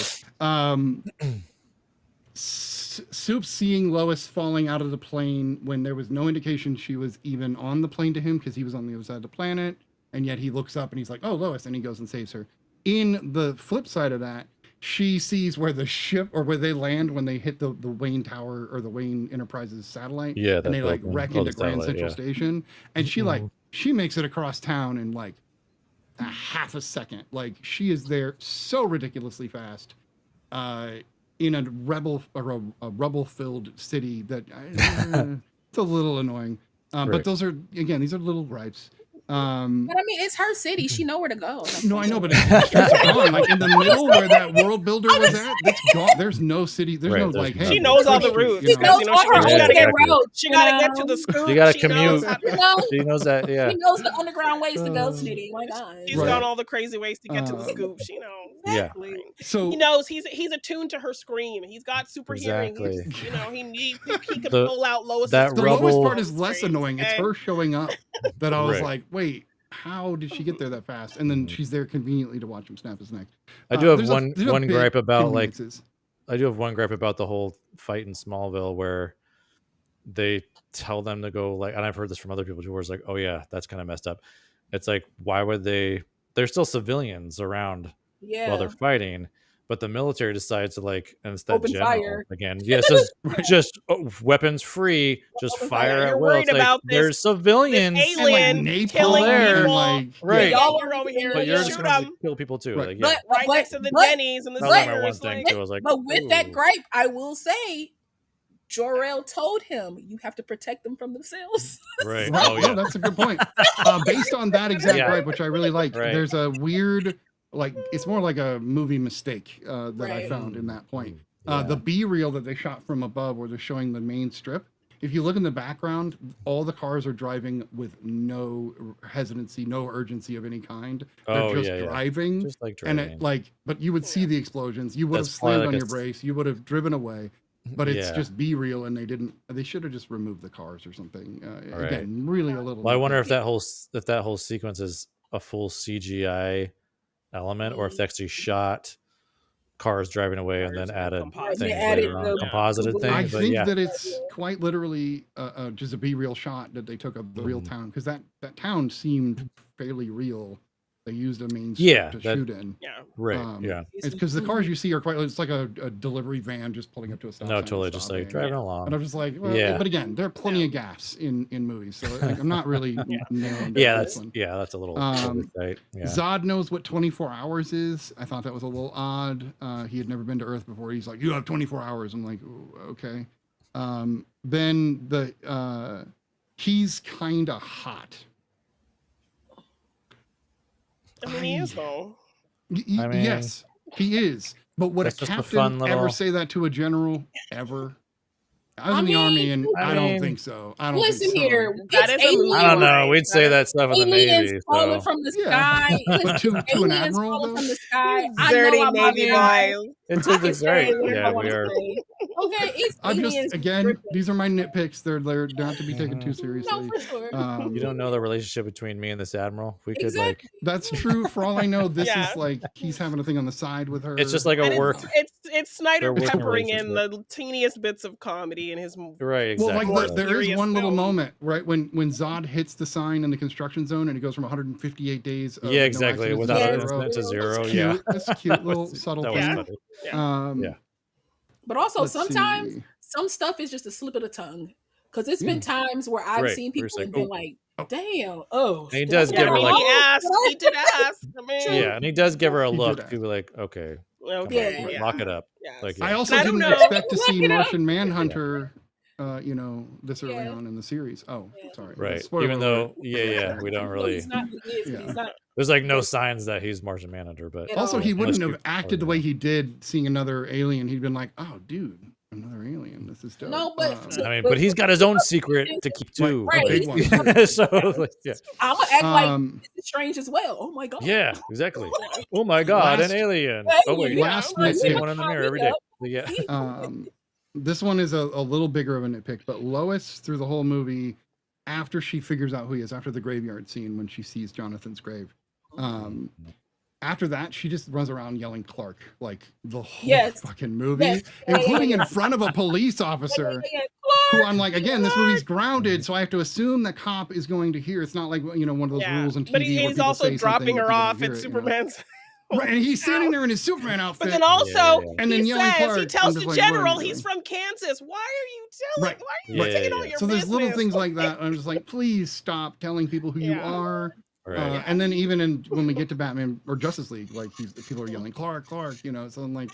Soup seeing Lois falling out of the plane when there was no indication she was even on the plane to him because he was on the other side of the planet, and yet he looks up and he's like, "Oh, Lois," and he goes and saves her. In the flip side of that, she sees where the ship or where they land when they hit the Wayne Tower or the Wayne Enterprises satellite, Yeah, and they like building. wreck Oh, into the Grand satellite, Central yeah. Station, and she makes it across town in like a half a second. Like she is there so ridiculously fast, in a rubble-filled city that it's a little annoying. But Right. these are little gripes. But I mean, it's her city. She know where to go. No, I know, but it's gone. Like in the middle where that world builder was at, that's gone. There's no city. There's Right, no there's like. nothing. Hey, She knows all the Street, routes. She knows all her she gotta get exactly. routes. She gotta get to the scoop. You gotta She knows commute. how to- You know, She knows that. Yeah. she knows the underground ways to go to the. My God. She's Right. gone all the crazy ways to get to the Uh, scoop. She knows. Yeah. Exactly. So He knows he's attuned to her scream. He's got super hearing. Exactly. He can The- pull out Lois. that the rubble- lowest part is less annoying. It's her showing up that I was Right. like, wait, how did she get there that fast? And then she's there conveniently to watch him snap his neck. I do have there's one there's one big gripe about like conveniences. I do have one gripe about the whole fight in Smallville where they tell them to go like, and I've heard this from other people too, where it's like, oh yeah, that's kind of messed up. It's like, why would they? There's still civilians around Yeah. while they're fighting, but the military decides to like, and it's that Open general fire. again. Yeah, it says just weapons free, just Open fire fire. at You're will. worried It's like, about this- there's civilians, This And, like, alien napalm killing there, people. like, right? Yeah. Y'all are over here. But you're just shoot gonna them kill people too. Right. Like, yeah. right next to the but- Denny's and the That was my Snickers. one thing Like, too. I was like, But with that ooh. gripe, I will say, Jor-El told him, "You have to protect them from themselves." Right. Right. Oh No, yeah. that's a good point. Based on that exact Yeah. gripe, which I really like, Right. there's a weird, like, it's more like a movie mistake that I Right. found in that point. Yeah. The B reel that they shot from above, where they're showing the main strip. If you look in the background, all the cars are driving with no hesitancy, no urgency of any kind. They're Oh, just yeah, yeah. driving. Just like And driving. but you would see the explosions. You would have That's probably slammed like on a your brace. You would have driven away. but it's Yeah. just Be Real, and they should have just removed the cars or something. Right. Again, really a little. Well, I wonder if nitpicky. that whole sequence is a full CGI element, or if they actually shot cars driving away and then added composite. things added later on, the- composited the- things. I But think yeah, that it's quite literally just a Be Real shot that they took of the real Mhm. town, because that town seemed fairly real. They used a main Yeah, strip to that- shoot in. Yeah. right. Yeah. It's because the cars you see are quite. It's like a delivery van just pulling up to a stop No, sign and totally. Just like stopping. driving along. And I'm just like, well, Yeah. but again, there are plenty of gas in movies, so like, I'm not really narrowing down Yeah, this one. that's a little Um, oversight. Yeah. Zod knows what 24 hours is. I thought that was a little odd. He had never been to Earth before. He's like, you have 24 hours. I'm like, ooh, okay. Then he's kind of hot. I mean, he is though. I mean, Yes, he is. But would a that's just a captain fun little- ever say that to a general? Ever? I was in the mean, army, and I I don't mean, think so. I don't Listen think so. here, That it's is a movie. I don't know. Right. We'd say that stuff in the aliens Navy. falling So. from the Yeah. sky. But Listen, to an aliens admiral, falling though? from the sky. I Dirty know I'm Navy Navy boys. It's I can right. say whatever I Yeah, want we to are. say. Okay, it's I'm aliens. just, again, these are my nitpicks. They're not to be taken too No, seriously. for sure. You don't know the relationship between me and this admiral. We could Exactly. That's true. For all I know, this Yeah. is like he's having a thing on the side with her. It's just like And a work. it's Snyder Their working peppering in relationship. the teeniest bits of comedy in his Right. Well, Exactly. like there is Serious one little film. moment, right, when Zod hits the sign in the construction zone and it goes from 158 days. Of Yeah, no exactly. accidents Without to an zero. incident to zero. That's Yeah. cute. That's cute little subtle That thing. was Yeah. funny. Yeah. But also Let's sometimes see. some stuff is just a slip of the tongue. Because it's been times where I've Right. seen We're people just and like, been like, damn, oh. And he did does I say give I her that mean, like, wrong? he did ask. I mean, yeah, and he does give her a He look did to be like, okay, come on, Yeah. Yeah. lock it up. Yes. Like, I yeah. also And I don't didn't know. expect to Look see it up. Martian Manhunter, this early Yeah. on in the series. Oh, Yeah. sorry. Right. Spoiler Even though, alert. yeah, we don't No, really. he's not. He is, but Yeah. he's not. There's like no signs that he's Martian Manhunter, but At Also, all. he wouldn't Unless have you- acted the way he did seeing another alien. He'd been like, "Oh, dude, another alien. This is dope." No, but I mean, but he's got his own secret to keep too. Right. A big one. So, like, yeah, I'm gonna act like Um, this is strange as well. Oh my god. yeah, exactly. Oh my god, Last- an alien! Alien, Oh wait, yeah, last I see nitpick. one in the mirror every day. Yeah, This one is a little bigger of a nitpick, but Lois, through the whole movie, after she figures out who he is, after the graveyard scene when she sees Jonathan's grave, after that, she just runs around yelling Clark like the whole Yes. fucking movie, Yes. including in front of a police officer. Who I'm like, again, this movie's grounded, so I have to assume the cop is going to hear. It's not like one of those Yeah. rules on TV. But where he's people also say dropping something, her but people off don't at hear it, Superman's. Right, and he's standing there in his Superman outfit. But then also, And then he yelling says, Clark, he I'm tells just the like, what are you general doing? he's from Kansas. Why are you telling? Right. Why are you Right. taking all your So there's little business? things like that. I'm just like, please stop telling people who you Yeah. are. right. And then even when we get to Batman or Justice League, like people are yelling Clark. So I'm like,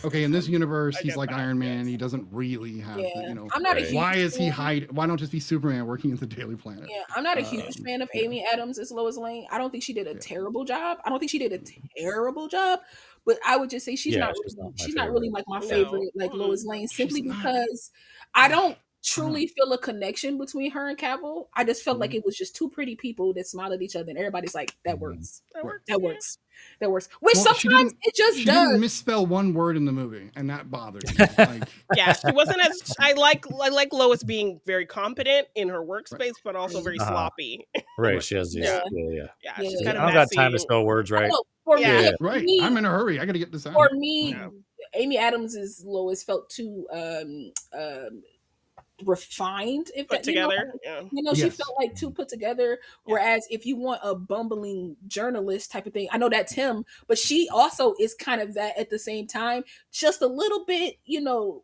okay, in this universe, I he's get like that, Iron Man. yes. He doesn't really have, Yeah. I'm not a Right. huge why is he fan- hide? Why don't just be Superman working at the Daily Planet? Yeah, I'm not a huge fan of Amy Adams as Lois Lane. I don't think she did a terrible job. I don't think she did a terrible job, but I would just say she's Yeah, not she's not my she's not really favorite. like my No. favorite like Mm-mm. Lois Lane simply She's not. because I don't truly feel a connection between her and Cavill. I just felt like it was just two pretty people that smiled at each other and everybody's like, that works. That works. That works. That works. Which Well, she sometimes didn't- it just She does. didn't misspell one word in the movie, and that bothered me. Like, Yeah, she wasn't as. I like Lois being very competent in her workspace, but also very Uh-huh. sloppy. Right. She has these. Yeah. Yeah. Yeah, Yeah. she's I kind of don't got time to spell words right. No, for me, Yeah. for right, me, I'm in a hurry. I got to get this out. for me, Yeah. Amy Adams's Lois felt too refined, if Put that together. Yeah. she Yes. felt like too put together. Whereas if you want a bumbling journalist type of thing, I know that's him, but she also is kind of that at the same time, just a little bit,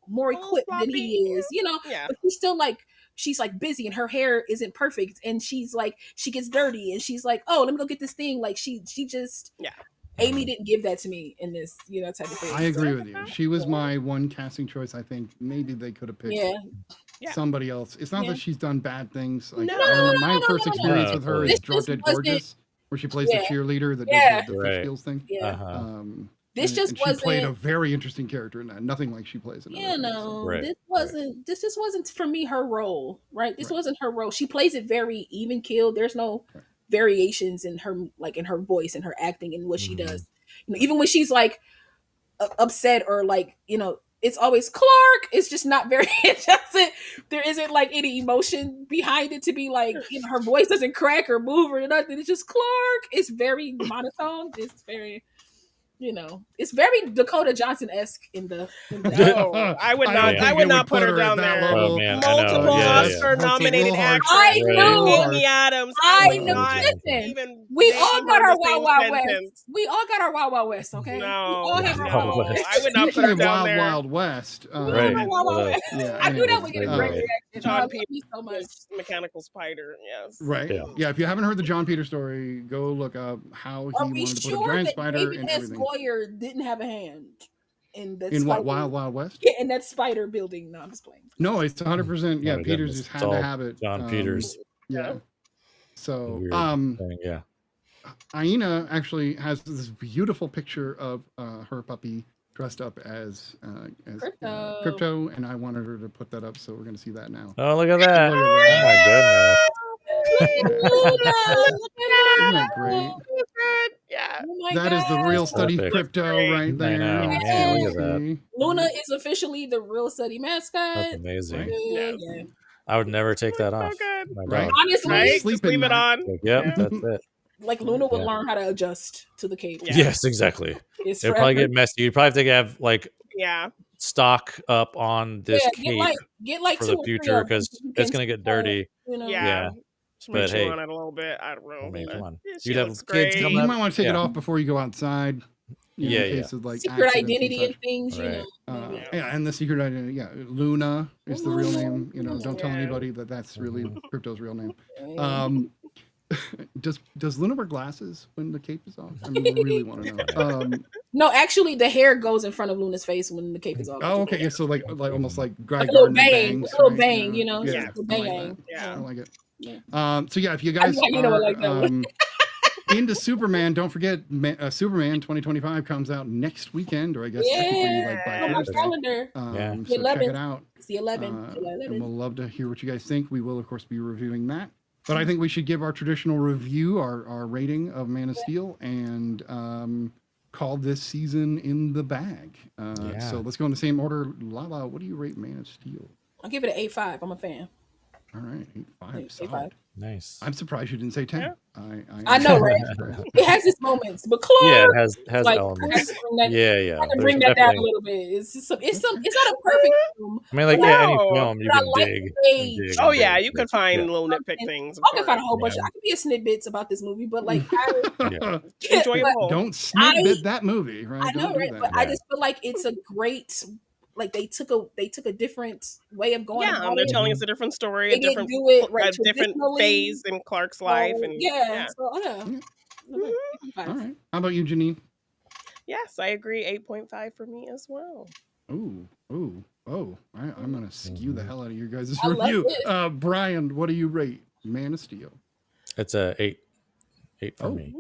more little equipped than he sloppy, is, Yeah. but she's like busy and her hair isn't perfect and she's like, she gets dirty and she's like, oh, let me go get this thing. Like she just, Yeah. Amy didn't give that to me in this, type of thing. I agree with you. She was my one casting choice. I think maybe they could have picked Yeah. somebody else. It's not Yeah. that she's done bad things. Like, No, I remember my no, first no, no, experience no. with her This is Drop just Dead wasn't- Gorgeous, where she plays Yeah. the cheerleader that Yeah. does the Right. fish skills thing. Yeah. Uh-huh. This just and she played a wasn't- very interesting character in that. Nothing like she plays in other things, so. Right. This just wasn't for me her role, right? This wasn't her role. She plays it very even keeled. There's no variations in her, like in her voice and her acting and what she does. Even when she's like upset or like, it's always Clark. It's just not very. There isn't like any emotion behind it to be like, her voice doesn't crack or move or nothing. It's just Clark. It's very monotone. It's very, it's very Dakota Johnson-esque in the. No, I would not. I would not put her down there. Oh man, Multiple Oscar-nominated actress. I know. Amy Adams. I know. Listen, we all got our Wild Wild West. We all got our Wild Wild West. Okay. No, we all have our Wild Wild West. I would not put her down there. Wild West. Right. I knew that would get a great reaction. John Peters so much. Mechanical Spider. Yes. Right. Yeah. If you haven't heard the John Peters story, go look up how he wanted to put a giant spider in everything. Goyer didn't have a hand in that. In what, Wild Wild West? Yeah, in that spider building. No, I'm just playing. No, it's 100%. Yeah, Oh, Peters goodness. just had It's to all have it. John Peters. Yeah. So, Weird thing, yeah. Aina actually has this beautiful picture of her puppy dressed up as Krypto, and I wanted her to put that up, so we're going to see that now. Oh, look at that! Oh my goodness! Isn't that great? Yeah. Oh That is the real study Perfect. Krypto right there. I know. Yeah, look at that. Luna is officially the real study mascot. That's amazing. Yeah. I would never take that So off. good. My Right. dog. Honestly, Right? Just Sleep in leave it that. on. Like, yep, that's it. like Luna would Yeah. learn how to adjust to the cape. Yeah. Yes, exactly. It's It'll probably forever. get messy. You'd probably have to have like Yeah. stock up on this cape get like for 2 the or 3 future of them because so you it's can gonna get start, dirty. Yeah. Yeah. Just But make hey. on it a little bit. I don't know. I mean, come on. She You'd have looks kids great. coming You up. might want to take it Yeah. off before you go outside. In Yeah, case of like secret accidents identity and and such. things, Right. Yeah, and the secret identity. Yeah, Luna is the real name. Don't tell Yeah. anybody that that's really Mm-hmm. Krypto's real name. Does Luna wear glasses when the cape is off? I mean, we really want to know. No, actually, the hair goes in front of Luna's face when the cape is off. Oh, okay. Yeah, so like almost like Guy Like a little Gardner bang, bangs, a little right? bang, Yeah. Yeah, Yeah, a something bang. like that. Yeah. I like it. Yeah. So yeah, if you guys you know I are like that one. into Superman, don't forget Superman 2025 comes out next weekend, or I guess technically like by on my Thursday. calendar. Yeah. So check it out. It's the 11th. July And 11th. we'll love to hear what you guys think. We will, of course, be reviewing that. But I think we should give our traditional review, our rating of Man of Steel, and call this season in the bag. So let's go in the same order. Lala, what do you rate Man of Steel? I'll give it an 8.5. I'm a fan. All right, 8.5. Solid. 8.5. Nice. I'm surprised you didn't say 10. Yeah. I know, right? It has its moments, but Clark, Yeah, it has like, elements. I Yeah. can bring that down a little bit. It's not a perfect film. I mean, like No. any film you But I can like dig. the age. and dig Oh and yeah, dig. you could find Yeah. little nitpick things. of I can find a course. whole bunch. Yeah. I could be a snippets about this movie, but like, Enjoyable. Don't snippet that movie, right? I know, Don't do right? that. But I just feel like it's a great. Like they took a different way of going. Yeah, about they're it. telling us a different story, They a different, didn't do it, right, a different traditionally. phase in Clark's life, and yeah. So yeah. All right. How about you, Janine? Yes, I agree. 8.5 for me as well. Ooh. I'm going to skew the hell out of your guys' I love review. it. Brian, what do you rate Man of Steel? It's a 8. 8 for Oh. me.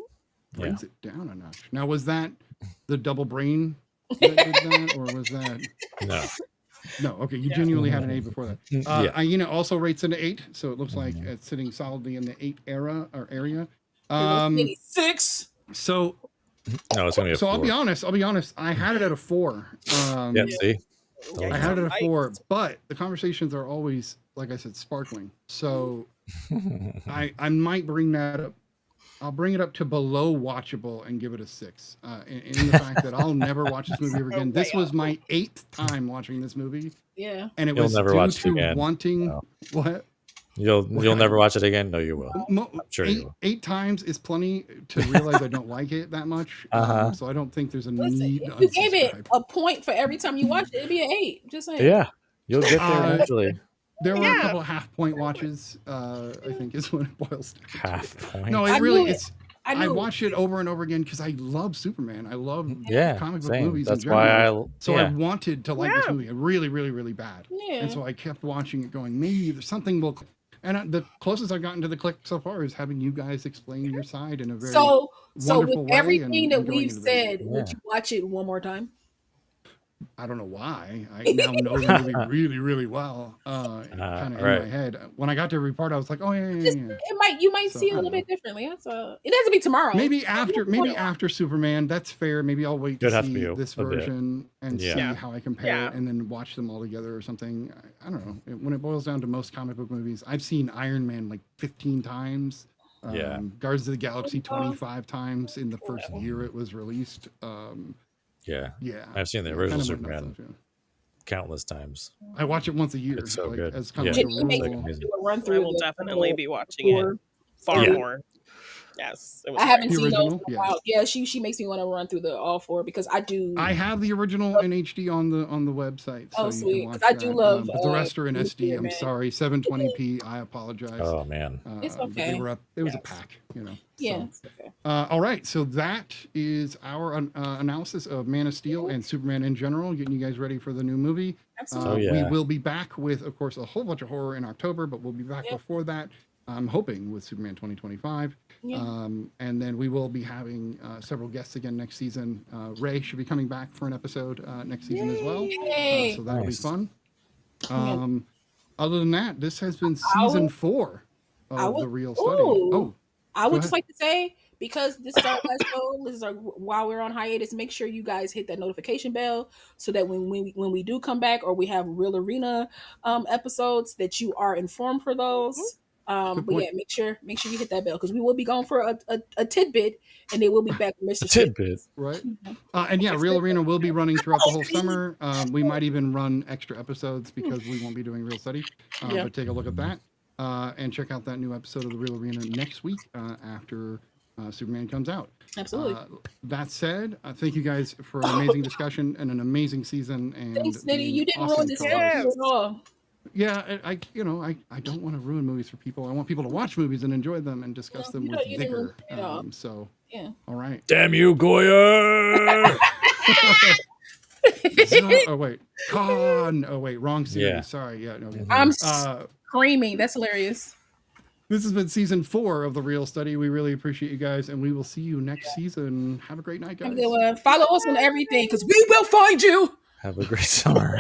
Brings it down a notch. Now, was that the double brain that did that, or was that... No. No, okay, you genuinely had an 8 before that. Yeah. Aina also rates it an 8, so it looks like it's sitting solidly in the 8 area. 6. So No, it's gonna be a 4. I'll be honest. I had it at a 4. Yep. See. I had it at a 4, but the conversations are always, like I said, sparkling. So I might bring that up. I'll bring it up to below watchable and give it a 6. In the fact that I'll never watch this movie ever again. This was my 8th time watching this movie, Yeah. and it You'll was never due watch it to again. wanting No. what. You'll never watch it again. No, you will. Sure you will. 8 times is plenty to realize I don't like it that much. So I don't think there's a Listen, need. if to you gave it unsubscribe. a point for every time you watch it, it'd be an 8. Just saying. Yeah, you'll get there eventually. There were a Yeah. couple of half-point watches. I think is what it boils down to. Half point. No, I it really knew it. it's. I I knew watched it over and over again because I love Superman. I love Yeah, comic book same. movies. That's in why general. I. So I Yeah. wanted to like this Yeah. movie really, really, really bad. Yeah. And so I kept watching it, going, maybe there's something will. And the closest I've gotten to the click so far is having you guys explain your side in a very So wonderful with way everything and that going we've into the- said, would Yeah. you watch it one more time? I don't know why. I now know the movie really, really well. Kind of right. in my head. When I got to every part, I was like, oh yeah. You might So, see it a I little don't bit differently. That's it doesn't be tomorrow. Maybe after Superman. That's fair. Maybe I'll wait to It'd have to see be this a bit. version and see Yeah. how I compare it, and then watch them all together or something. I don't know. When it boils down to most comic book movies, I've seen Iron Man like 15 times. Yeah. Guardians of the Galaxy 25 times in the first year it was released. Yeah. Yeah. I've seen the Yeah, original kinda went nuts, Superman countless times. I watch it once a year. It's so good. As kind of Yeah. like a She makes Like rule. amazing. do a run I through. will the definitely be watching tour. it far Yeah. more. Yes, it was I haven't The seen those original? in a Yeah. while. Yeah, she makes me want to run through the all four because I do. I have the original in HD on the website, so Oh, you sweet, can watch 'cause I that. do love, But the rest are in SD. Nuclear I'm Man. sorry, 720p. I apologize. Oh man. It's But they okay. were up. It was a Yes. pack, Yeah, So, it's okay. all right, so that is our analysis of Man of Steel and Superman in general, getting you guys ready for the new movie. Absolutely. We yeah. will be back with, of course, a whole bunch of horror in October, but we'll be back Yep. before that. I'm hoping with Superman 2025. Yeah. And then we will be having several guests again next season. Ray should be coming back for an episode next season as well. Yay. So that'll Nice. be fun. Yeah. Other than that, this has been I season would- 4 I of would- The Real Study. ooh. Oh, I Go would just ahead. like to say, because this is our last show, this is our while we're on hiatus, make sure you guys hit that notification bell so that when we do come back or we have Real Arena episodes, that you are informed for those. But point. yeah, make sure you hit that bell because we will be gone for a tidbit, and then we'll be back with Mr. Tidbit. right. And yeah, Real Arena will be running throughout the whole summer. We might even run extra episodes because we won't be doing Real Study. Yeah. But take a look at that. And check out that new episode of The Real Arena next week after Superman comes out. Absolutely. That said, thank you guys for an amazing discussion and an amazing season. And Thanks, Nitty. being You didn't awesome ruin this co-hosts. episode at all. Yeah, I don't want to ruin movies for people. I want people to watch movies and enjoy them and discuss them with you didn't vigor. ruin it all. So, Yeah. all right. Damn you, Goya! Oh wait, Con. Oh wait, wrong series. Yeah. Sorry. Yeah, no. I'm Uh, screaming. That's hilarious. this has been season 4 of The Real Study. We really appreciate you guys, and we will see you next season. Have a great night, guys. Follow us on everything because we will find you. Have a great summer.